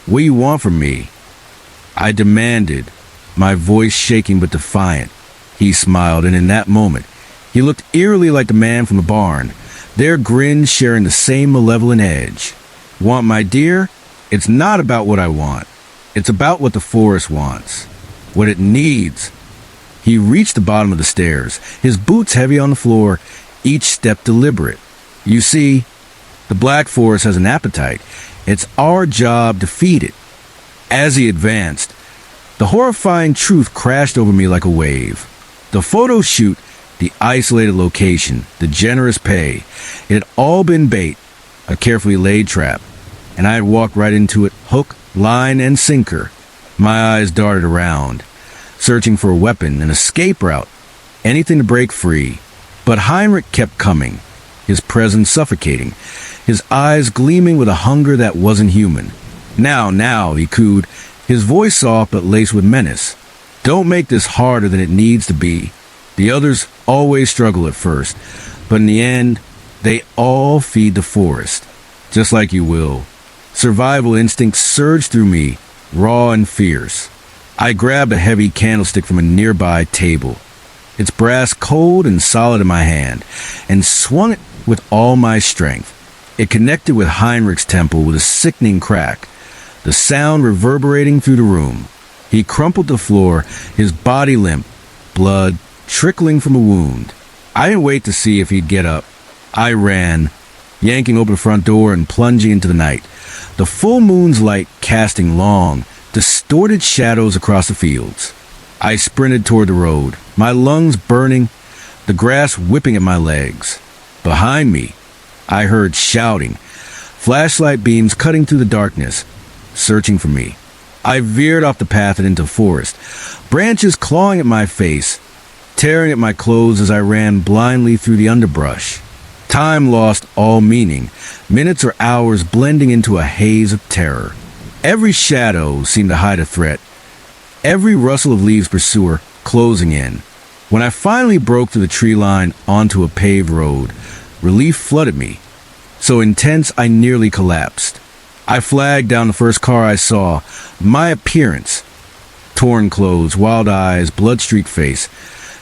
"What do you want from me?" I demanded, my voice shaking but defiant. He smiled, and in that moment, he looked eerily like the man from the barn, their grin sharing the same malevolent edge. "Want my dear? It's not about what I want. It's about what the forest wants. What it needs." He reached the bottom of the stairs, his boots heavy on the floor, each step deliberate. "You see, the Black Forest has an appetite. It's our job to feed it." As he advanced, the horrifying truth crashed over me like a wave. The photo shoot, the isolated location, the generous pay, it had all been bait, a carefully laid trap, and I had walked right into it, hook, line, and sinker. My eyes darted around, searching for a weapon, an escape route, anything to break free. But Heinrich kept coming, his presence suffocating, his eyes gleaming with a hunger that wasn't human. Now, he cooed, his voice soft but laced with menace. "Don't make this harder than it needs to be. The others always struggle at first, but in the end, they all feed the forest, just like you will." Survival instincts surged through me, raw and fierce. I grabbed a heavy candlestick from a nearby table, its brass cold and solid in my hand, and swung it with all my strength. It connected with Heinrich's temple with a sickening crack, the sound reverberating through the room. He crumpled to the floor, his body limp, blood trickling from a wound. I didn't wait to see if he'd get up. I ran, yanking open the front door and plunging into the night, the full moon's light casting long, distorted shadows across the fields. I sprinted toward the road, my lungs burning, the grass whipping at my legs. Behind me, I heard shouting, flashlight beams cutting through the darkness, searching for me. I veered off the path and into the forest, branches clawing at my face, tearing at my clothes as I ran blindly through the underbrush. Time lost all meaning, minutes or hours blending into a haze of terror. Every shadow seemed to hide a threat, every rustle of leaves pursuer closing in. When I finally broke through the tree line onto a paved road, relief flooded me, so intense I nearly collapsed. I flagged down the first car I saw, my appearance, torn clothes, wild eyes, blood-streaked face,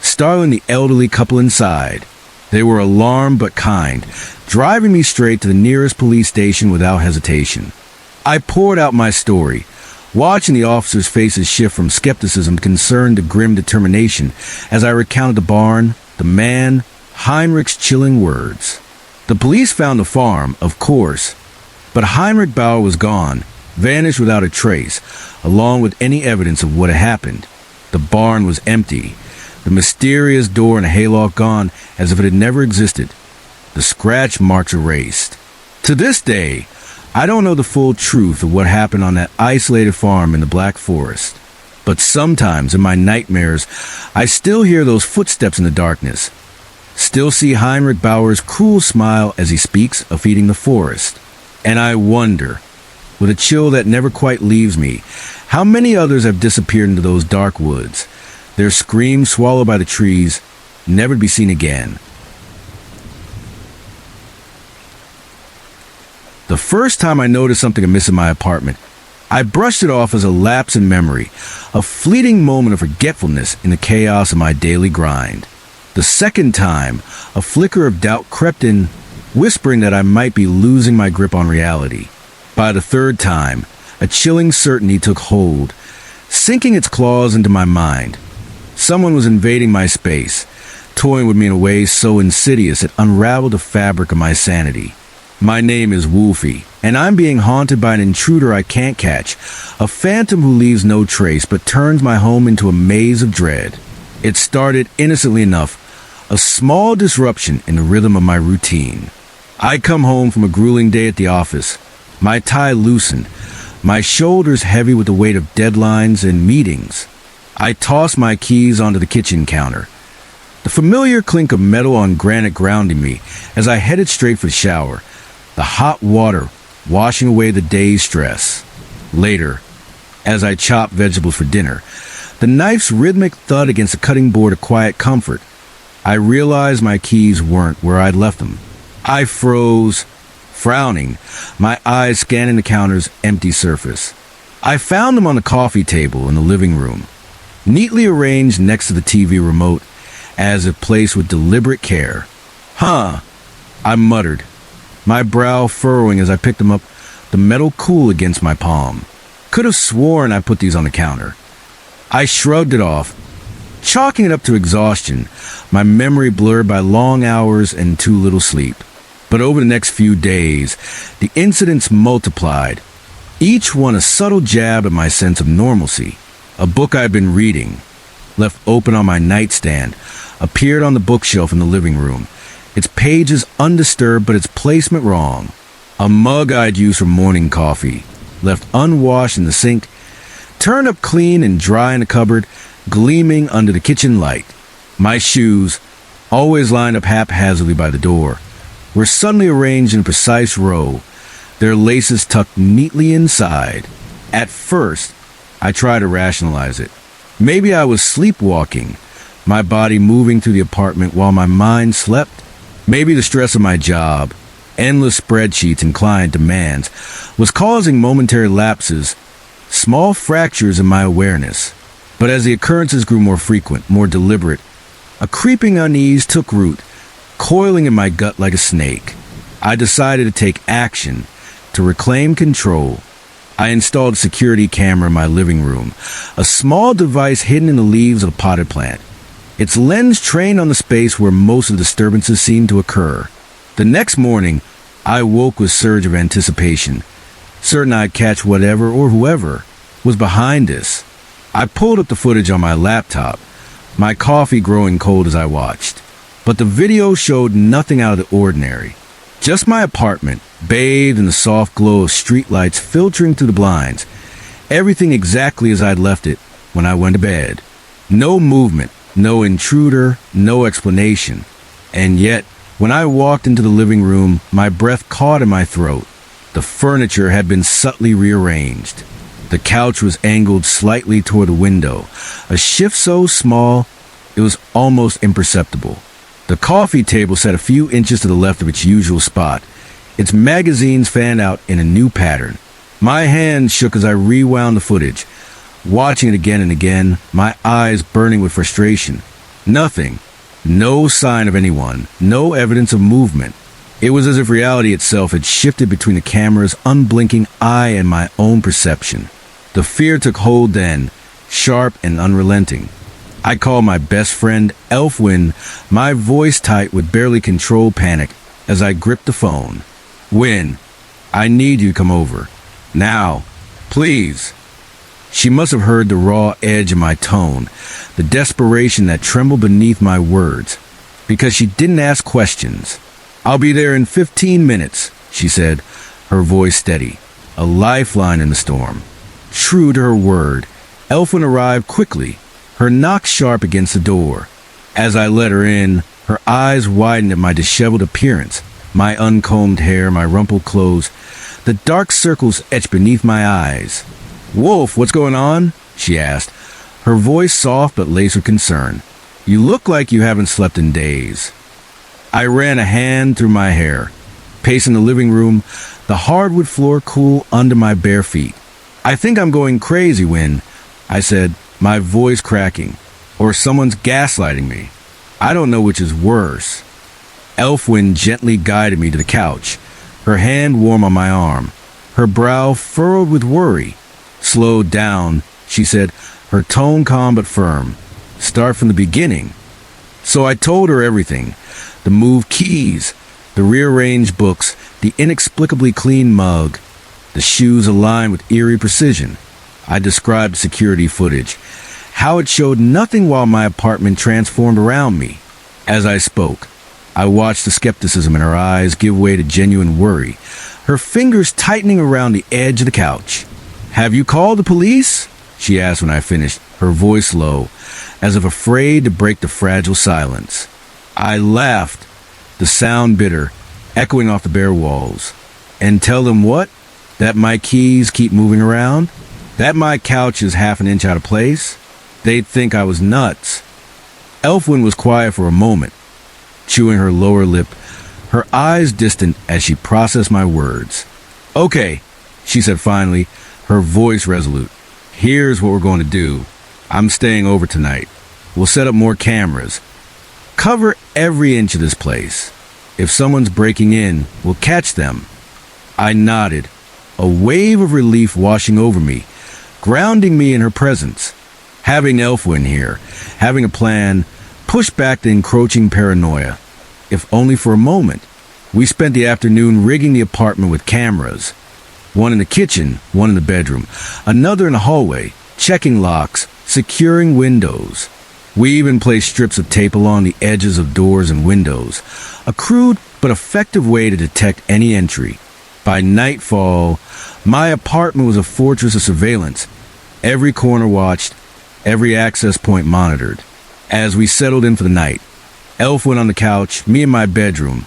startling the elderly couple inside. They were alarmed but kind, driving me straight to the nearest police station without hesitation. I poured out my story, watching the officers' faces shift from skepticism to concern to grim determination as I recounted the barn, the man, Heinrich's chilling words. The police found the farm, of course, but Heinrich Bauer was gone, vanished without a trace, along with any evidence of what had happened. The barn was empty, the mysterious door in a hayloft gone as if it had never existed, the scratch marks erased. To this day, I don't know the full truth of what happened on that isolated farm in the Black Forest, but sometimes in my nightmares, I still hear those footsteps in the darkness, still see Heinrich Bauer's cruel smile as he speaks of feeding the forest. And I wonder, with a chill that never quite leaves me, how many others have disappeared into those dark woods, their screams swallowed by the trees, never to be seen again. The first time I noticed something amiss in my apartment, I brushed it off as a lapse in memory, a fleeting moment of forgetfulness in the chaos of my daily grind. The second time, a flicker of doubt crept in, whispering that I might be losing my grip on reality. By the third time, a chilling certainty took hold, sinking its claws into my mind. Someone was invading my space, toying with me in a way so insidious it unraveled the fabric of my sanity. My name is Wolfie, and I'm being haunted by an intruder I can't catch, a phantom who leaves no trace but turns my home into a maze of dread. It started innocently enough, a small disruption in the rhythm of my routine. I come home from a grueling day at the office, my tie loosened, my shoulders heavy with the weight of deadlines and meetings. I toss my keys onto the kitchen counter, the familiar clink of metal on granite grounding me as I headed straight for the shower, the hot water washing away the day's stress. Later, as I chop vegetables for dinner, the knife's rhythmic thud against the cutting board a quiet comfort. I realized my keys weren't where I'd left them. I froze, frowning, my eyes scanning the counter's empty surface. I found them on the coffee table in the living room, neatly arranged next to the TV remote, as if placed with deliberate care. Huh, I muttered, my brow furrowing as I picked them up, the metal cool against my palm. Could have sworn I put these on the counter. I shrugged it off, chalking it up to exhaustion, my memory blurred by long hours and too little sleep. But over the next few days, the incidents multiplied, each one a subtle jab at my sense of normalcy. A book I'd been reading, left open on my nightstand, appeared on the bookshelf in the living room, its pages undisturbed but its placement wrong. A mug I'd used for morning coffee, left unwashed in the sink, turned up clean and dry in the cupboard, gleaming under the kitchen light. My shoes, always lined up haphazardly by the door, were suddenly arranged in a precise row, their laces tucked neatly inside. At first, I tried to rationalize it. Maybe I was sleepwalking, my body moving through the apartment while my mind slept. Maybe the stress of my job, endless spreadsheets and client demands, was causing momentary lapses, small fractures in my awareness. But as the occurrences grew more frequent, more deliberate, a creeping unease took root, coiling in my gut like a snake. I decided to take action, to reclaim control. I installed a security camera in my living room, a small device hidden in the leaves of a potted plant, its lens trained on the space where most of the disturbances seemed to occur. The next morning, I woke with a surge of anticipation, certain I'd catch whatever or whoever was behind this. I pulled up the footage on my laptop, my coffee growing cold as I watched. But the video showed nothing out of the ordinary. Just my apartment, bathed in the soft glow of streetlights filtering through the blinds. Everything exactly as I'd left it when I went to bed. No movement, no intruder, no explanation. And yet, when I walked into the living room, my breath caught in my throat. The furniture had been subtly rearranged. The couch was angled slightly toward the window, a shift so small it was almost imperceptible. The coffee table sat a few inches to the left of its usual spot, its magazines fanned out in a new pattern. My hand shook as I rewound the footage, watching it again and again, my eyes burning with frustration. Nothing. No sign of anyone. No evidence of movement. It was as if reality itself had shifted between the camera's unblinking eye and my own perception. The fear took hold then, sharp and unrelenting. I called my best friend, Elfwin, my voice tight with barely controlled panic as I gripped the phone. Win, I need you to come over. Now, please. She must have heard the raw edge of my tone, the desperation that trembled beneath my words, because she didn't ask questions. I'll be there in 15 minutes, she said, her voice steady, a lifeline in the storm. True to her word, Elfwin arrived quickly, her knock sharp against the door. As I let her in, her eyes widened at my disheveled appearance, my uncombed hair, my rumpled clothes, the dark circles etched beneath my eyes. Wolf, what's going on? She asked, her voice soft but laced with concern. You look like you haven't slept in days. I ran a hand through my hair, pacing the living room, the hardwood floor cool under my bare feet. I think I'm going crazy, Win, I said, my voice cracking, or someone's gaslighting me. I don't know which is worse. Elfwin gently guided me to the couch, her hand warm on my arm. her brow furrowed with worry. "Slow down," she said, her tone calm but firm. "Start from the beginning." So I told her everything. The moved keys, the rearranged books, the inexplicably clean mug, the shoes aligned with eerie precision. I described security footage, how it showed nothing while my apartment transformed around me. As I spoke, I watched the skepticism in her eyes give way to genuine worry, her fingers tightening around the edge of the couch. "Have you called the police?" she asked when I finished, her voice low, as if afraid to break the fragile silence. I laughed, the sound bitter, echoing off the bare walls. "And tell them what? That my keys keep moving around? That my couch is half an inch out of place? They'd think I was nuts." Elfwin was quiet for a moment, chewing her lower lip, her eyes distant as she processed my words. "Okay," she said finally, her voice resolute. "Here's what we're going to do. I'm staying over tonight. We'll set up more cameras. Cover every inch of this place. If someone's breaking in, we'll catch them." I nodded, a wave of relief washing over me, grounding me in her presence. Having Elfwin here, having a plan, pushed back the encroaching paranoia. If only for a moment. We spent the afternoon rigging the apartment with cameras. One in the kitchen, one in the bedroom, another in the hallway, checking locks, securing windows. We even placed strips of tape along the edges of doors and windows, a crude but effective way to detect any entry. By nightfall, my apartment was a fortress of surveillance. Every corner watched, every access point monitored. As we settled in for the night, Elfwin on the couch, me in my bedroom,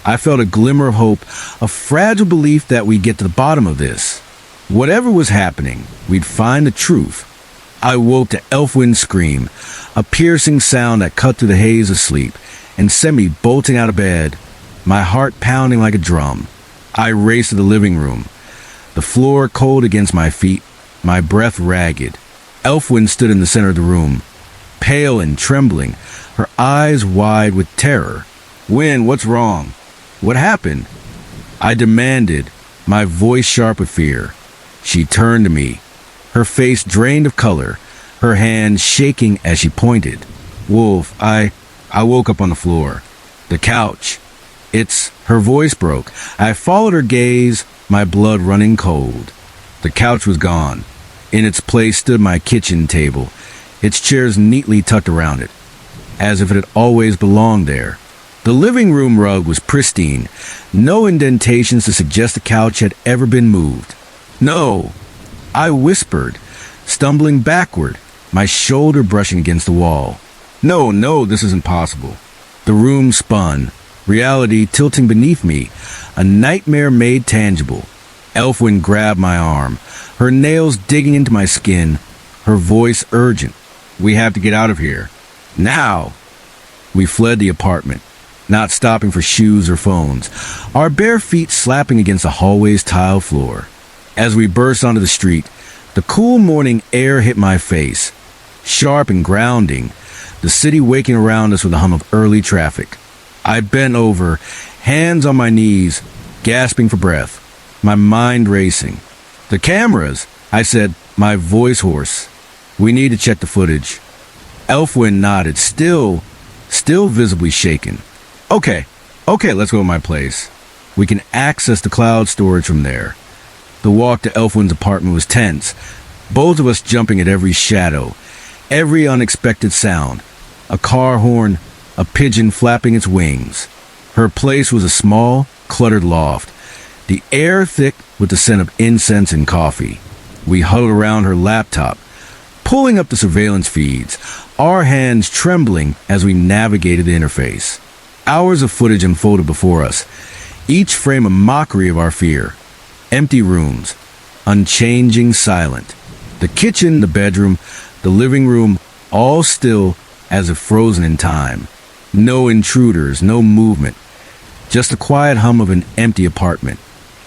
I felt a glimmer of hope, a fragile belief that we'd get to the bottom of this. Whatever was happening, we'd find the truth. I woke to Elfwin's scream, a piercing sound that cut through the haze of sleep and sent me bolting out of bed, my heart pounding like a drum. I raced to the living room, the floor cold against my feet, my breath ragged. Elfwin stood in the center of the room, pale and trembling, her eyes wide with terror. "Win, what's wrong? What happened?" I demanded, my voice sharp with fear. She turned to me, her face drained of color, her hand shaking as she pointed. "Wolf, I woke up on the floor. The couch. Her voice broke. I followed her gaze, my blood running cold. The couch was gone. In its place stood my kitchen table, its chairs neatly tucked around it, as if it had always belonged there. The living room rug was pristine, no indentations to suggest the couch had ever been moved. "No," I whispered, stumbling backward, my shoulder brushing against the wall. No, this isn't possible." The room spun, reality tilting beneath me, a nightmare made tangible. Elfwin grabbed my arm, her nails digging into my skin, her voice urgent. "We have to get out of here. Now!" We fled the apartment, not stopping for shoes or phones, our bare feet slapping against the hallway's tile floor. As we burst onto the street, the cool morning air hit my face, sharp and grounding, the city waking around us with a hum of early traffic. I bent over, hands on my knees, gasping for breath, my mind racing. "The cameras," I said, my voice hoarse. "We need to check the footage." Elfwin nodded, still visibly shaken. Okay, let's go to my place. We can access the cloud storage from there." The walk to Elfwin's apartment was tense, both of us jumping at every shadow, every unexpected sound. A car horn, a pigeon flapping its wings. Her place was a small, cluttered loft, the air thick with the scent of incense and coffee. We huddled around her laptop, pulling up the surveillance feeds, our hands trembling as we navigated the interface. Hours of footage unfolded before us, each frame a mockery of our fear. Empty rooms, unchanging, silent. The kitchen, the bedroom, the living room, all still as if frozen in time. No intruders, no movement, just the quiet hum of an empty apartment.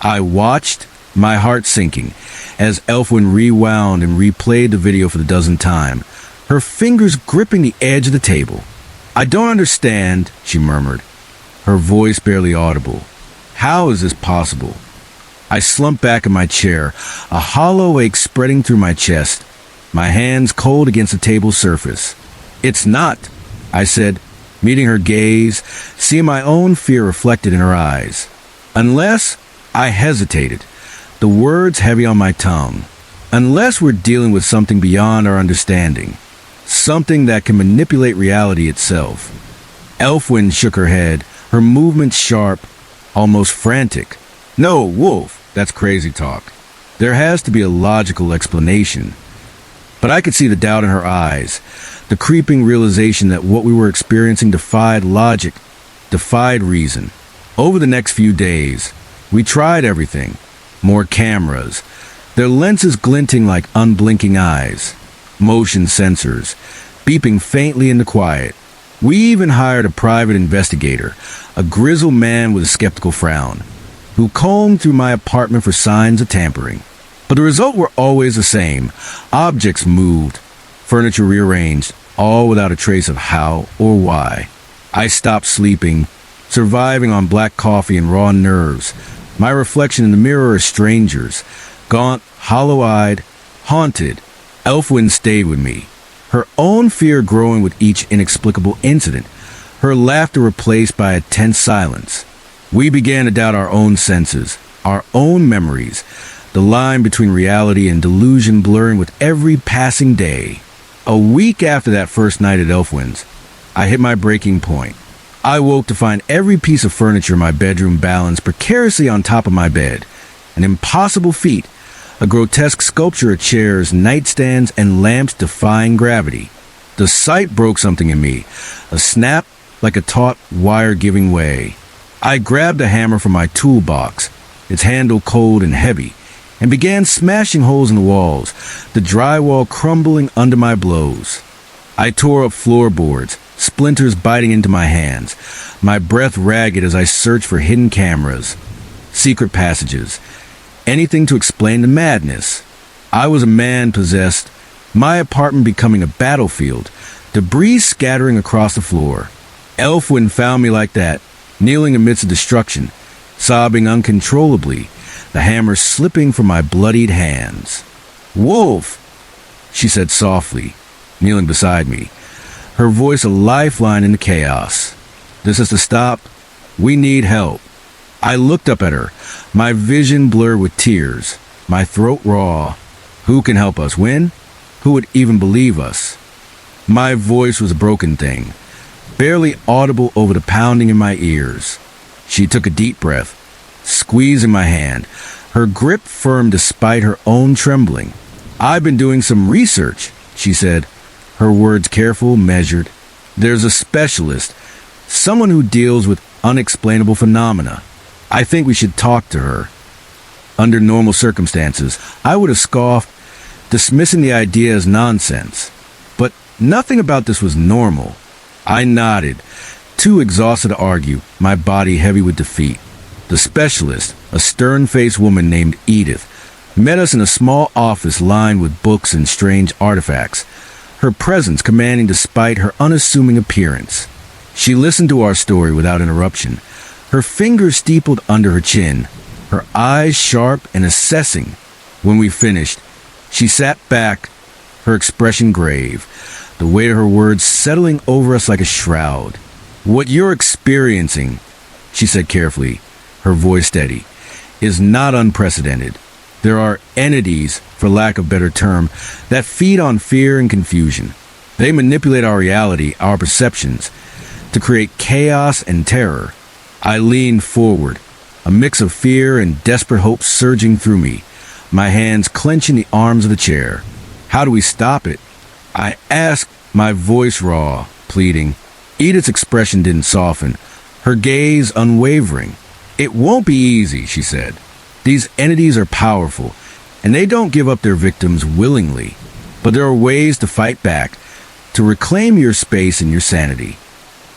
I watched, my heart sinking, as Elfwin rewound and replayed the video for the dozenth time, her fingers gripping the edge of the table. "I don't understand," she murmured, her voice barely audible. "How is this possible? I slumped back in my chair, a hollow ache spreading through my chest, my hands cold against the table surface. "It's not," I said, meeting her gaze, seeing my own fear reflected in her eyes. "Unless," I hesitated, the words heavy on my tongue. "Unless we're dealing with something beyond our understanding. Something that can manipulate reality itself." Elfwin shook her head, her movements sharp, almost frantic. "No, Wolf, that's crazy talk. There has to be a logical explanation." But I could see the doubt in her eyes, the creeping realization that what we were experiencing defied logic, defied reason. Over the next few days, we tried everything. More cameras, their lenses glinting like unblinking eyes, motion sensors, beeping faintly in the quiet. We even hired a private investigator, a grizzled man with a skeptical frown, who combed through my apartment for signs of tampering. But the results were always the same. Objects moved, furniture rearranged, all without a trace of how or why. I stopped sleeping, surviving on black coffee and raw nerves, my reflection in the mirror as strangers, gaunt, hollow-eyed, haunted. Elfwin stayed with me, her own fear growing with each inexplicable incident, her laughter replaced by a tense silence. We began to doubt our own senses, our own memories, the line between reality and delusion blurring with every passing day. A week after that first night at Elfwin's, I hit my breaking point. I woke to find every piece of furniture in my bedroom balanced precariously on top of my bed. An impossible feat, a grotesque sculpture of chairs, nightstands, and lamps defying gravity. The sight broke something in me, a snap like a taut wire giving way. I grabbed a hammer from my toolbox, its handle cold and heavy, and began smashing holes in the walls, the drywall crumbling under my blows. I tore up floorboards, splinters biting into my hands, my breath ragged as I searched for hidden cameras, secret passages, anything to explain the madness. I was a man possessed, my apartment becoming a battlefield, debris scattering across the floor. Elfwin found me like that, kneeling amidst the destruction, sobbing uncontrollably, the hammer slipping from my bloodied hands. "Wolf," she said softly, kneeling beside me, her voice a lifeline in the chaos. "This is to stop. We need help." I looked up at her, my vision blurred with tears, my throat raw. Who can help us? When? Who would even believe us? My voice was a broken thing, barely audible over the pounding in my ears. She took a deep breath, squeezing my hand, her grip firm despite her own trembling. "I've been doing some research," she said, her words careful, measured. "There's a specialist, someone who deals with unexplainable phenomena. I think we should talk to her." Under normal circumstances, I would have scoffed, dismissing the idea as nonsense. But nothing about this was normal. I nodded, too exhausted to argue, my body heavy with defeat. The specialist, a stern-faced woman named Edith, met us in a small office lined with books and strange artifacts, her presence commanding despite her unassuming appearance. She listened to our story without interruption, her fingers steepled under her chin, her eyes sharp and assessing. When we finished, she sat back, her expression grave, the weight of her words settling over us like a shroud. "What you're experiencing," she said carefully, her voice steady, "is not unprecedented. There are entities, for lack of a better term, that feed on fear and confusion. They manipulate our reality, our perceptions, to create chaos and terror." I leaned forward, a mix of fear and desperate hope surging through me, my hands clenching the arms of the chair. "How do we stop it?" I asked, my voice raw, pleading. Edith's expression didn't soften, her gaze unwavering. "It won't be easy," she said. "These entities are powerful, and they don't give up their victims willingly. But there are ways to fight back, to reclaim your space and your sanity."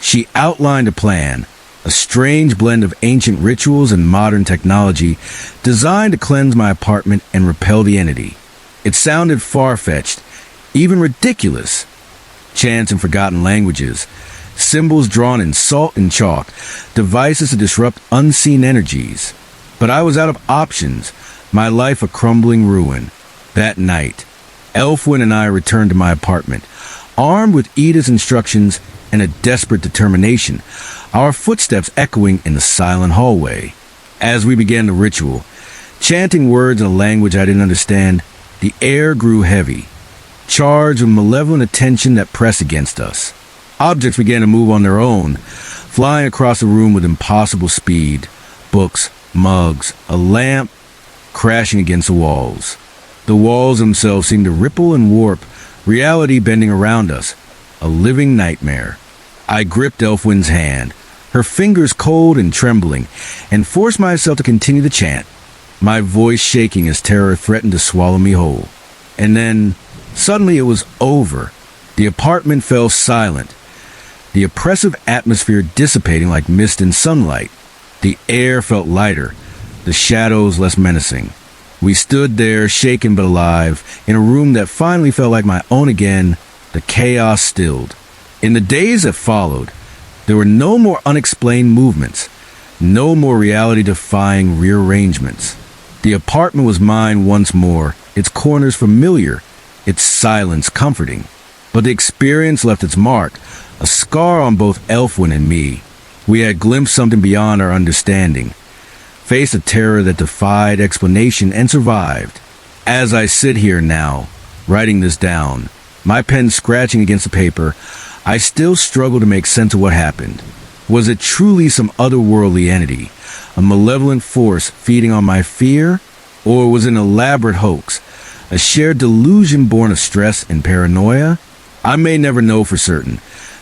She outlined a plan, a strange blend of ancient rituals and modern technology designed to cleanse my apartment and repel the entity. It sounded far-fetched, even ridiculous. Chants in forgotten languages, symbols drawn in salt and chalk, devices to disrupt unseen energies. But I was out of options, my life a crumbling ruin. That night, Elfwin and I returned to my apartment, armed with Ida's instructions and a desperate determination, our footsteps echoing in the silent hallway. As we began the ritual, chanting words in a language I didn't understand, the air grew heavy, charged with malevolent attention that pressed against us. Objects began to move on their own, flying across the room with impossible speed. Books, mugs, a lamp crashing against the walls. The walls themselves seemed to ripple and warp, reality bending around us, a living nightmare. I gripped Elfwin's hand, her fingers cold and trembling, and forced myself to continue the chant, my voice shaking as terror threatened to swallow me whole. And then, suddenly it was over. The apartment fell silent, the oppressive atmosphere dissipating like mist in sunlight. The air felt lighter, the shadows less menacing. We stood there, shaken but alive, in a room that finally felt like my own again, the chaos stilled. In the days that followed, there were no more unexplained movements, no more reality-defying rearrangements. The apartment was mine once more, its corners familiar, its silence comforting. But the experience left its mark, a scar on both Elfwin and me. We had glimpsed something beyond our understanding, faced a terror that defied explanation and survived. As I sit here now, writing this down, my pen scratching against the paper, I still struggle to make sense of what happened. Was it truly some otherworldly entity, a malevolent force feeding on my fear? Or was it an elaborate hoax, a shared delusion born of stress and paranoia? I may never know for certain,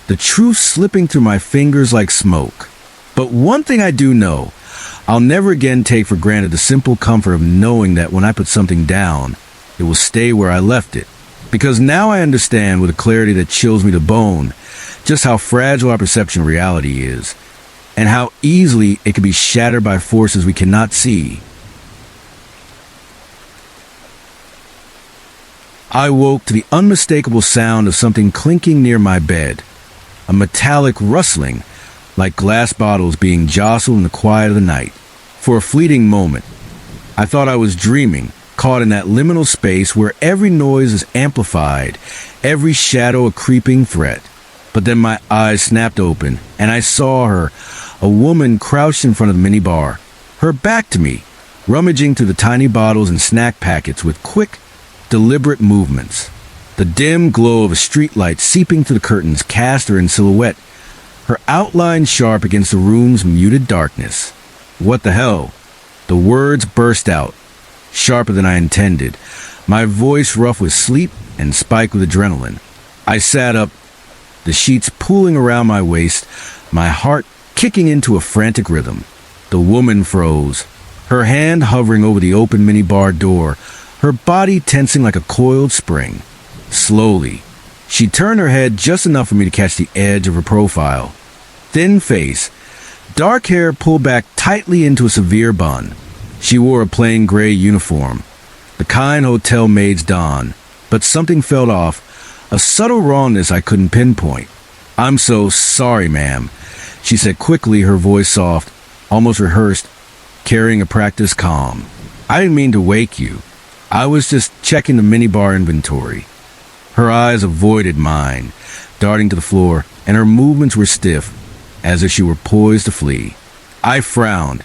the truth slipping through my fingers like smoke. But one thing I do know, I'll never again take for granted the simple comfort of knowing that when I put something down, it will stay where I left it. Because now I understand with a clarity that chills me to bone just how fragile our perception of reality is, and how easily it can be shattered by forces we cannot see. I woke to the unmistakable sound of something clinking near my bed, a metallic rustling, like glass bottles being jostled in the quiet of the night. For a fleeting moment, I thought I was dreaming, caught in that liminal space where every noise is amplified, every shadow a creeping threat. But then my eyes snapped open, and I saw her, a woman crouched in front of the minibar, her back to me, rummaging through the tiny bottles and snack packets with quick, deliberate movements. The dim glow of a streetlight seeping through the curtains cast her in silhouette, her outline sharp against the room's muted darkness. What the hell? The words burst out, sharper than I intended, my voice rough with sleep and spiked with adrenaline. I sat up, the sheets pooling around my waist, my heart kicking into a frantic rhythm. The woman froze, her hand hovering over the open minibar door, her body tensing like a coiled spring. Slowly, she turned her head just enough for me to catch the edge of her profile. Thin face, dark hair pulled back tightly into a severe bun. She wore a plain gray uniform, the kind hotel maids don, but something felt off, a subtle wrongness I couldn't pinpoint. "I'm so sorry, ma'am," she said quickly, her voice soft, almost rehearsed, carrying a practiced calm. "I didn't mean to wake you. I was just checking the minibar inventory." Her eyes avoided mine, darting to the floor, and her movements were stiff, as if she were poised to flee. I frowned,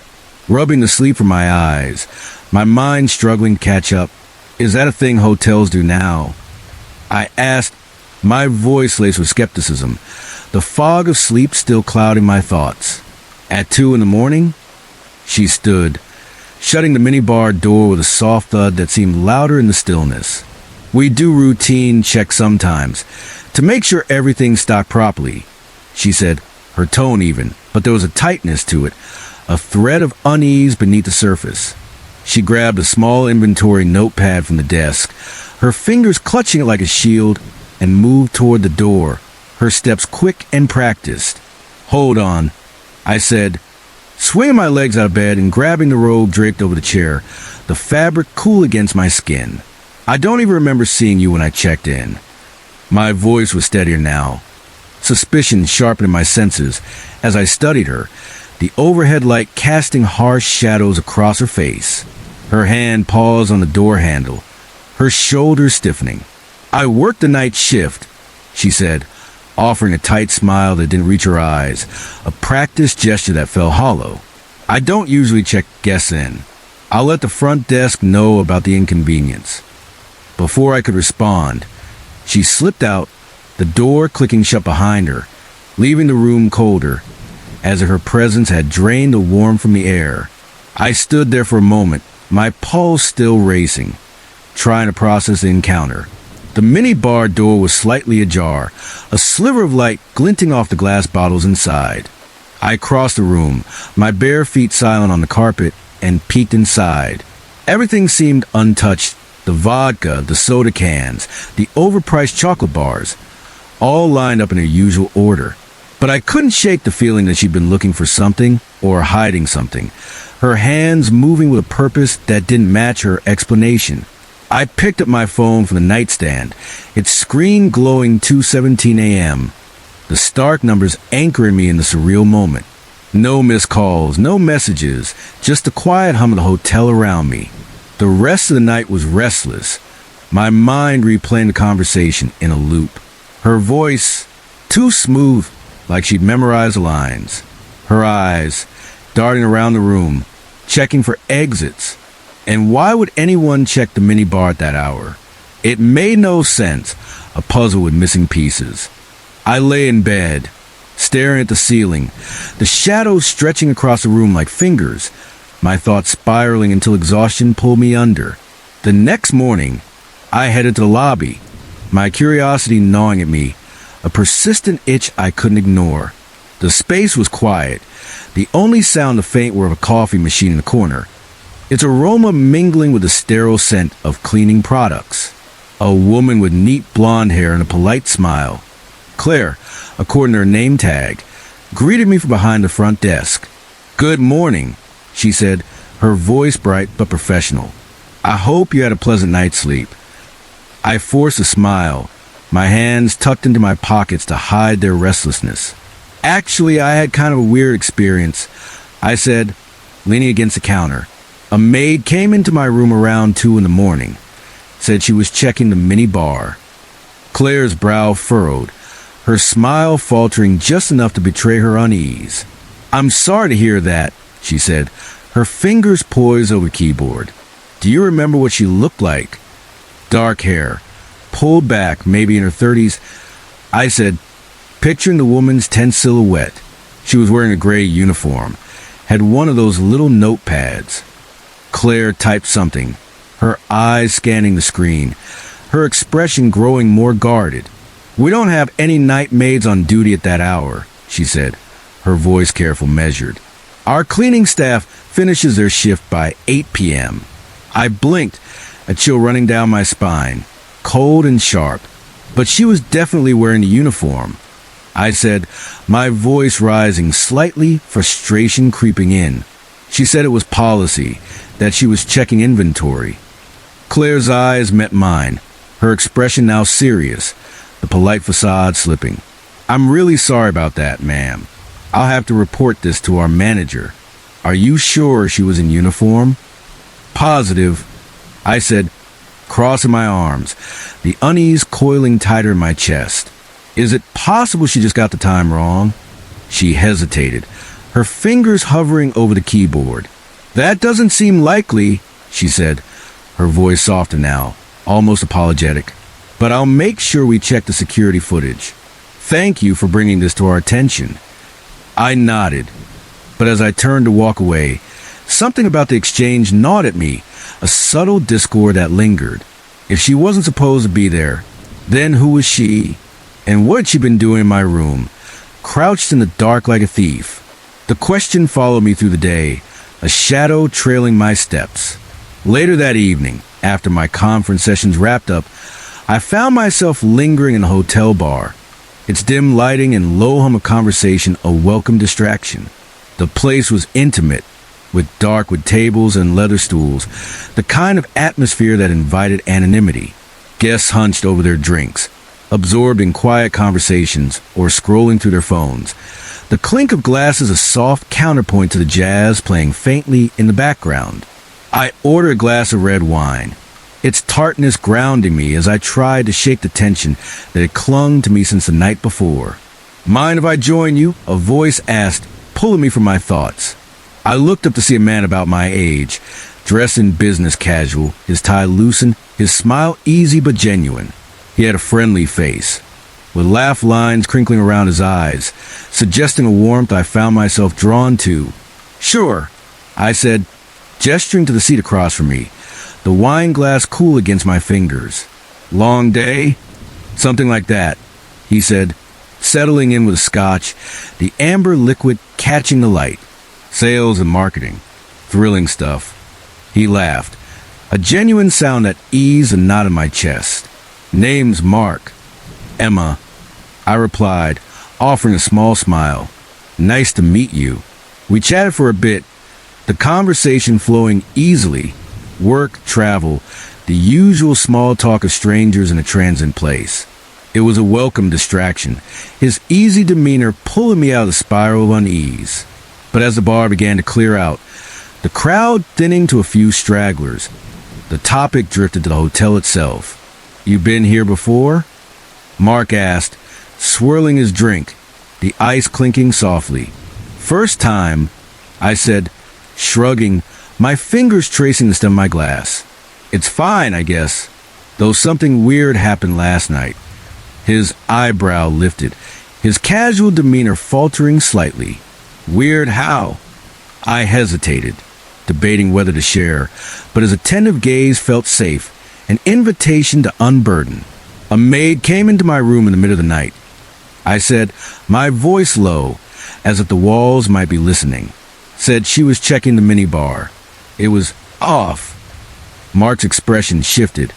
rubbing the sleep from my eyes, my mind struggling to catch up. "Is that a thing hotels do now?" I asked, my voice laced with skepticism, the fog of sleep still clouding my thoughts. "At 2 in the morning?" She stood, shutting the minibar door with a soft thud that seemed louder in the stillness. "We do routine checks sometimes, to make sure everything's stocked properly," she said, her tone even, but there was a tightness to it, a thread of unease beneath the surface. She grabbed a small inventory notepad from the desk, her fingers clutching it like a shield, and moved toward the door, her steps quick and practiced. "Hold on," I said, swinging my legs out of bed and grabbing the robe draped over the chair, the fabric cool against my skin. "I don't even remember seeing you when I checked in." My voice was steadier now, suspicion sharpening my senses as I studied her, the overhead light casting harsh shadows across her face. Her hand paused on the door handle, her shoulders stiffening. "I worked the night shift," she said, offering a tight smile that didn't reach her eyes, a practiced gesture that felt hollow. "I don't usually check guests in. I'll let the front desk know about the inconvenience." Before I could respond, she slipped out, the door clicking shut behind her, leaving the room colder, as if her presence had drained the warmth from the air. I stood there for a moment, my pulse still racing, trying to process the encounter. The mini-bar door was slightly ajar, a sliver of light glinting off the glass bottles inside. I crossed the room, my bare feet silent on the carpet, and peeked inside. Everything seemed untouched. The vodka, the soda cans, the overpriced chocolate bars, all lined up in their usual order. But I couldn't shake the feeling that she'd been looking for something or hiding something, her hands moving with a purpose that didn't match her explanation. I picked up my phone from the nightstand, its screen glowing 2:17 a.m., the stark numbers anchoring me in the surreal moment. No missed calls, no messages, just the quiet hum of the hotel around me. The rest of the night was restless, my mind replaying the conversation in a loop. Her voice, too smooth, like she'd memorized the lines. Her eyes, darting around the room, checking for exits. And why would anyone check the minibar at that hour? It made no sense, a puzzle with missing pieces. I lay in bed, staring at the ceiling, the shadows stretching across the room like fingers, my thoughts spiraling until exhaustion pulled me under. The next morning, I headed to the lobby, my curiosity gnawing at me, a persistent itch I couldn't ignore. The space was quiet, the only sound of faint were of a coffee machine in the corner, its aroma mingling with the sterile scent of cleaning products. A woman with neat blonde hair and a polite smile, Claire, according to her name tag, greeted me from behind the front desk. "Good morning," she said, her voice bright but professional. "I hope you had a pleasant night's sleep." I forced a smile, my hands tucked into my pockets to hide their restlessness. "Actually, I had kind of a weird experience," I said, leaning against the counter. "A maid came into my room around 2 in the morning, said she was checking the mini bar." Claire's brow furrowed, her smile faltering just enough to betray her unease. "I'm sorry to hear that," she said, her fingers poised over the keyboard. "Do you remember what she looked like?" "Dark hair, pulled back, maybe in her 30s. I said, picturing the woman's tense silhouette. She was wearing a gray uniform, had one of those little notepads. Claire typed something, her eyes scanning the screen, her expression growing more guarded. "We don't have any night maids on duty at that hour," she said, her voice careful, measured. "Our cleaning staff finishes their shift by 8 p.m. I blinked, a chill running down my spine, cold and sharp. But she was definitely wearing a uniform. I said, my voice rising slightly, frustration creeping in. She said it was policy, that she was checking inventory. Claire's eyes met mine, her expression now serious, the polite facade slipping. "I'm really sorry about that, ma'am. I'll have to report this to our manager." "Are you sure she was in uniform?" "Positive," I said, crossing my arms, the unease coiling tighter in my chest. "Is it possible she just got the time wrong?" She hesitated, her fingers hovering over the keyboard. "That doesn't seem likely," she said, her voice softer now, almost apologetic. "But I'll make sure we check the security footage. Thank you for bringing this to our attention." I nodded, but as I turned to walk away, something about the exchange gnawed at me, a subtle discord that lingered. If she wasn't supposed to be there, then who was she? And what had she been doing in my room, crouched in the dark like a thief? The question followed me through the day, a shadow trailing my steps. Later that evening, after my conference sessions wrapped up, I found myself lingering in a hotel bar, its dim lighting and low hum of conversation a welcome distraction. The place was intimate, with dark tables and leather stools, the kind of atmosphere that invited anonymity. Guests hunched over their drinks, absorbed in quiet conversations or scrolling through their phones, The clink of glass is a soft counterpoint to the jazz playing faintly in the background. I order a glass of red wine, its tartness grounding me as I tried to shake the tension that had clung to me since the night before. "Mind if I join you?" a voice asked, pulling me from my thoughts. I looked up to see a man about my age, dressed in business casual, his tie loosened, his smile easy but genuine. He had a friendly face, with laugh lines crinkling around his eyes, suggesting a warmth I found myself drawn to. "Sure," I said, gesturing to the seat across from me, the wine glass cool against my fingers. "Long day?" "Something like that," he said, settling in with a scotch, the amber liquid catching the light. "Sales and marketing. Thrilling stuff." He laughed, a genuine sound at ease and knot in my chest. "Name's Mark." "Emma," I replied, offering a small smile. "Nice to meet you." We chatted for a bit, the conversation flowing easily. Work, travel, the usual small talk of strangers in a transient place. It was a welcome distraction, his easy demeanor pulling me out of the spiral of unease. But as the bar began to clear out, the crowd thinning to a few stragglers, the topic drifted to the hotel itself. "You been here before?" Mark asked, swirling his drink, the ice clinking softly. "First time," I said, shrugging, my fingers tracing the stem of my glass. "It's fine, I guess, though something weird happened last night." His eyebrow lifted, his casual demeanor faltering slightly. "Weird how?" I hesitated, debating whether to share, but his attentive gaze felt safe, an invitation to unburden. "A maid came into my room in the middle of the night," I said, my voice low, as if the walls might be listening. "Said she was checking the minibar. It was off." Mark's expression shifted,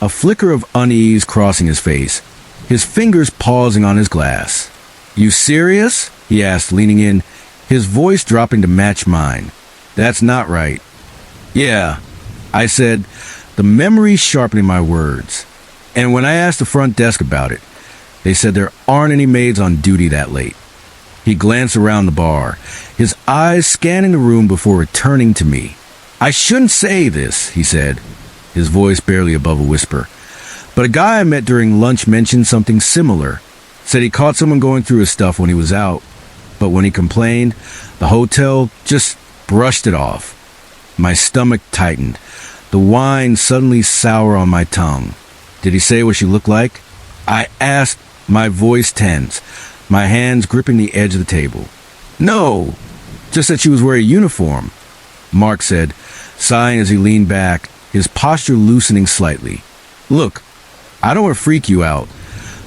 a flicker of unease crossing his face, his fingers pausing on his glass. "You serious?" he asked, leaning in, his voice dropping to match mine. "That's not right." "Yeah," I said, the memory sharpening my words. "And when I asked the front desk about it, they said there aren't any maids on duty that late." He glanced around the bar, his eyes scanning the room before returning to me. "I shouldn't say this," he said, his voice barely above a whisper, "but a guy I met during lunch mentioned something similar. Said he caught someone going through his stuff when he was out, but when he complained, the hotel just brushed it off." My stomach tightened, the wine suddenly sour on my tongue. "Did he say what she looked like?" I asked, my voice tense, my hands gripping the edge of the table. "No, just that she was wearing a uniform," Mark said, sighing as he leaned back, his posture loosening slightly. "Look, I don't want to freak you out,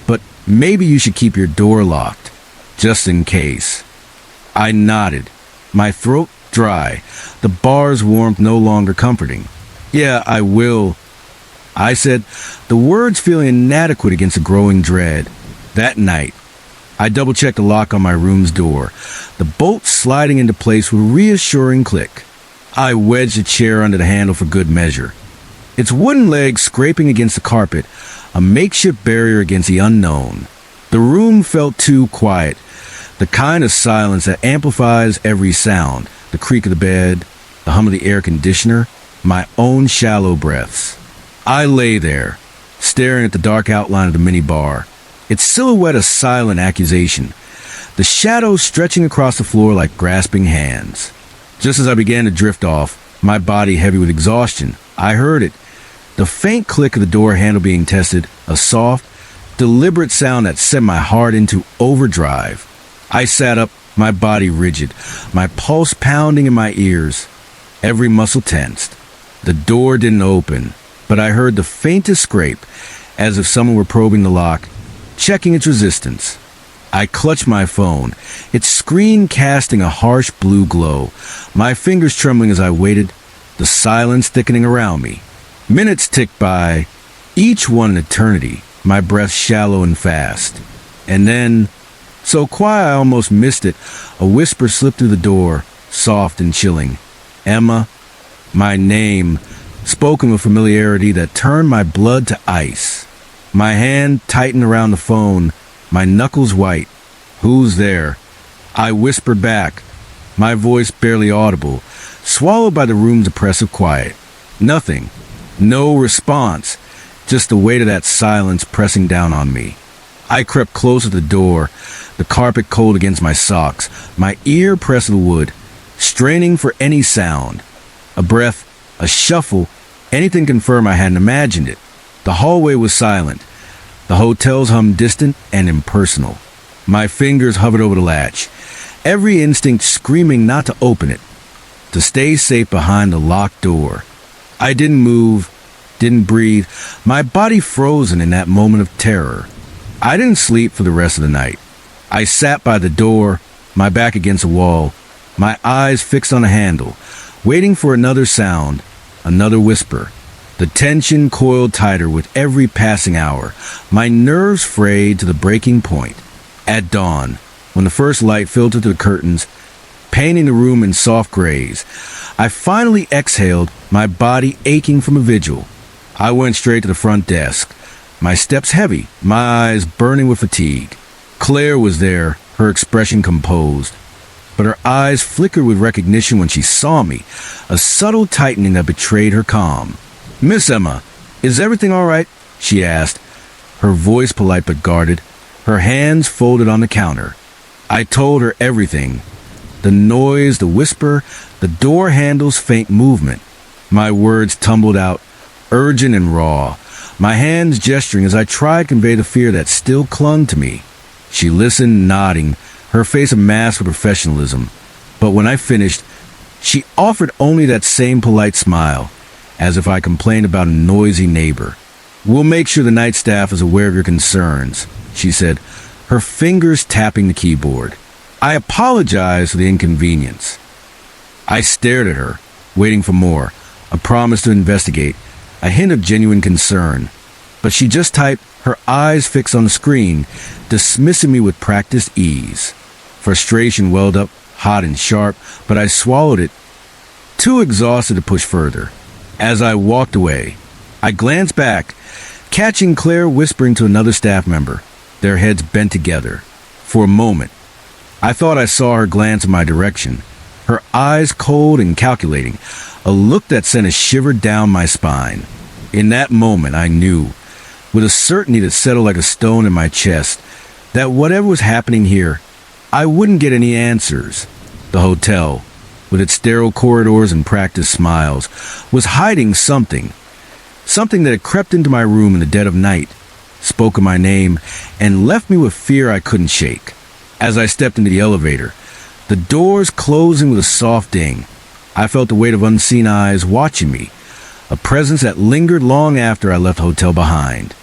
but maybe you should keep your door locked, just in case." I nodded, my throat dry, the bar's warmth no longer comforting. "Yeah, I will," I said, the words feeling inadequate against a growing dread. That night, I double-checked the lock on my room's door, the bolt sliding into place with a reassuring click. I wedged a chair under the handle for good measure, its wooden legs scraping against the carpet, a makeshift barrier against the unknown. The room felt too quiet, the kind of silence that amplifies every sound, the creak of the bed, the hum of the air conditioner, my own shallow breaths. I lay there, staring at the dark outline of the minibar, its silhouette a silent accusation, the shadows stretching across the floor like grasping hands. Just as I began to drift off, my body heavy with exhaustion, I heard it. The faint click of the door handle being tested, a soft, deliberate sound that sent my heart into overdrive. I sat up, my body rigid, my pulse pounding in my ears, every muscle tensed. The door didn't open, but I heard the faintest scrape, as if someone were probing the lock, checking its resistance. I clutched my phone, its screen casting a harsh blue glow, my fingers trembling as I waited, the silence thickening around me. Minutes ticked by, each one an eternity, my breath shallow and fast. And then, so quiet I almost missed it, a whisper slipped through the door, soft and chilling. "Emma," my name, spoken with familiarity that turned my blood to ice. My hand tightened around the phone, my knuckles white. "Who's there?" I whispered back, my voice barely audible, swallowed by the room's oppressive quiet. Nothing. No response. Just the weight of that silence pressing down on me. I crept closer to the door, the carpet cold against my socks, my ear pressed to the wood, straining for any sound. A breath, a shuffle, anything confirm I hadn't imagined it. The hallway was silent. The hotel's hum distant and impersonal. My fingers hovered over the latch, every instinct screaming not to open it, to stay safe behind the locked door. I didn't move, didn't breathe, my body frozen in that moment of terror. I didn't sleep for the rest of the night. I sat by the door, my back against the wall, my eyes fixed on the handle, waiting for another sound, another whisper. The tension coiled tighter with every passing hour, my nerves frayed to the breaking point. At dawn, when the first light filtered through the curtains, painting the room in soft grays, I finally exhaled, my body aching from a vigil. I went straight to the front desk, my steps heavy, my eyes burning with fatigue. Claire was there, her expression composed, but her eyes flickered with recognition when she saw me, a subtle tightening that betrayed her calm. "Miss Emma, is everything all right?" she asked, her voice polite but guarded, her hands folded on the counter. I told her everything. The noise, the whisper, the door handle's faint movement. My words tumbled out, urgent and raw, my hands gesturing as I tried to convey the fear that still clung to me. She listened, nodding, her face a mask of professionalism. But when I finished, she offered only that same polite smile, as if I complained about a noisy neighbor. "We'll make sure the night staff is aware of your concerns," she said, her fingers tapping the keyboard. I apologized for the inconvenience. I stared at her, waiting for more, a promise to investigate, a hint of genuine concern. But she just typed, her eyes fixed on the screen, dismissing me with practiced ease. Frustration welled up, hot and sharp, but I swallowed it, too exhausted to push further. As I walked away, I glanced back, catching Claire whispering to another staff member, their heads bent together. For a moment, I thought I saw her glance in my direction, her eyes cold and calculating, a look that sent a shiver down my spine. In that moment, I knew, with a certainty that settled like a stone in my chest, that whatever was happening here, I wouldn't get any answers. The hotel, with its sterile corridors and practiced smiles, was hiding something. Something that had crept into my room in the dead of night, spoken my name, and left me with fear I couldn't shake. As I stepped into the elevator, the doors closing with a soft ding, I felt the weight of unseen eyes watching me, a presence that lingered long after I left the hotel behind.